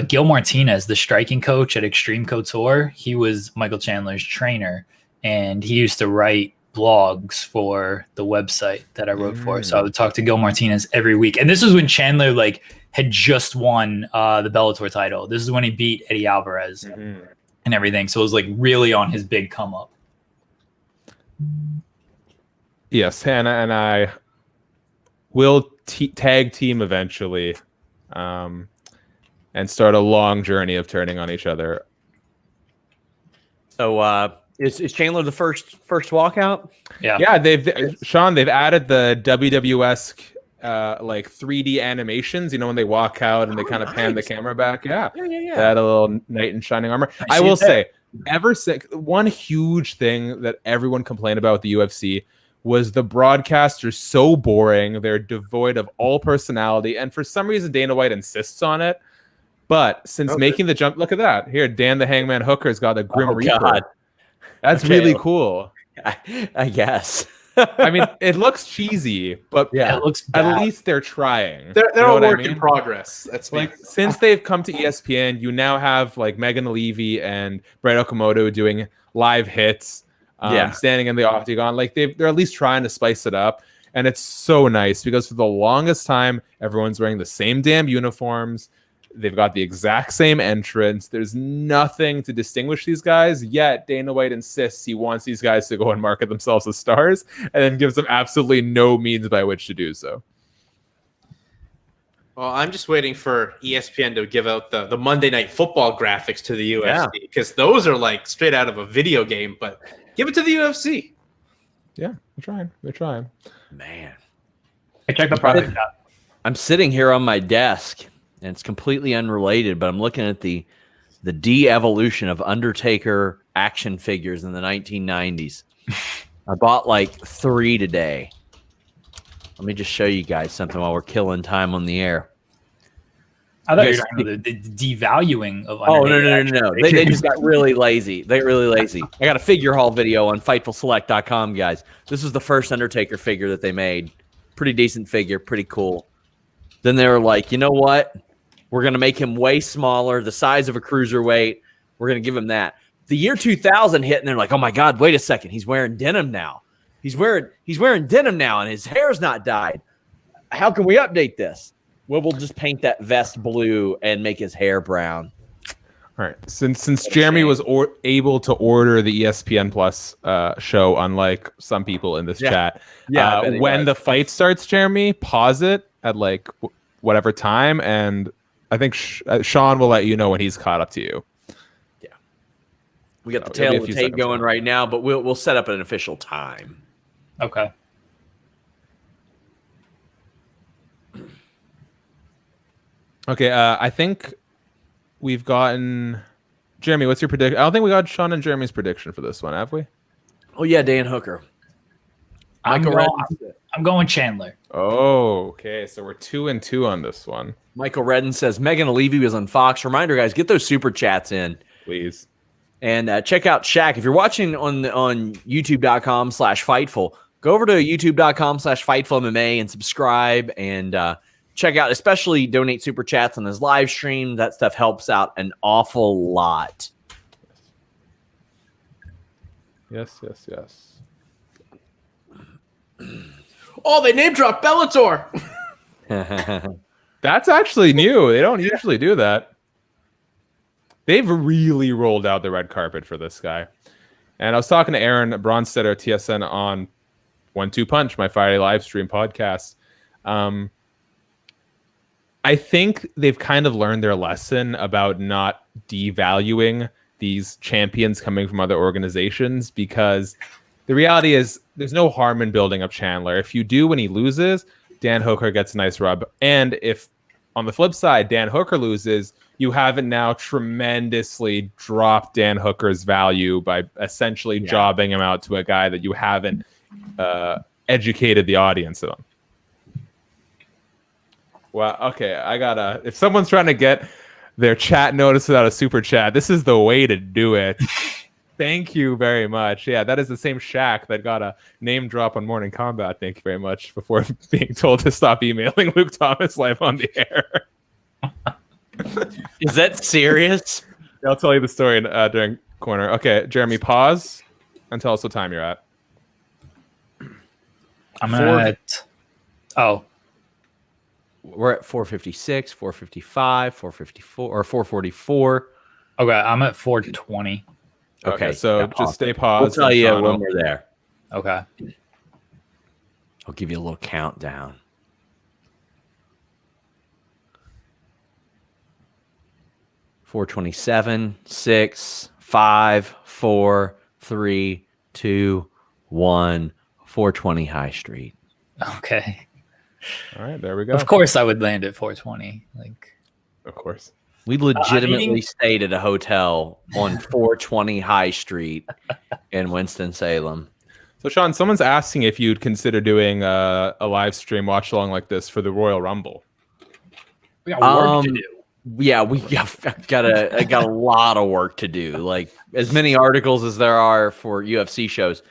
Gil Martinez, the striking coach at Extreme Couture. He was Michael Chandler's trainer, and he used to write blogs for the website that I wrote for. So I would talk to Gil Martinez every week. And this was when Chandler like had just won the Bellator title. This is when he beat Eddie Alvarez and everything. So it was like really on his big come up. Yes, Hannah and I will tag team eventually, and start a long journey of turning on each other. So is Chandler the first walkout? Yeah. They've added the WWS like 3D animations. You know, when they walk out and they kind of pan the camera back. Yeah. They had a little knight in shining armor. I will say, ever since, one huge thing that everyone complained about with the UFC was the broadcasters so boring. They're devoid of all personality. And for some reason, Dana White insists on it. But since making the jump, look at that. Here, Dan the Hangman Hooker's got a Grim Reaper. God. That's really cool. I guess. I mean, it looks cheesy, but it looks bad. At least they're trying. They're a work in progress. That's like since they've come to ESPN, you now have like Megan Levy and Brett Okamoto doing live hits. Standing in the octagon, like they're at least trying to spice it up, and it's so nice because for the longest time everyone's wearing the same damn uniforms. They've got the exact same entrance. There's nothing to distinguish these guys, yet Dana White insists he wants these guys to go and market themselves as stars, and then gives them absolutely no means by which to do so. Well, I'm just waiting for ESPN to give out the Monday Night Football graphics to the UFC, because those are like straight out of a video game, but give it to the UFC. Yeah, they're trying. Man. I checked the product out. I'm sitting here on my desk, and it's completely unrelated, but I'm looking at the de-evolution of Undertaker action figures in the 1990s. I bought like 3 today. Let me just show you guys something while we're killing time on the air. I thought you were talking about the devaluing of Undertaker. No. They just got really lazy. They got really lazy. I got a figure haul video on FightfulSelect.com, guys. This was the first Undertaker figure that they made. Pretty decent figure, pretty cool. Then they were like, you know what? We're going to make him way smaller, the size of a cruiserweight. We're going to give him that. The year 2000 hit, and they're like, oh, my God, wait a second. He's wearing denim now. He's wearing denim now, and his hair's not dyed. How can we update this? Well, we'll just paint that vest blue and make his hair brown. All right. Since Jeremy was able to order the ESPN Plus show, unlike some people in this chat, when the fight starts, Jeremy, pause it at like whatever time, and I think Sean will let you know when he's caught up to you. Yeah. We got the tail of the tape going right now, but we'll set up an official time. Okay. Okay, I think we've gotten Jeremy. What's your prediction? I don't think we got Sean and Jeremy's prediction for this one, have we? Oh yeah, Dan Hooker. I'm going Chandler. Oh, okay. So we're 2-2 on this one. Michael Redden says Megan Levy was on Fox. Reminder, guys, get those super chats in, please. And check out Shak. If you're watching on YouTube.com/Fightful, go over to YouTube.com/FightfulMMA and subscribe and check out, especially donate super chats on his live stream. That stuff helps out an awful lot. Yes. Oh, they name drop Bellator. That's actually new. They don't usually do that. They've really rolled out the red carpet for this guy. And I was talking to Aaron Bronstetter, TSN, on 1-2 Punch, my Friday live stream podcast. I think they've kind of learned their lesson about not devaluing these champions coming from other organizations, because the reality is there's no harm in building up Chandler. If you do when he loses, Dan Hooker gets a nice rub. And if on the flip side, Dan Hooker loses, you haven't now tremendously dropped Dan Hooker's value by essentially jobbing him out to a guy that you haven't educated the audience on. Well, okay, if someone's trying to get their chat notice without a super chat, this is the way to do it. Thank you very much. Yeah, that is the same Shak that got a name drop on Morning Combat. Thank you very much, before being told to stop emailing Luke Thomas live on the air. Is that serious? I'll tell you the story during corner. Okay, Jeremy, pause and tell us what time you're at. I'm at... Oh. We're at 456, 455, 454, or 444. Okay, I'm at 420. Okay, so just stay paused. We'll tell you when we're there. Okay. I'll give you a little countdown. 427, 6, 5, 4, 3, 2, 1, 420 High Street. Okay. All right, there we go. Of course I would land at 420. Of course. We legitimately stayed at a hotel on 420 High Street in Winston-Salem. So, Sean, someone's asking if you'd consider doing a live stream watch along like this for the Royal Rumble. We got work to do. Yeah, I got a lot of work to do. Like, as many articles as there are for UFC shows,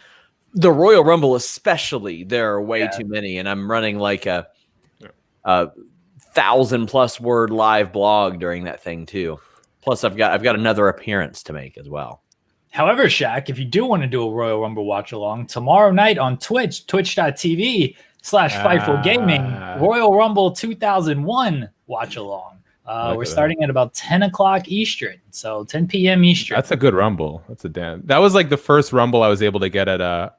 the Royal Rumble especially, there are way too many, and I'm running like a 1,000+ word live blog during that thing too. Plus, I've got another appearance to make as well. However, Shak, if you do want to do a Royal Rumble watch along tomorrow night on Twitch, twitch.tv/Fightful Gaming, Royal Rumble 2001 watch along. We're starting at about 10 o'clock Eastern, so 10 p.m. Eastern. That's a good Rumble. That was like the first Rumble I was able to get at a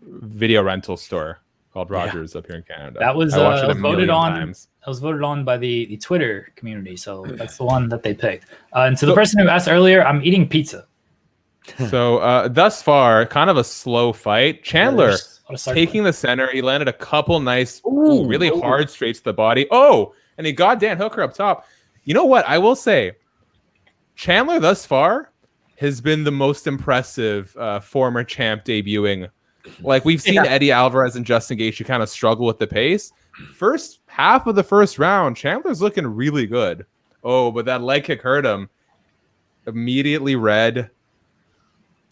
video rental store called Rogers up here in Canada. That was voted on. That was voted on by the Twitter community, so that's the one that they picked. And to the person who asked earlier, I'm eating pizza. So thus far, kind of a slow fight. Chandler taking the center. He landed a couple nice, really hard straights to the body. Oh, and he got Dan Hooker up top. You know what? I will say, Chandler thus far has been the most impressive former champ debuting. Like, we've seen Eddie Alvarez and Justin Gaethje kind of struggle with the pace. First half of the first round, Chandler's looking really good. Oh, but that leg kick hurt him. Immediately red.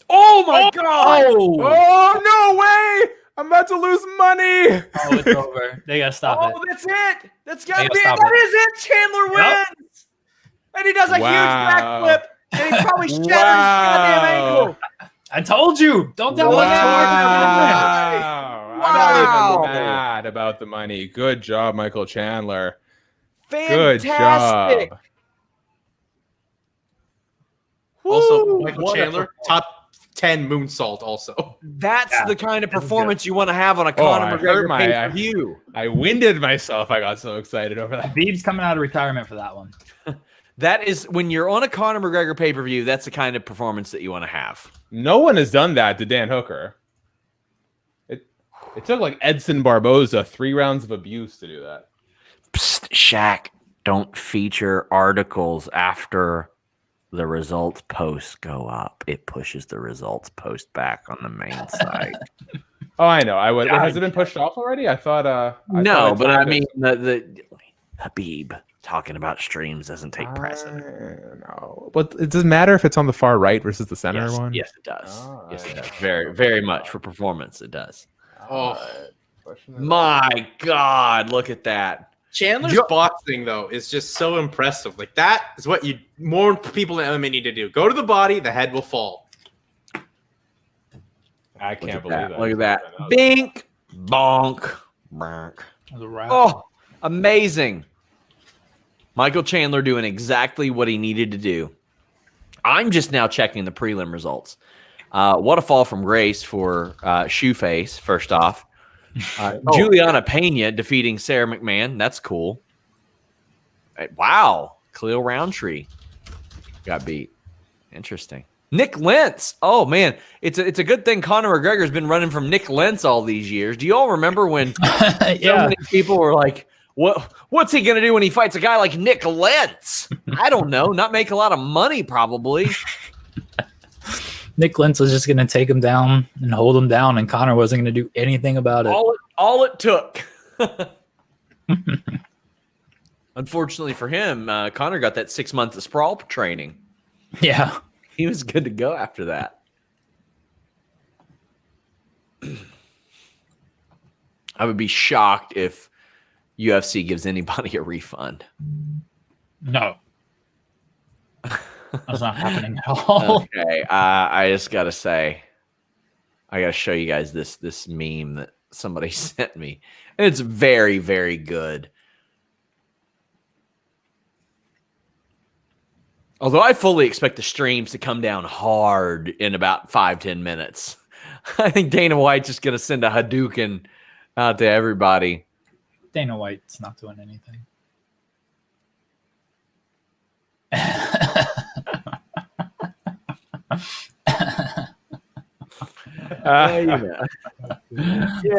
Oh my God! Oh, no way! I'm about to lose money. Oh, it's over. They gotta stop it. Oh, that's it. That's gotta be it. That is it. Chandler wins, and he does a huge backflip, and he probably shatters his goddamn ankle. I told you. Don't tell me. Wow. I'm not even mad about the money. Good job, Michael Chandler. Fantastic. Good job. Also, Michael Chandler, top 10 moonsault also. That's the kind of performance you want to have on a Conor McGregor pay-per-view. I winded myself. I got so excited over that. Beeb's coming out of retirement for that one. That is, when you're on a Conor McGregor pay-per-view, that's the kind of performance that you want to have. No one has done that to Dan Hooker. It took like Edson Barboza 3 rounds of abuse to do that. Psst, Shak, don't feature articles after the results posts go up. It pushes the results post back on the main site. Oh, I know. Has it been pushed off already? I thought. I mean, the Habib talking about streams doesn't take precedent. No, but it doesn't matter if it's on the far right versus the center one. Yes, it does. Yes, it does. Very, very much for performance. It does. Oh my God! Look at that. Chandler's boxing, though, is just so impressive. Like, that is what more people in MMA need to do. Go to the body, the head will fall. I can't believe that. Look at that. Bink, bonk, Oh, amazing. Michael Chandler doing exactly what he needed to do. I'm just now checking the prelim results. What a fall from grace for Shoeface, first off. Juliana Pena defeating Sarah McMahon. That's cool. Wow. Khalil Roundtree got beat. Interesting. Nick Lentz. Oh, man. It's a good thing Conor McGregor's been running from Nick Lentz all these years. Do you all remember when so many people were like, what's he going to do when he fights a guy like Nick Lentz? I don't know. Not make a lot of money, probably. Nick Lentz was just going to take him down and hold him down, and Conor wasn't going to do anything about it. All it took. Unfortunately for him, Conor got that 6 months of sprawl training. Yeah. He was good to go after that. I would be shocked if UFC gives anybody a refund. No. That's not happening at all. Okay. I just got to say, I got to show you guys this meme that somebody sent me. And it's very, very good. Although I fully expect the streams to come down hard in about 5-10 minutes. I think Dana White's just going to send a Hadouken out to everybody. Dana White's not doing anything.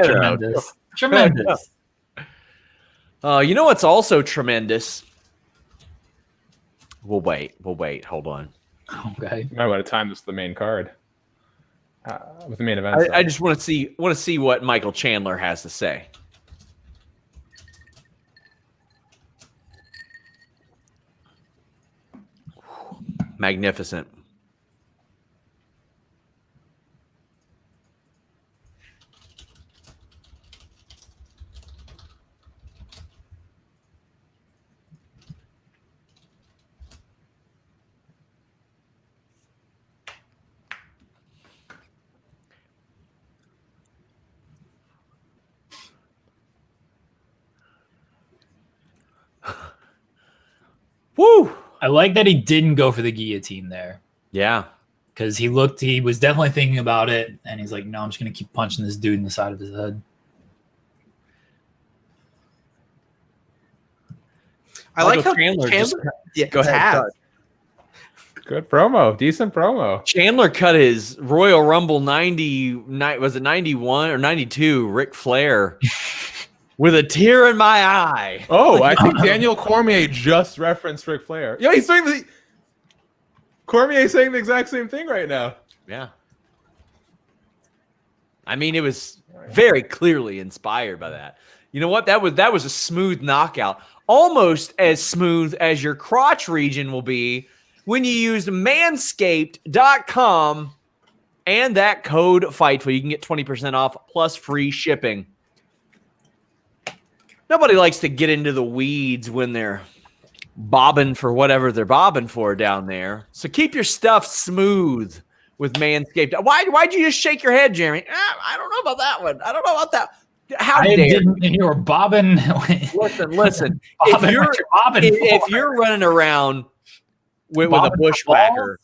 Tremendous. Tremendous. You know what's also tremendous? We'll wait. Hold on. Okay. I want to time this with the main card. With the main event. I just want to see what Michael Chandler has to say. Magnificent. Woo! I like that he didn't go for the guillotine there. Yeah. Because he was definitely thinking about it, and he's like, no, I'm just going to keep punching this dude in the side of his head. I like how Chandler go ahead. Good promo. Decent promo. Chandler cut his Royal Rumble was it 91 or 92 Ric Flair with a tear in my eye. Oh, I think Daniel Cormier just referenced Ric Flair. Yeah, he's saying Cormier's saying the exact same thing right now. Yeah. I mean, it was very clearly inspired by that. You know what? That was a smooth knockout. Almost as smooth as your crotch region will be when you use manscaped.com and that code Fightful. You can get 20% off plus free shipping. Nobody likes to get into the weeds when they're bobbing for whatever they're bobbing for down there. So keep your stuff smooth with Manscaped. Why'd you just shake your head, Jeremy? I don't know about that one. I don't know about that. How dare you were bobbing. Listen. If you're running around with a bushwhacker,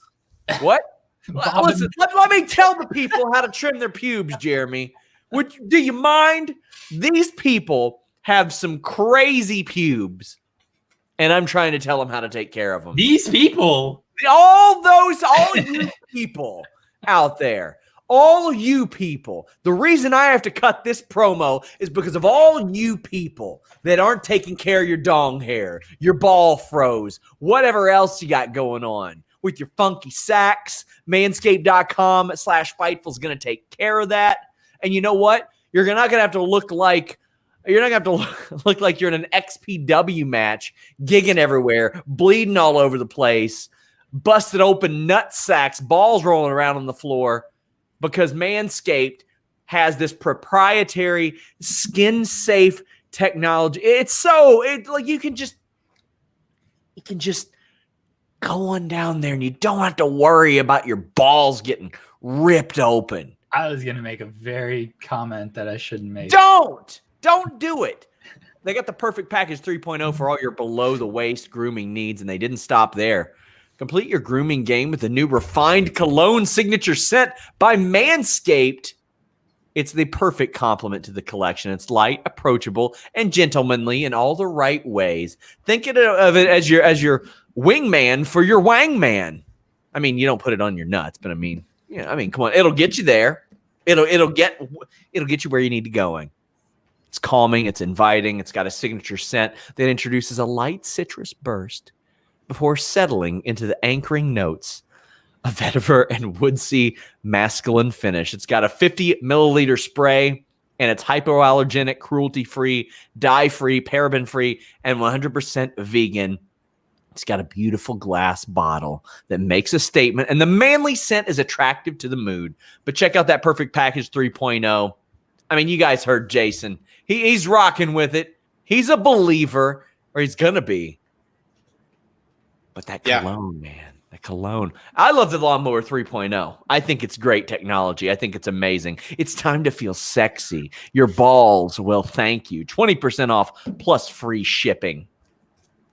what? Listen, let me tell the people how to trim their pubes, Jeremy. Do you mind? These people have some crazy pubes, and I'm trying to tell them how to take care of them. These people, all you people out there. All you people. The reason I have to cut this promo is because of all you people that aren't taking care of your dong hair, your ball froze, whatever else you got going on with your funky sacks. Manscaped.com/Fightful is going to take care of that. And you know what? You're not going to have to look like you're in an XPW match, gigging everywhere, bleeding all over the place, busted open nut sacks, balls rolling around on the floor. Because Manscaped has this proprietary skin-safe technology. You can just go on down there and you don't have to worry about your balls getting ripped open. I was going to make a very comment that I shouldn't make. Don't Don't do it. They got the perfect package 3.0 for all your below-the-waist grooming needs, and they didn't stop there. Complete your grooming game with the new refined cologne signature scent by Manscaped. It's the perfect complement to the collection. It's light, approachable, and gentlemanly in all the right ways. Think of it as your wingman for your wangman. I mean, you don't put it on your nuts, but come on, it'll get you there. It'll get you where you need to going. It's calming, it's inviting, it's got a signature scent that introduces a light citrus burst before settling into the anchoring notes of vetiver and woodsy masculine finish. It's got a 50 milliliter spray, and it's hypoallergenic, cruelty-free, dye-free, paraben-free, and 100% vegan. It's got a beautiful glass bottle that makes a statement, and the manly scent is attractive to the mood. But check out that perfect package 3.0. I mean, you guys heard Jason. He's rocking with it. He's a believer, or he's going to be. But that cologne, man, that cologne. I love the Lawnmower 3.0. I think it's great technology. I think it's amazing. It's time to feel sexy. Your balls will thank you. 20% off plus free shipping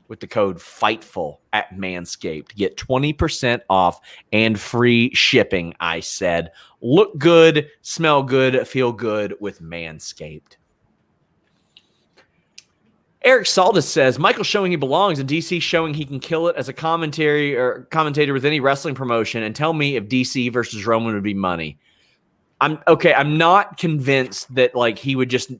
with the code FIGHTFUL at Manscaped. Get 20% off and free shipping, I said. Look good, smell good, feel good with Manscaped. Eric Saldus says, Michael showing he belongs and DC showing he can kill it as a commentator with any wrestling promotion, and tell me if DC versus Roman would be money. I'm not convinced that like he would just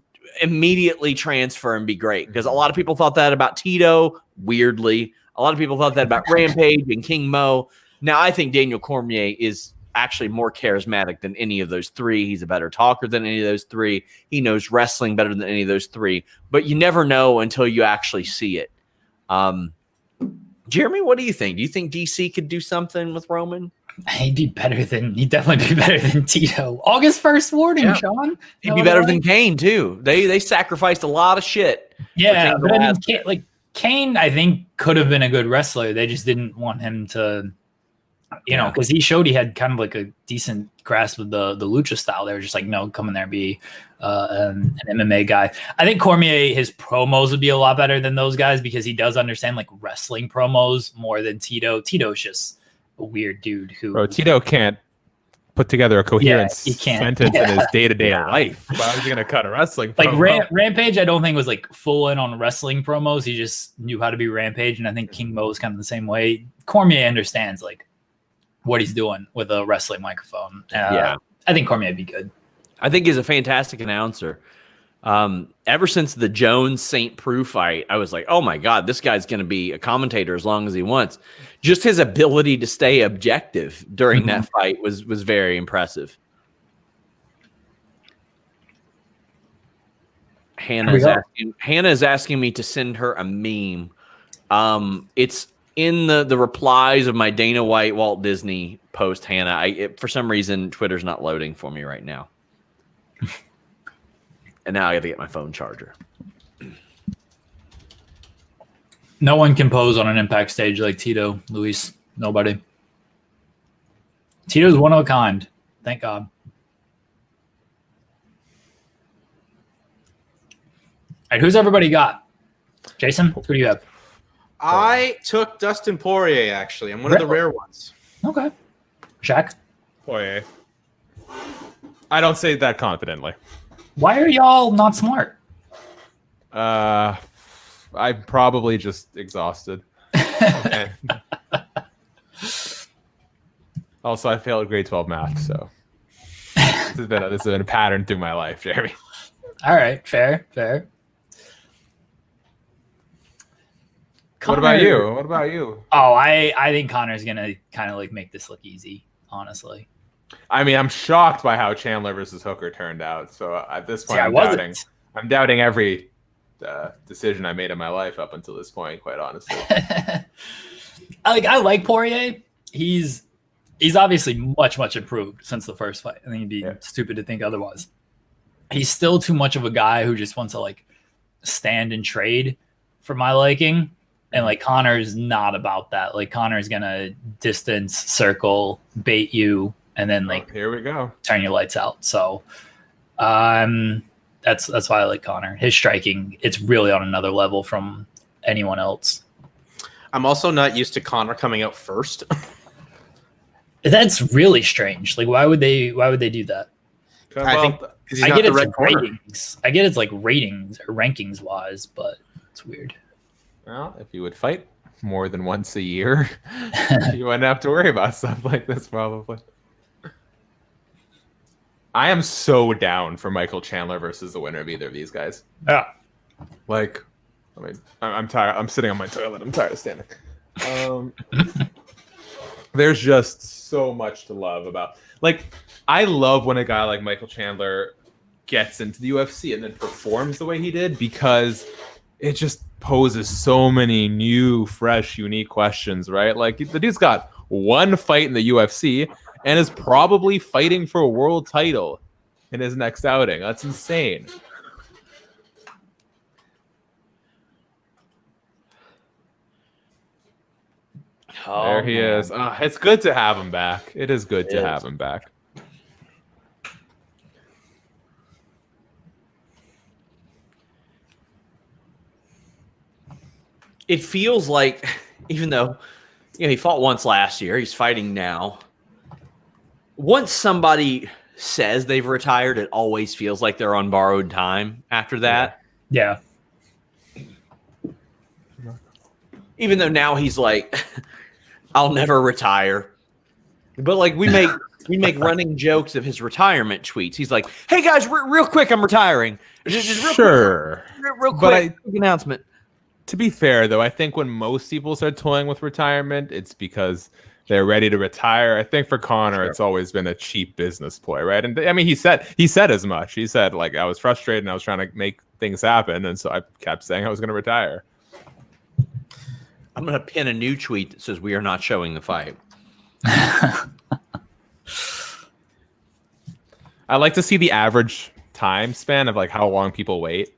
immediately transfer and be great, because a lot of people thought that about Tito, weirdly. A lot of people thought that about Rampage and King Mo. Now I think Daniel Cormier is actually more charismatic than any of those three. He's a better talker than any of those three. He knows wrestling better than any of those three. But you never know until you actually see it. Jeremy, what do you think? Do you think DC could do something with Roman? He'd definitely be better than Tito. August 1st warning, Sean. He'd be better than Kane, too. They sacrificed a lot of shit. Yeah, but I mean, Kane, I think, could have been a good wrestler. They just didn't want him to... because he showed he had kind of like a decent grasp of the lucha style. They were just like, no, come in there, be an MMA guy. I think Cormier, his promos would be a lot better than those guys because he does understand like wrestling promos more than Tito. Tito's just a weird dude who... Bro, Tito can't put together a coherent sentence in his day-to-day life. Why was he going to cut a wrestling promo? Like Rampage, I don't think was like full in on wrestling promos. He just knew how to be Rampage, and I think King Mo is kind of the same way. Cormier understands like what he's doing with a wrestling microphone. I think Cormier would be good. I think he's a fantastic announcer. Ever since the Jones-St. Preux fight, I was like, oh my God, this guy's going to be a commentator as long as he wants. Just his ability to stay objective during that fight was very impressive. Hannah is asking me to send her a meme. It's in the replies of my Dana White Walt Disney post, Hannah. For some reason, Twitter's not loading for me right now. And now I got to get my phone charger. No one can pose on an Impact stage like Tito, Luis. Nobody. Tito's one of a kind. Thank God. All right, who's everybody got? Jason, who do you have? I took Dustin Poirier, actually. I'm one of the rare ones. Okay. Shak? Poirier. I don't say that confidently. Why are y'all not smart? I'm probably just exhausted. Also, I failed grade 12 math, so this has been a pattern through my life, Jeremy. All right, fair. What about you? Oh, I think Connor's gonna kind of like make this look easy, honestly. I mean, I'm shocked by how Chandler versus Hooker turned out. So at this point, I'm doubting every decision I made in my life up until this point, quite honestly. I like Poirier. He's obviously much improved since the first fight. I think it'd be stupid to think otherwise. He's still too much of a guy who just wants to like stand and trade for my liking. And like Connor's not about that. Like Connor's gonna distance, circle, bait you, and then like here we go, turn your lights out. So I that's why I like Conor. His striking, it's really on another level from anyone else. I'm also not used to Conor coming out first. That's really strange. Like, why would they do that? I think I get it's like ratings. I get it's like ratings or rankings wise, but it's weird. Well, if you would fight more than once a year, you wouldn't have to worry about stuff like this, probably. I am so down for Michael Chandler versus the winner of either of these guys. Yeah. Like, I mean, I'm tired. I'm sitting on my toilet. I'm tired of standing. There's just so much to love about. Like, I love when a guy like Michael Chandler gets into the UFC and then performs the way he did, because it just poses so many new, fresh, unique questions, right? Like, the dude's got one fight in the UFC and is probably fighting for a world title in his next outing. That's insane. Oh, there he is. It's good to have him back. It is good to have him back. It feels like, even though he fought once last year, he's fighting now. Once somebody says they've retired, it always feels like they're on borrowed time after that. Yeah. Even though now he's like, I'll never retire. But like we make running jokes of his retirement tweets. He's like, hey guys, real quick, I'm retiring. Just real quick announcement. To be fair, though, I think when most people start toying with retirement, it's because they're ready to retire. I think for Conor, It's always been a cheap business ploy, right? And I mean, he said as much. He said, like, I was frustrated and I was trying to make things happen, and so I kept saying I was going to retire. I'm going to pin a new tweet that says we are not showing the fight. I like to see the average time span of like how long people wait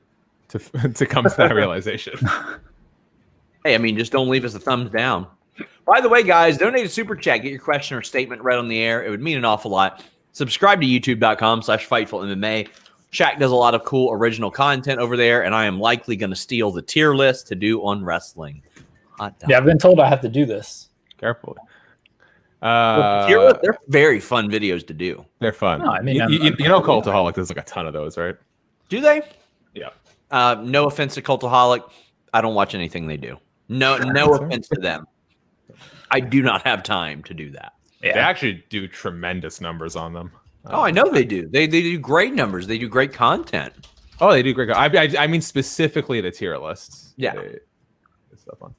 to come to that realization. Hey, I mean, just don't leave us a thumbs down. By the way, guys, donate a super chat. Get your question or statement read on the air. It would mean an awful lot. Subscribe to youtube.com/FightfulMMA. Shak does a lot of cool original content over there, and I am likely going to steal the tier list to do on wrestling. Yeah, I've been told I have to do this. Carefully. They're very fun videos to do. They're fun. No, I mean, you know, Cultaholic, there's like a ton of those, right? Do they? Yeah. No offense to Cultaholic. I don't watch anything they do. No offense to them. I do not have time to do that. Yeah. They actually do tremendous numbers on them. I know they do. They do great numbers. They do great content. Oh, they do great. I mean, specifically the tier lists. Yeah.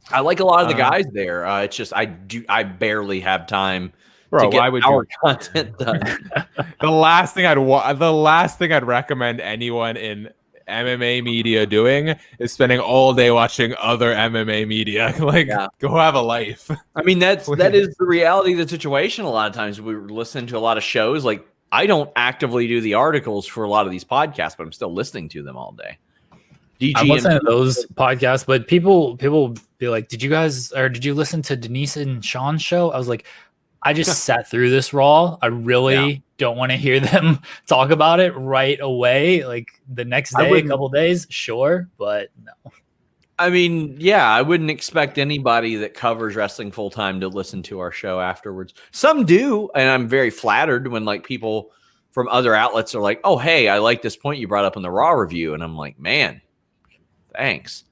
I like a lot of the guys there. It's just I barely have time to get our content done. The last thing I'd recommend anyone in MMA media doing is spending all day watching other MMA media. Go have a life. I mean, that is the reality of the situation. A lot of times we listen to a lot of shows. Like, I don't actively do the articles for a lot of these podcasts, but I'm still listening to them all day. I wasn't to those podcasts, but people be like, did you listen to Denise and Sean's show? I was like, I just sat through this Raw. I really don't want to hear them talk about it right away. Like the next day, a couple days, sure, but no. I mean, yeah, I wouldn't expect anybody that covers wrestling full time to listen to our show afterwards. Some do, and I'm very flattered when like people from other outlets are like, "Oh, hey, I like this point you brought up in the Raw review," and I'm like, "Man, thanks."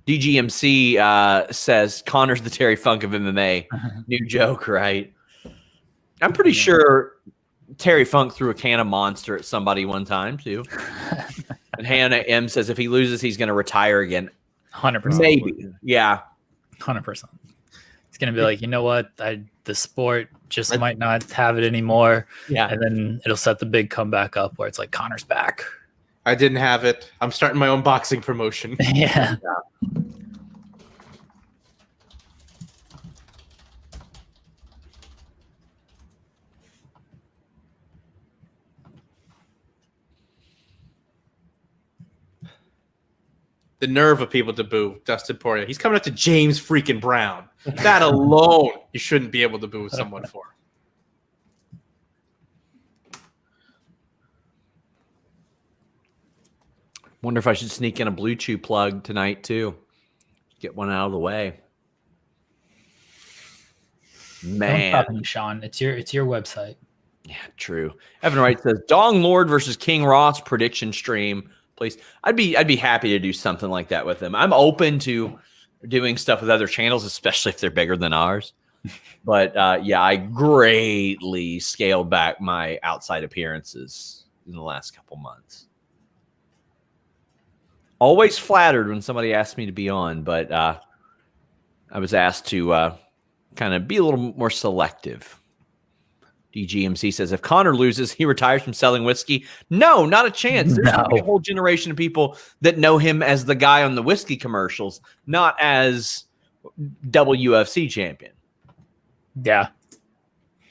DGMC says Conor's the Terry Funk of MMA. New joke, right? I'm pretty sure Terry Funk threw a can of Monster at somebody one time too. And Hannah M says if he loses, he's going to retire again. 100%. Maybe. Yeah. 100%. It's going to be like, you know what? The sport just might not have it anymore. Yeah. And then it'll set the big comeback up where it's like Conor's back. I didn't have it. I'm starting my own boxing promotion. Yeah. The nerve of people to boo Dustin Poirier. He's coming up to James freaking Brown. That alone, you shouldn't be able to boo someone for. Wonder if I should sneak in a Blue Chew plug tonight too. Get one out of the way. Man, don't stop me, Sean. It's your website. Yeah, true. Evan Wright says Dong Lord versus King Ross prediction stream. Please, I'd be happy to do something like that with them. I'm open to doing stuff with other channels, especially if they're bigger than ours. But yeah, I greatly scaled back my outside appearances in the last couple months. Always flattered when somebody asked me to be on, but I was asked to kind of be a little more selective. DGMC says, if Conor loses, he retires from selling whiskey. No, not a chance. There's going to be a whole generation of people that know him as the guy on the whiskey commercials, not as WFC champion. Yeah.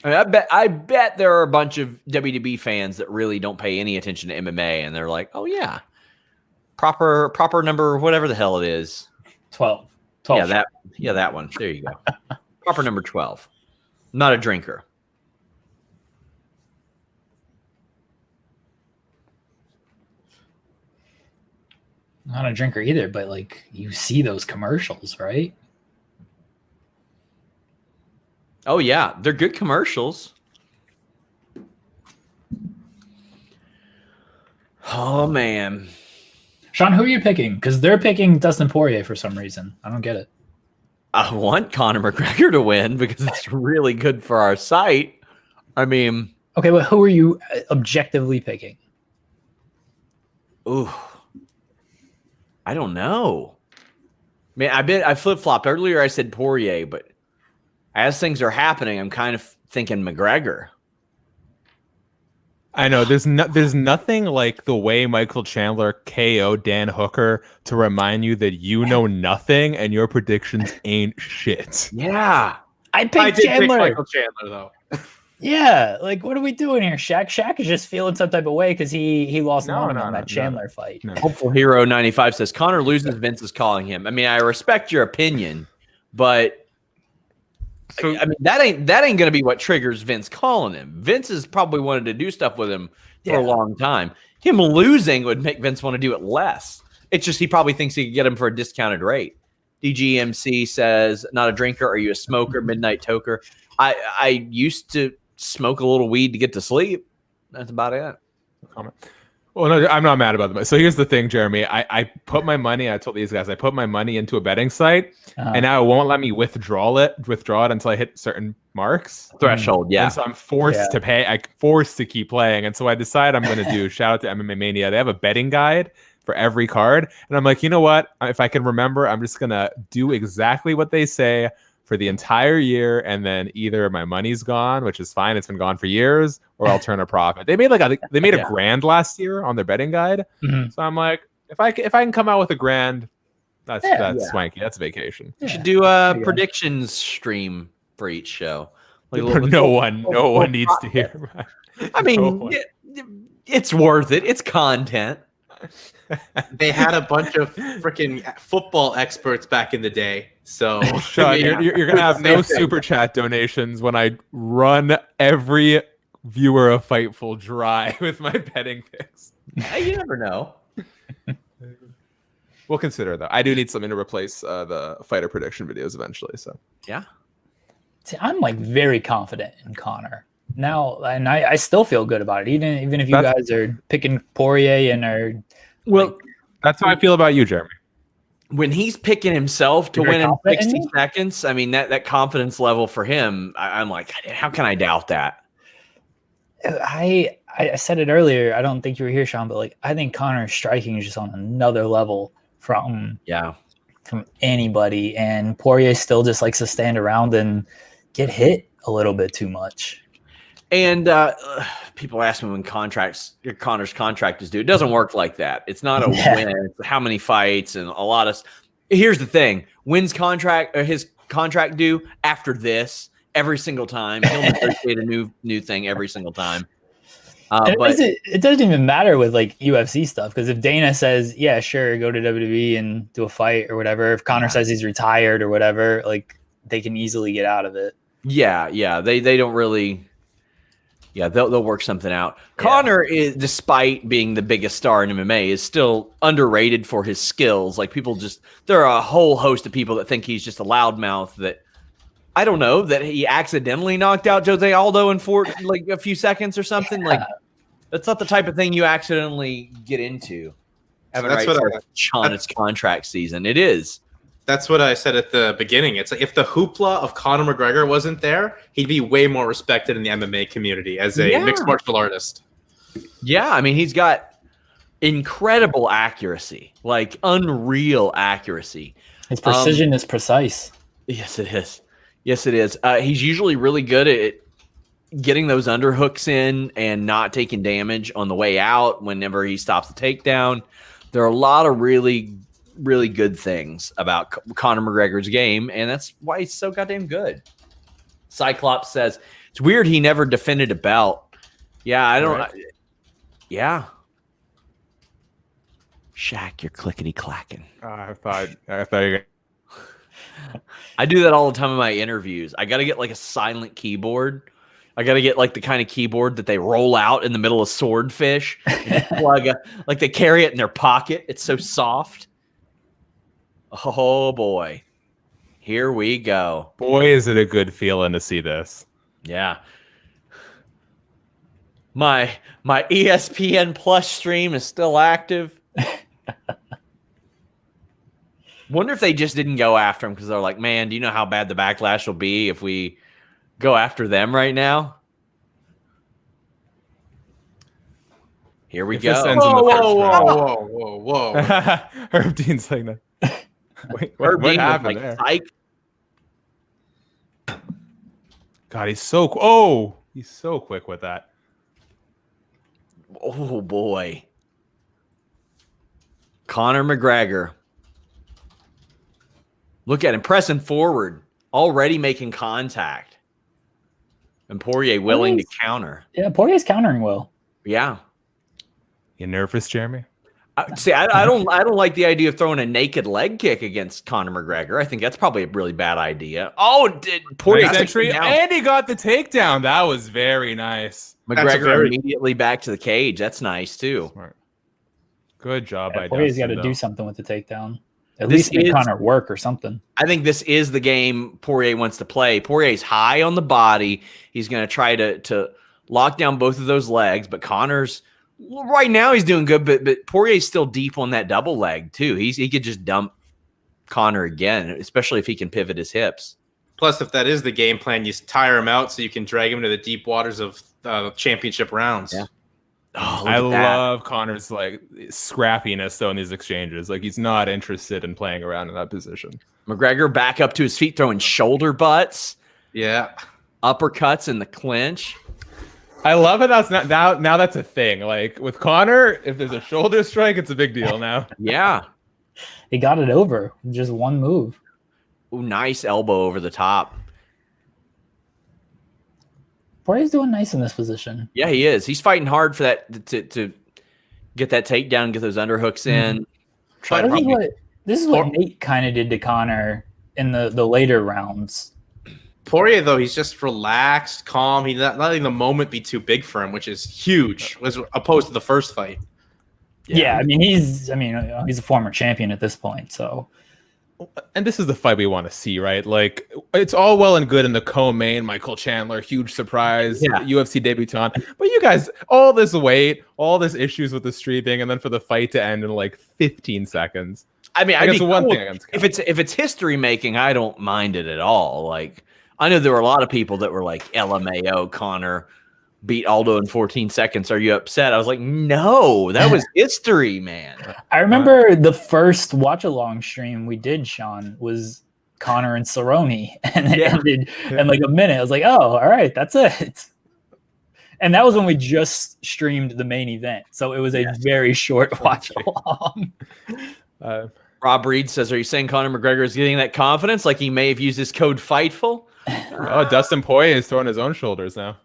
I mean, I bet there are a bunch of WWE fans that really don't pay any attention to MMA, and they're like, oh, yeah, proper number, whatever the hell it is. 12. Yeah, that one. There you go. Proper number 12. I'm not a drinker. Not a drinker either, but like you see those commercials, right? Oh yeah, they're good commercials. Oh man, Sean, who are you picking? Because they're picking Dustin Poirier for some reason. I don't get it. I want Conor McGregor to win because it's really good for our site. I mean, okay, but who are you objectively picking? Ooh. I don't know. Man, I flip-flopped. Earlier I said Poirier, but as things are happening, I'm kind of thinking McGregor. I know there's nothing like the way Michael Chandler KO'd Dan Hooker to remind you that you know nothing and your predictions ain't shit. Yeah. I did Chandler. pick Michael Chandler though. Yeah, like what are we doing here? Shaq is just feeling some type of way because he lost on that Chandler fight. No. Hopeful Hero 95 says Conor loses, Vince is calling him. I mean, I respect your opinion, but I mean that ain't gonna be what triggers Vince calling him. Vince has probably wanted to do stuff with him for a long time. Him losing would make Vince want to do it less. It's just he probably thinks he could get him for a discounted rate. DGMC says, not a drinker. Are you a smoker? Midnight toker. I used to smoke a little weed to get to sleep. That's about it. Comment. Well, no, I'm not mad about them. So here's the thing, Jeremy. I put my money. I told these guys I put my money into a betting site, and now it won't let me withdraw it until I hit certain marks threshold. Yeah, and so I'm forced to pay. I'm forced to keep playing, and so I decide I'm going to do. Shout out to MMA Mania. They have a betting guide for every card, and I'm like, you know what? If I can remember, I'm just gonna do exactly what they say for the entire year, and then either my money's gone, which is fine, it's been gone for years, or I'll turn a profit. They made a grand last year on their betting guide, so I'm like, if I can come out with a grand, that's swanky. That's vacation. You should do a predictions stream for each show. Like no one needs to hear. I mean, it's worth it. It's content. They had a bunch of freaking football experts back in the day. So Sean, you're gonna have no super chat donations when I run every viewer of Fightful dry with my betting picks. Hey, you never know. We'll consider though. I do need something to replace the fighter prediction videos eventually. So yeah. See, I'm like very confident in Conor now, and I still feel good about it. Even if you guys are picking Poirier and are that's how I feel about you, Jeremy. When he's picking himself to win in 60 seconds, I mean, that confidence level for him, I'm like, how can I doubt that? I said it earlier. I don't think you were here, Sean, but like I think Conor's striking is just on another level from anybody, and Poirier still just likes to stand around and get hit a little bit too much. And people ask me when Conor's contract is due. It doesn't work like that. It's not a win. It's how many fights and a lot of. Here's the thing: when's his contract due? After this, every single time he'll negotiate a new thing every single time. But it doesn't even matter with like UFC stuff, because if Dana says, "Yeah, sure, go to WWE and do a fight or whatever," if Conor says he's retired or whatever, like they can easily get out of it. Yeah, they don't really. Yeah, they'll work something out. Conor is, despite being the biggest star in MMA, is still underrated for his skills. Like there are a whole host of people that think he's just a loudmouth. That I don't know that he accidentally knocked out Jose Aldo in like a few seconds or something. Like that's not the type of thing you accidentally get into. That's what its contract season. It is. That's what I said at the beginning. It's like if the hoopla of Conor McGregor wasn't there, he'd be way more respected in the MMA community as a mixed martial artist. Yeah, I mean, he's got incredible accuracy, like unreal accuracy. His precision is precise. Yes, it is. Yes, it is. He's usually really good at getting those underhooks in and not taking damage on the way out whenever he stops the takedown. There are a lot of really good things about Conor McGregor's game, and that's why he's so goddamn good. Cyclops says, it's weird he never defended a belt. Yeah, I don't... Yeah. Shaq, you're clickety-clacking. I thought you were... I do that all the time in my interviews. I got to get like a silent keyboard. I got to get like the kind of keyboard that they roll out in the middle of Swordfish. Like they carry it in their pocket. It's so soft. Oh, boy. Here we go. Boy, is it a good feeling to see this. Yeah. My ESPN Plus stream is still active. Wonder if they just didn't go after him because they're like, man, do you know how bad the backlash will be if we go after them right now? Here we go. Whoa. Herb Dean's like that. Wait, what happened there? God, he's so quick with that. Oh boy. Conor McGregor. Look at him pressing forward, already making contact. And Poirier willing to counter. Yeah, Poirier's countering well. Yeah. You nervous, Jeremy? I don't like the idea of throwing a naked leg kick against Conor McGregor. I think that's probably a really bad idea. Oh, did Poirier entry and he got the takedown. That was very nice. McGregor immediately back to the cage. That's nice too. Smart. Good job by Poirier's got to do something with the takedown. At least make Conor work or something. I think this is the game Poirier wants to play. Poirier's high on the body. He's going to try to lock down both of those legs, but Conor's right now he's doing good, but Poirier's still deep on that double leg too. He could just dump Conor again, especially if he can pivot his hips. Plus, if that is the game plan, you tire him out so you can drag him to the deep waters of championship rounds. Yeah. Oh, I love Conor's like scrappiness though in these exchanges. Like he's not interested in playing around in that position. McGregor back up to his feet, throwing shoulder butts. Yeah. Uppercuts in the clinch. I love it. That's not now that's a thing. Like with Conor, if there's a shoulder strike, it's a big deal now. Yeah. He got it over. Just one move. Ooh, nice elbow over the top. Poirier's doing nice in this position. Yeah, he is. He's fighting hard for that to get that takedown, get those underhooks in. This is what Nate kind of did to Conor in the later rounds. Poirier, though, he's just relaxed, calm. He's not letting the moment be too big for him, which is huge, as opposed to the first fight. Yeah, he's a former champion at this point, so. And this is the fight we want to see, right? Like, it's all well and good in the co-main, Michael Chandler, huge surprise, UFC debutant. But you guys, all this wait, all this issues with the streaming, and then for the fight to end in like 15 seconds. I mean, I guess one thing if it's history making, I don't mind it at all. Like, I know there were a lot of people that were like, LMAO, Conor beat Aldo in 14 seconds. Are you upset? I was like, no, that was history, man. I remember the first watch-along stream we did, Sean, was Conor and Cerrone, and it ended in like a minute. I was like, oh, all right, that's it. And that was when we just streamed the main event, so it was a very short watch-along. Rob Reed says, are you saying Conor McGregor is getting that confidence like he may have used his code Fightful? Oh, Dustin Poirier is throwing his own shoulders now.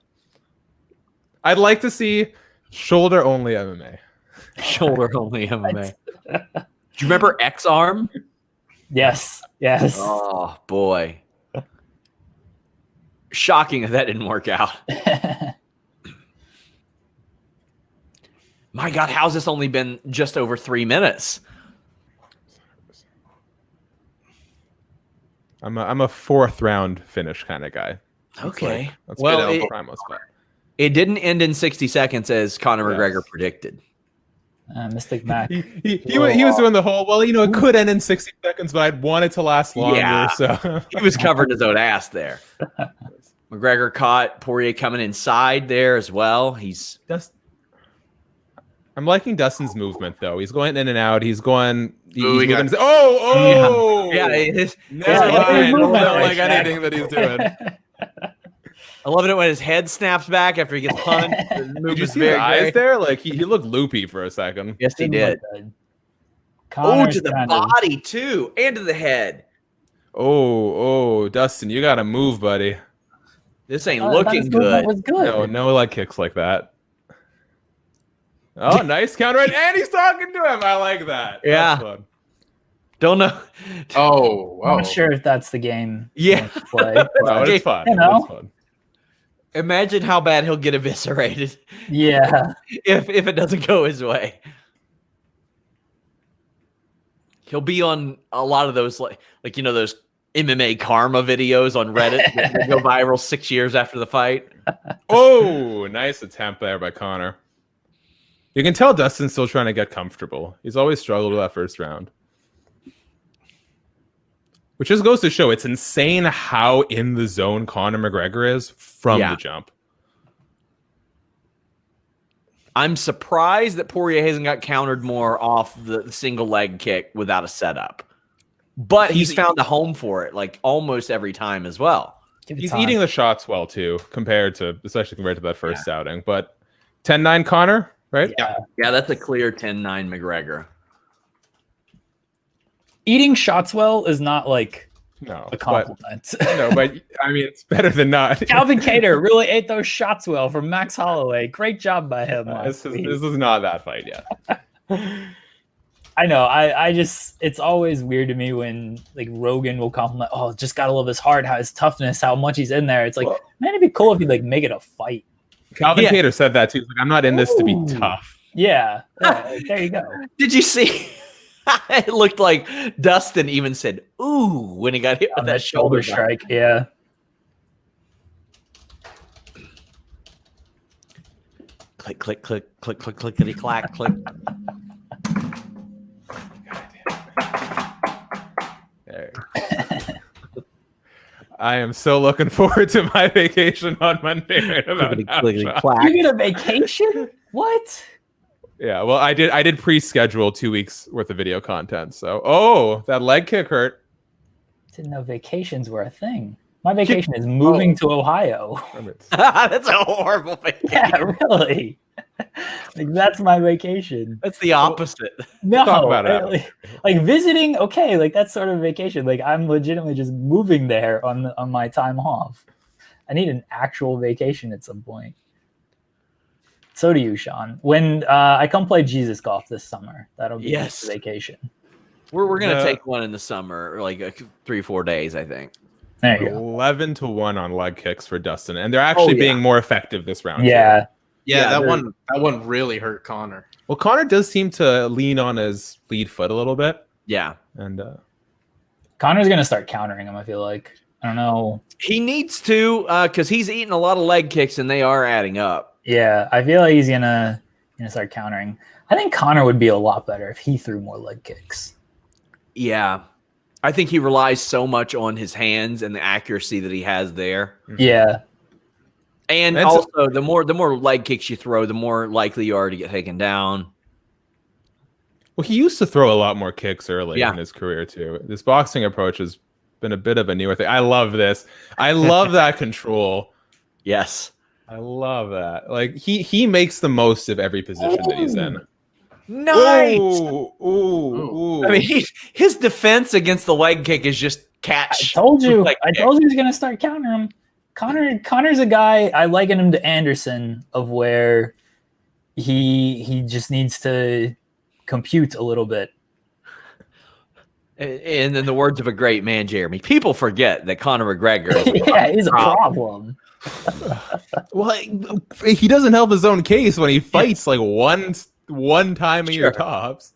I'd like to see shoulder-only MMA. Shoulder-only MMA. Do you remember X-Arm? Yes. Oh, boy. Shocking if that didn't work out. My God, how's this only been just over 3 minutes? I'm a 4th round finish kind of guy. Okay. That's well, it didn't end in 60 seconds as Conor McGregor predicted. Mystic Mac. He was doing the whole, well, it could end in 60 seconds, but I'd want it to last longer. Yeah. So He was covering his own ass there. McGregor caught Poirier coming inside there as well. I'm liking Dustin's movement, though. He's going in and out. He's going. Yeah. His I don't like anything that he's doing. I love it when his head snaps back after he gets punched. Did you see the eyes there? Like he looked loopy for a second. Yes, he did. To the body too, and to the head. Oh, Dustin, you got to move, buddy. This ain't looking good. Was good. No leg kicks like that. Oh, nice counter, and he's talking to him. I like that. Yeah. That's fun. Don't know. I'm not sure if that's the game. Yeah. Play. No, it's fun. It's fun. Imagine how bad he'll get eviscerated. Yeah. if it doesn't go his way. He'll be on a lot of those like those MMA karma videos on Reddit that go viral 6 years after the fight. Oh, nice attempt there by Conor. You can tell Dustin's still trying to get comfortable. He's always struggled with that first round. Which just goes to show it's insane how in the zone Conor McGregor is from the jump. I'm surprised that Poirier hasn't got countered more off the single leg kick without a setup. But he's found a home for it, like almost every time as well. He's eating the shots well too, especially compared to that first outing. But 10-9 Conor, right? Yeah, that's a clear 10-9 McGregor. Eating shots well is not like a compliment. But I mean, it's better than not. Calvin Kattar really ate those shots well from Max Holloway. Great job by him. This is not that fight yet. I know. I just, it's always weird to me when like Rogan will compliment, oh, just gotta love his heart, how his toughness, how much he's in there. It's like, man, it'd be cool if he'd like make it a fight. Calvin Kattar said that too. He's like, I'm not in this to be tough. Yeah. There you go. Did you see? It looked like Dustin even said, ooh, when he got hit with that shoulder strike. Yeah. Click, click, click, click, click, clickety, clack, click. I am so looking forward to my vacation on Monday. You get a vacation? What? Yeah, well, I did pre-schedule 2 weeks worth of video content. So, that leg kick hurt. Didn't know vacations were a thing. My vacation is moving to Ohio. That's a horrible vacation. Yeah, really. Like that's my vacation. That's the opposite. No, talk about it. Like visiting, okay, like that's sort of vacation. Like I'm legitimately just moving there on my time off. I need an actual vacation at some point. So do you, Sean. When I come play Jesus Golf this summer, that'll be a vacation. We're gonna take one in the summer, like 3-4 days, I think. There you go. 11-1 on leg kicks for Dustin, and they're actually being more effective this round. Yeah. Yeah, that one really hurt Conor. Well, Conor does seem to lean on his lead foot a little bit. Yeah. And Conor's going to start countering him, I feel like. I don't know. He needs to because he's eating a lot of leg kicks, and they are adding up. Yeah, I feel like he's going to start countering. I think Conor would be a lot better if he threw more leg kicks. Yeah. I think he relies so much on his hands and the accuracy that he has there. Yeah. And also, the more leg kicks you throw, the more likely you are to get taken down. Well, he used to throw a lot more kicks early in his career, too. This boxing approach has been a bit of a newer thing. I love this. I love that control. Yes. I love that. Like, he makes the most of every position that he's in. Nice. Ooh. I mean, his defense against the leg kick is just catch. I told you he's going to start countering him. Conor's a guy, I liken him to Anderson, of where he just needs to compute a little bit. And in the words of a great man, Jeremy, people forget that Conor McGregor is a problem. Well, he doesn't help his own case when he fights like one one time a year tops.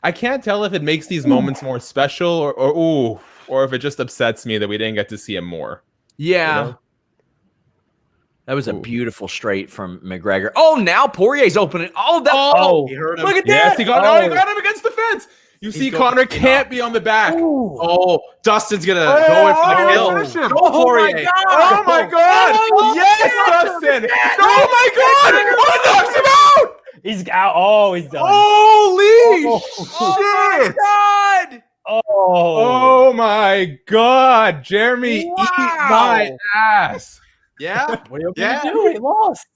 I can't tell if it makes these moments more special or if it just upsets me that we didn't get to see him more. Yeah. You know? That was a beautiful straight from McGregor. Oh, now Poirier's opening. He heard him. Look at Yes, that. he got him against the fence. You see, Conor can't be on the back. Ooh. Oh, Dustin's gonna go in for the kill. Go Poirier. Oh my god! Yes, Dustin! Oh my god! Oh, knocks him out! He's out. Oh, he's done. Holy shit! God. Oh my god! Jeremy, eat my ass. Yeah. What are you gonna do? He lost.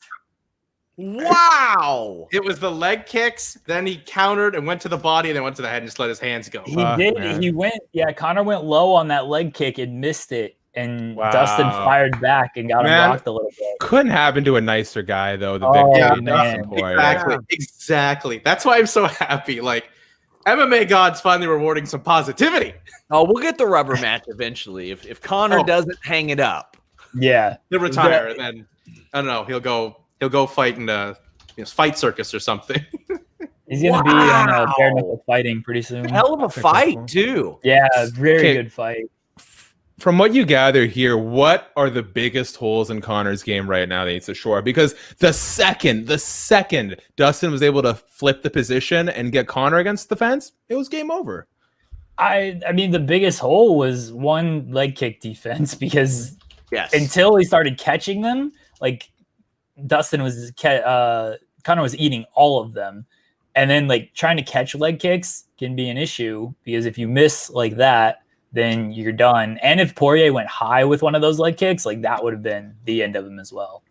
Wow. It was the leg kicks, then he countered and went to the body, and then went to the head and just let his hands go. He did. Man. He went. Yeah, Conor went low on that leg kick and missed it, and Dustin fired back and got him rocked a little bit. Couldn't happen to a nicer guy though. The victory, Exactly. That's why I'm so happy. Like MMA gods finally rewarding some positivity. Oh, we'll get the rubber match eventually if Conor doesn't hang it up. Yeah, he'll retire, and then I don't know. He'll go fight in Fight Circus or something. He's gonna be on bare knuckle fighting pretty soon. Hell of a fight too. Yeah, very good fight. From what you gather here, what are the biggest holes in Conor's game right now that needs to shore? Because the second Dustin was able to flip the position and get Conor against the fence, it was game over. I mean, the biggest hole was one leg kick defense because until he started catching them, like Dustin was Conor was eating all of them, and then like trying to catch leg kicks can be an issue because if you miss like that, then you're done. And if Poirier went high with one of those leg kicks, like that would have been the end of him as well.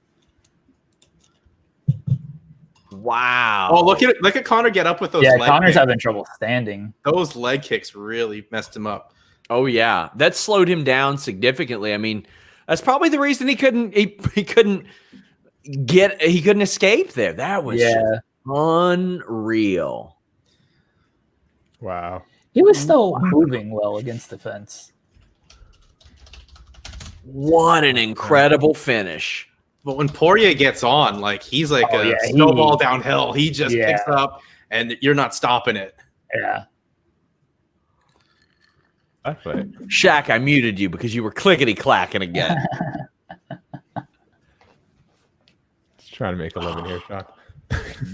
Wow. Oh, look at Conor get up with those. Yeah, leg Conor's kicks. having trouble standing. Those leg kicks really messed him up. Oh yeah, that slowed him down significantly. I mean, that's probably the reason he couldn't escape there. That was unreal. Wow. He was still moving well against the fence. What an incredible finish. But when Poirier gets on, like he's like a snowball downhill. He just picks up, and you're not stopping it. Yeah. That fight. Shaq, I muted you because you were clickety-clacking again. Just trying to make a living here, Shaq.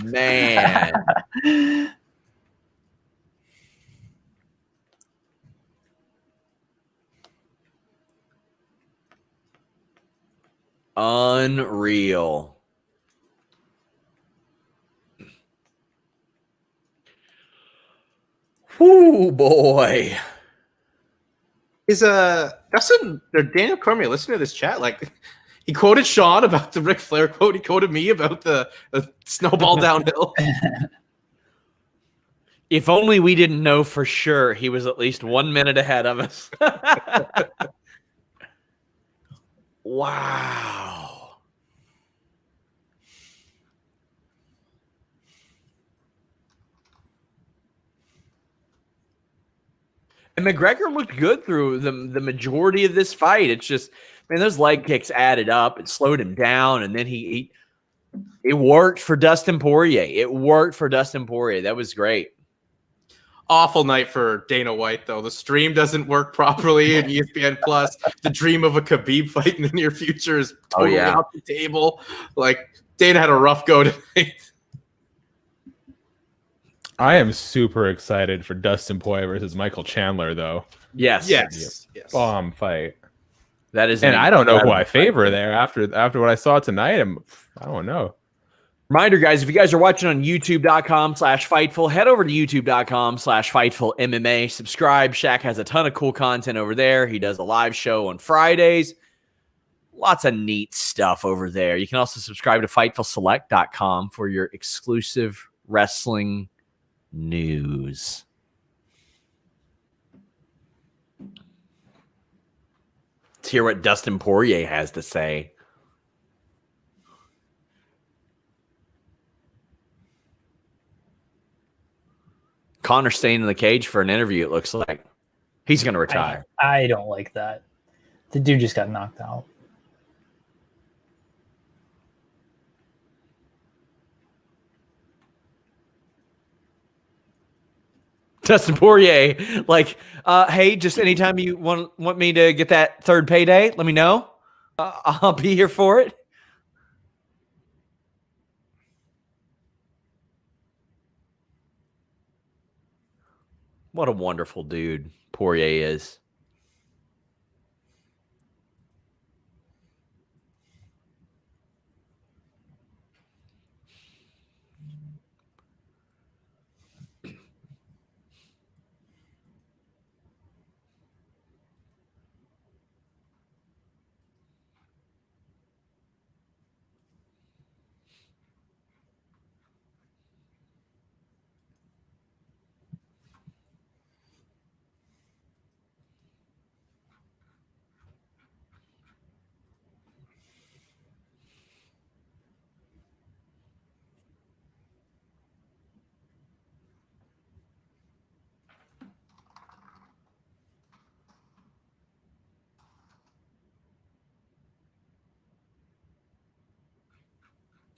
Man. Unreal. Whoo, boy. Is Dustin or Daniel Cormier listening to this chat? Like he quoted Sean about the Ric Flair quote. He quoted me about the snowball downhill. If only we didn't know for sure he was at least 1 minute ahead of us. Wow. And McGregor looked good through the majority of this fight. It's just, man, those leg kicks added up. It slowed him down, and then it worked for Dustin Poirier. That was great. Awful night for Dana White, though. The stream doesn't work properly in ESPN Plus. The dream of a Khabib fight in the near future is totally off the table. Like Dana had a rough go tonight. I am super excited for Dustin Poirier versus Michael Chandler, though. Yes. Bomb fight. That is, and I don't know who I favor there after what I saw tonight. I don't know. Reminder, guys, if you guys are watching on youtube.com/Fightful, head over to youtube.com/Fightful MMA. Subscribe. Shaq has a ton of cool content over there. He does a live show on Fridays. Lots of neat stuff over there. You can also subscribe to FightfulSelect.com for your exclusive wrestling news. Let's hear what Dustin Poirier has to say. Conor staying in the cage for an interview, it looks like. He's going to retire. I don't like that. The dude just got knocked out. Dustin Poirier, like, hey, just anytime you want me to get that third payday, let me know. I'll be here for it. What a wonderful dude Poirier is.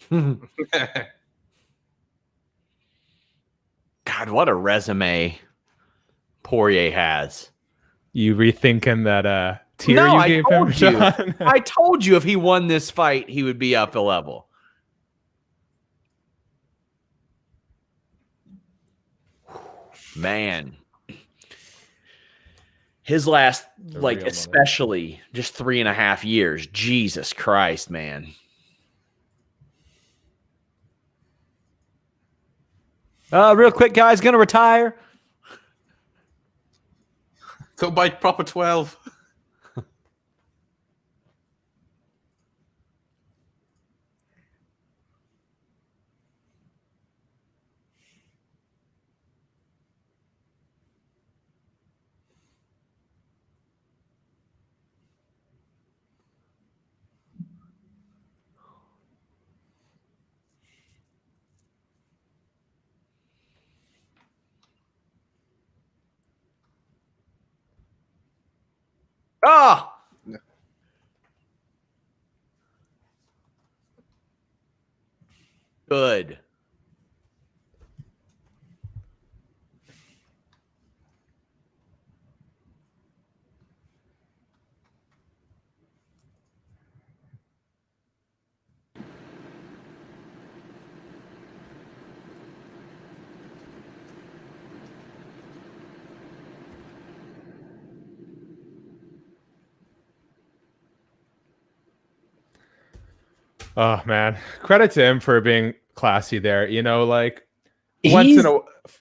God, what a resume Poirier has. You rethinking that tier you gave him, Sean? I told you if he won this fight, he would be up a level. Man. His last, like, especially just 3.5 years. Jesus Christ, man. Real quick, guys, gonna retire. Go buy proper 12. Oh! Good. Oh man, credit to him for being classy there. You know, like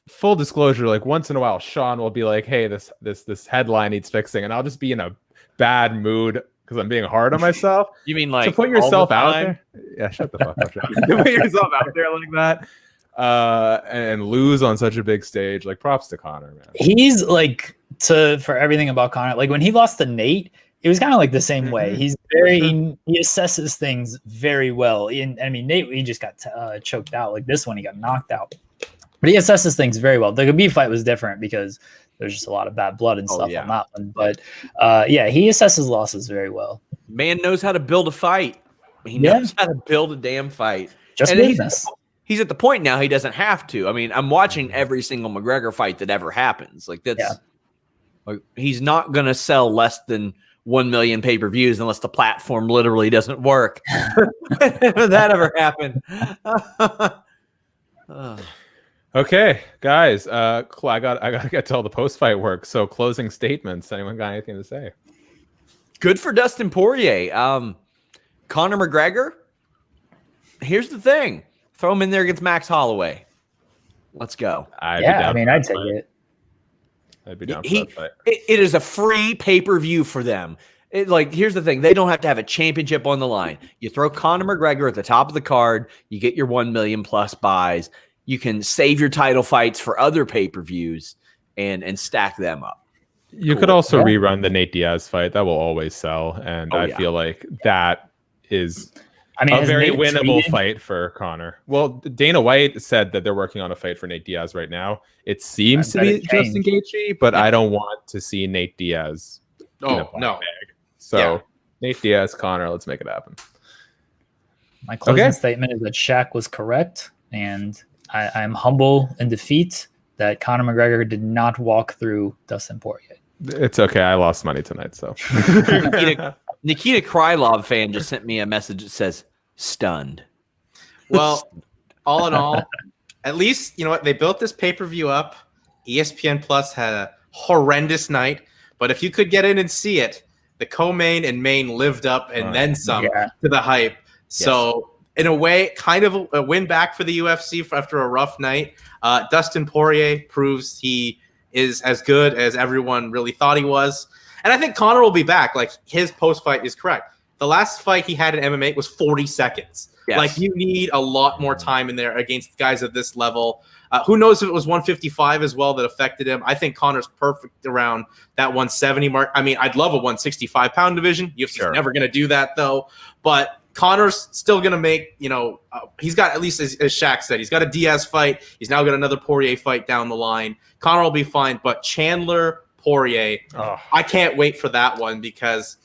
full disclosure, like once in a while, Sean will be like, "Hey, this headline needs fixing," and I'll just be in a bad mood because I'm being hard on myself. You mean like to put yourself out there? Yeah, shut the fuck up. To put yourself out there like that, and lose on such a big stage, like props to Conor, man. He's like for everything about Conor. Like when he lost to Nate, it was kind of like the same way. He's he assesses things very well. I mean, Nate, he just got choked out. Like this one, he got knocked out. But he assesses things very well. The Khabib fight was different because there's just a lot of bad blood and stuff on that one. But yeah, he assesses losses very well. Man knows how to build a fight. He knows how to build a damn fight. Just business. He's at the point now he doesn't have to. I mean, I'm watching every single McGregor fight that ever happens. Like that's like he's not gonna sell less than 1 million pay-per-views unless the platform literally doesn't work. If that ever happened. Okay, guys. I gotta get to all the post-fight work. So closing statements. Anyone got anything to say? Good for Dustin Poirier. Conor McGregor. Here's the thing. Throw him in there against Max Holloway. Let's go. I'd take it. I'd be down for that fight. It is a free pay-per-view for them. Here's the thing. They don't have to have a championship on the line. You throw Conor McGregor at the top of the card. You get your 1 million plus buys. You can save your title fights for other pay-per-views and stack them up. You could also rerun the Nate Diaz fight. That will always sell. And I feel like that is a very winnable fight for Conor. Well, Dana White said that they're working on a fight for Nate Diaz right now. It seems to be Justin Gaethje, but I don't want to see Nate Diaz. No. So Nate Diaz, Conor, let's make it happen. My closing statement is that Shak was correct, and I'm humble in defeat, that Conor McGregor did not walk through Dustin Poirier. It's okay. I lost money tonight, so. Nikita Krylov fan just sent me a message that says stunned. Well, all in all, at least, you know what? They built this pay-per-view up. ESPN Plus had a horrendous night, but if you could get in and see it, the co-main and main lived up and then some to the hype. So in a way, kind of a win back for the UFC after a rough night. Dustin Poirier proves he is as good as everyone really thought he was. And I think Conor will be back. Like, his post-fight is correct. The last fight he had in MMA was 40 seconds. Yes. Like, you need a lot more time in there against guys at this level. Who knows if it was 155 as well that affected him. I think Conor's perfect around that 170 mark. I mean, I'd love a 165-pound division. UFC's never going to do that, though. But Conor's still going to make, he's got, at least as Shak said, he's got a Diaz fight. He's now got another Poirier fight down the line. Conor will be fine. But Chandler, Poirier, I can't wait for that one, because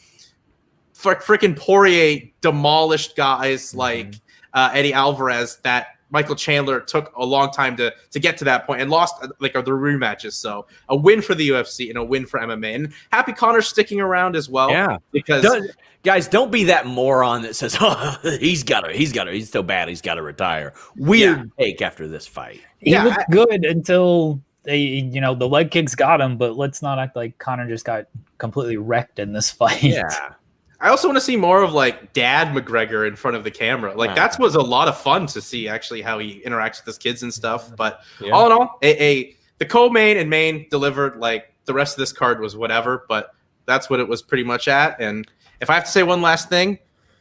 freaking Poirier demolished guys like Eddie Alvarez that Michael Chandler took a long time to get to that point and lost like the rematches. So a win for the UFC and a win for MMA. And happy Conor's sticking around as well. Yeah, because guys, don't be that moron that says, "Oh, he's so bad, he's got to retire." Weird take after this fight. He looked good until the leg kicks got him. But let's not act like Conor just got completely wrecked in this fight. Yeah. I also want to see more of like Dad McGregor in front of the camera. Like that was a lot of fun to see actually how he interacts with his kids and stuff. But all in all, the co-main and main delivered. Like the rest of this card was whatever, but that's what it was pretty much at. And if I have to say one last thing,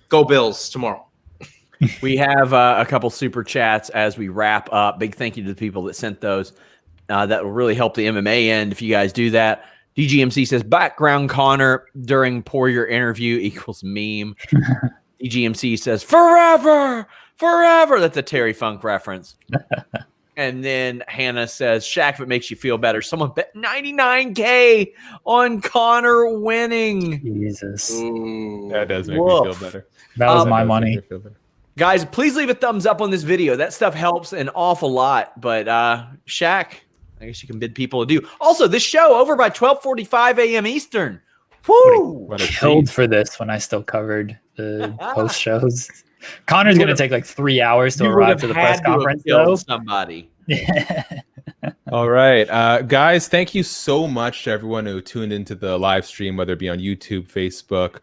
go Bills tomorrow. We have a couple super chats as we wrap up. Big thank you to the people that sent those. That will really help the MMA end if you guys do that. DGMC says background Conor during Poirier interview equals meme. DGMC says forever. That's a Terry Funk reference. And then Hannah says, Shaq, if it makes you feel better, someone bet $99K on Conor winning. Jesus. Ooh, that does make me feel better. That was my money. Guys, please leave a thumbs up on this video. That stuff helps an awful lot. But Shaq, I guess you can bid people adieu. Also, this show over by 12:45 a.m. Eastern. Woo! Killed for this when I still covered the post shows. Conor's going to take like 3 hours to arrive to the press conference, though. Somebody. All right. Guys, thank you so much to everyone who tuned into the live stream, whether it be on YouTube, Facebook,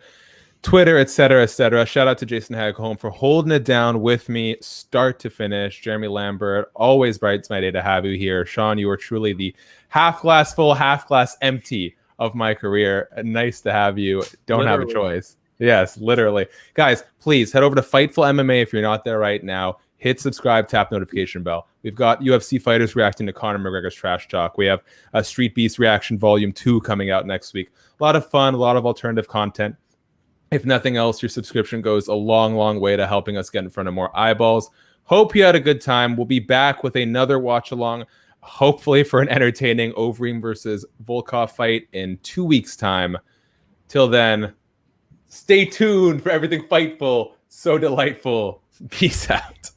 Twitter, etc., etc. Shout out to Jason Hagholm for holding it down with me, start to finish. Jeremy Lambert, always brightens my day to have you here. Sean, you are truly the half glass full, half glass empty of my career. Nice to have you. Don't have a choice. Yes, literally. Guys, please head over to Fightful MMA if you're not there right now. Hit subscribe, tap notification bell. We've got UFC fighters reacting to Conor McGregor's trash talk. We have a Street Beast Reaction Volume 2 coming out next week. A lot of fun, a lot of alternative content. If nothing else, your subscription goes a long, long way to helping us get in front of more eyeballs. Hope you had a good time. We'll be back with another watch-along, hopefully for an entertaining Overeem versus Volkov fight in 2 weeks' time. Till then, stay tuned for everything Fightful. So delightful. Peace out.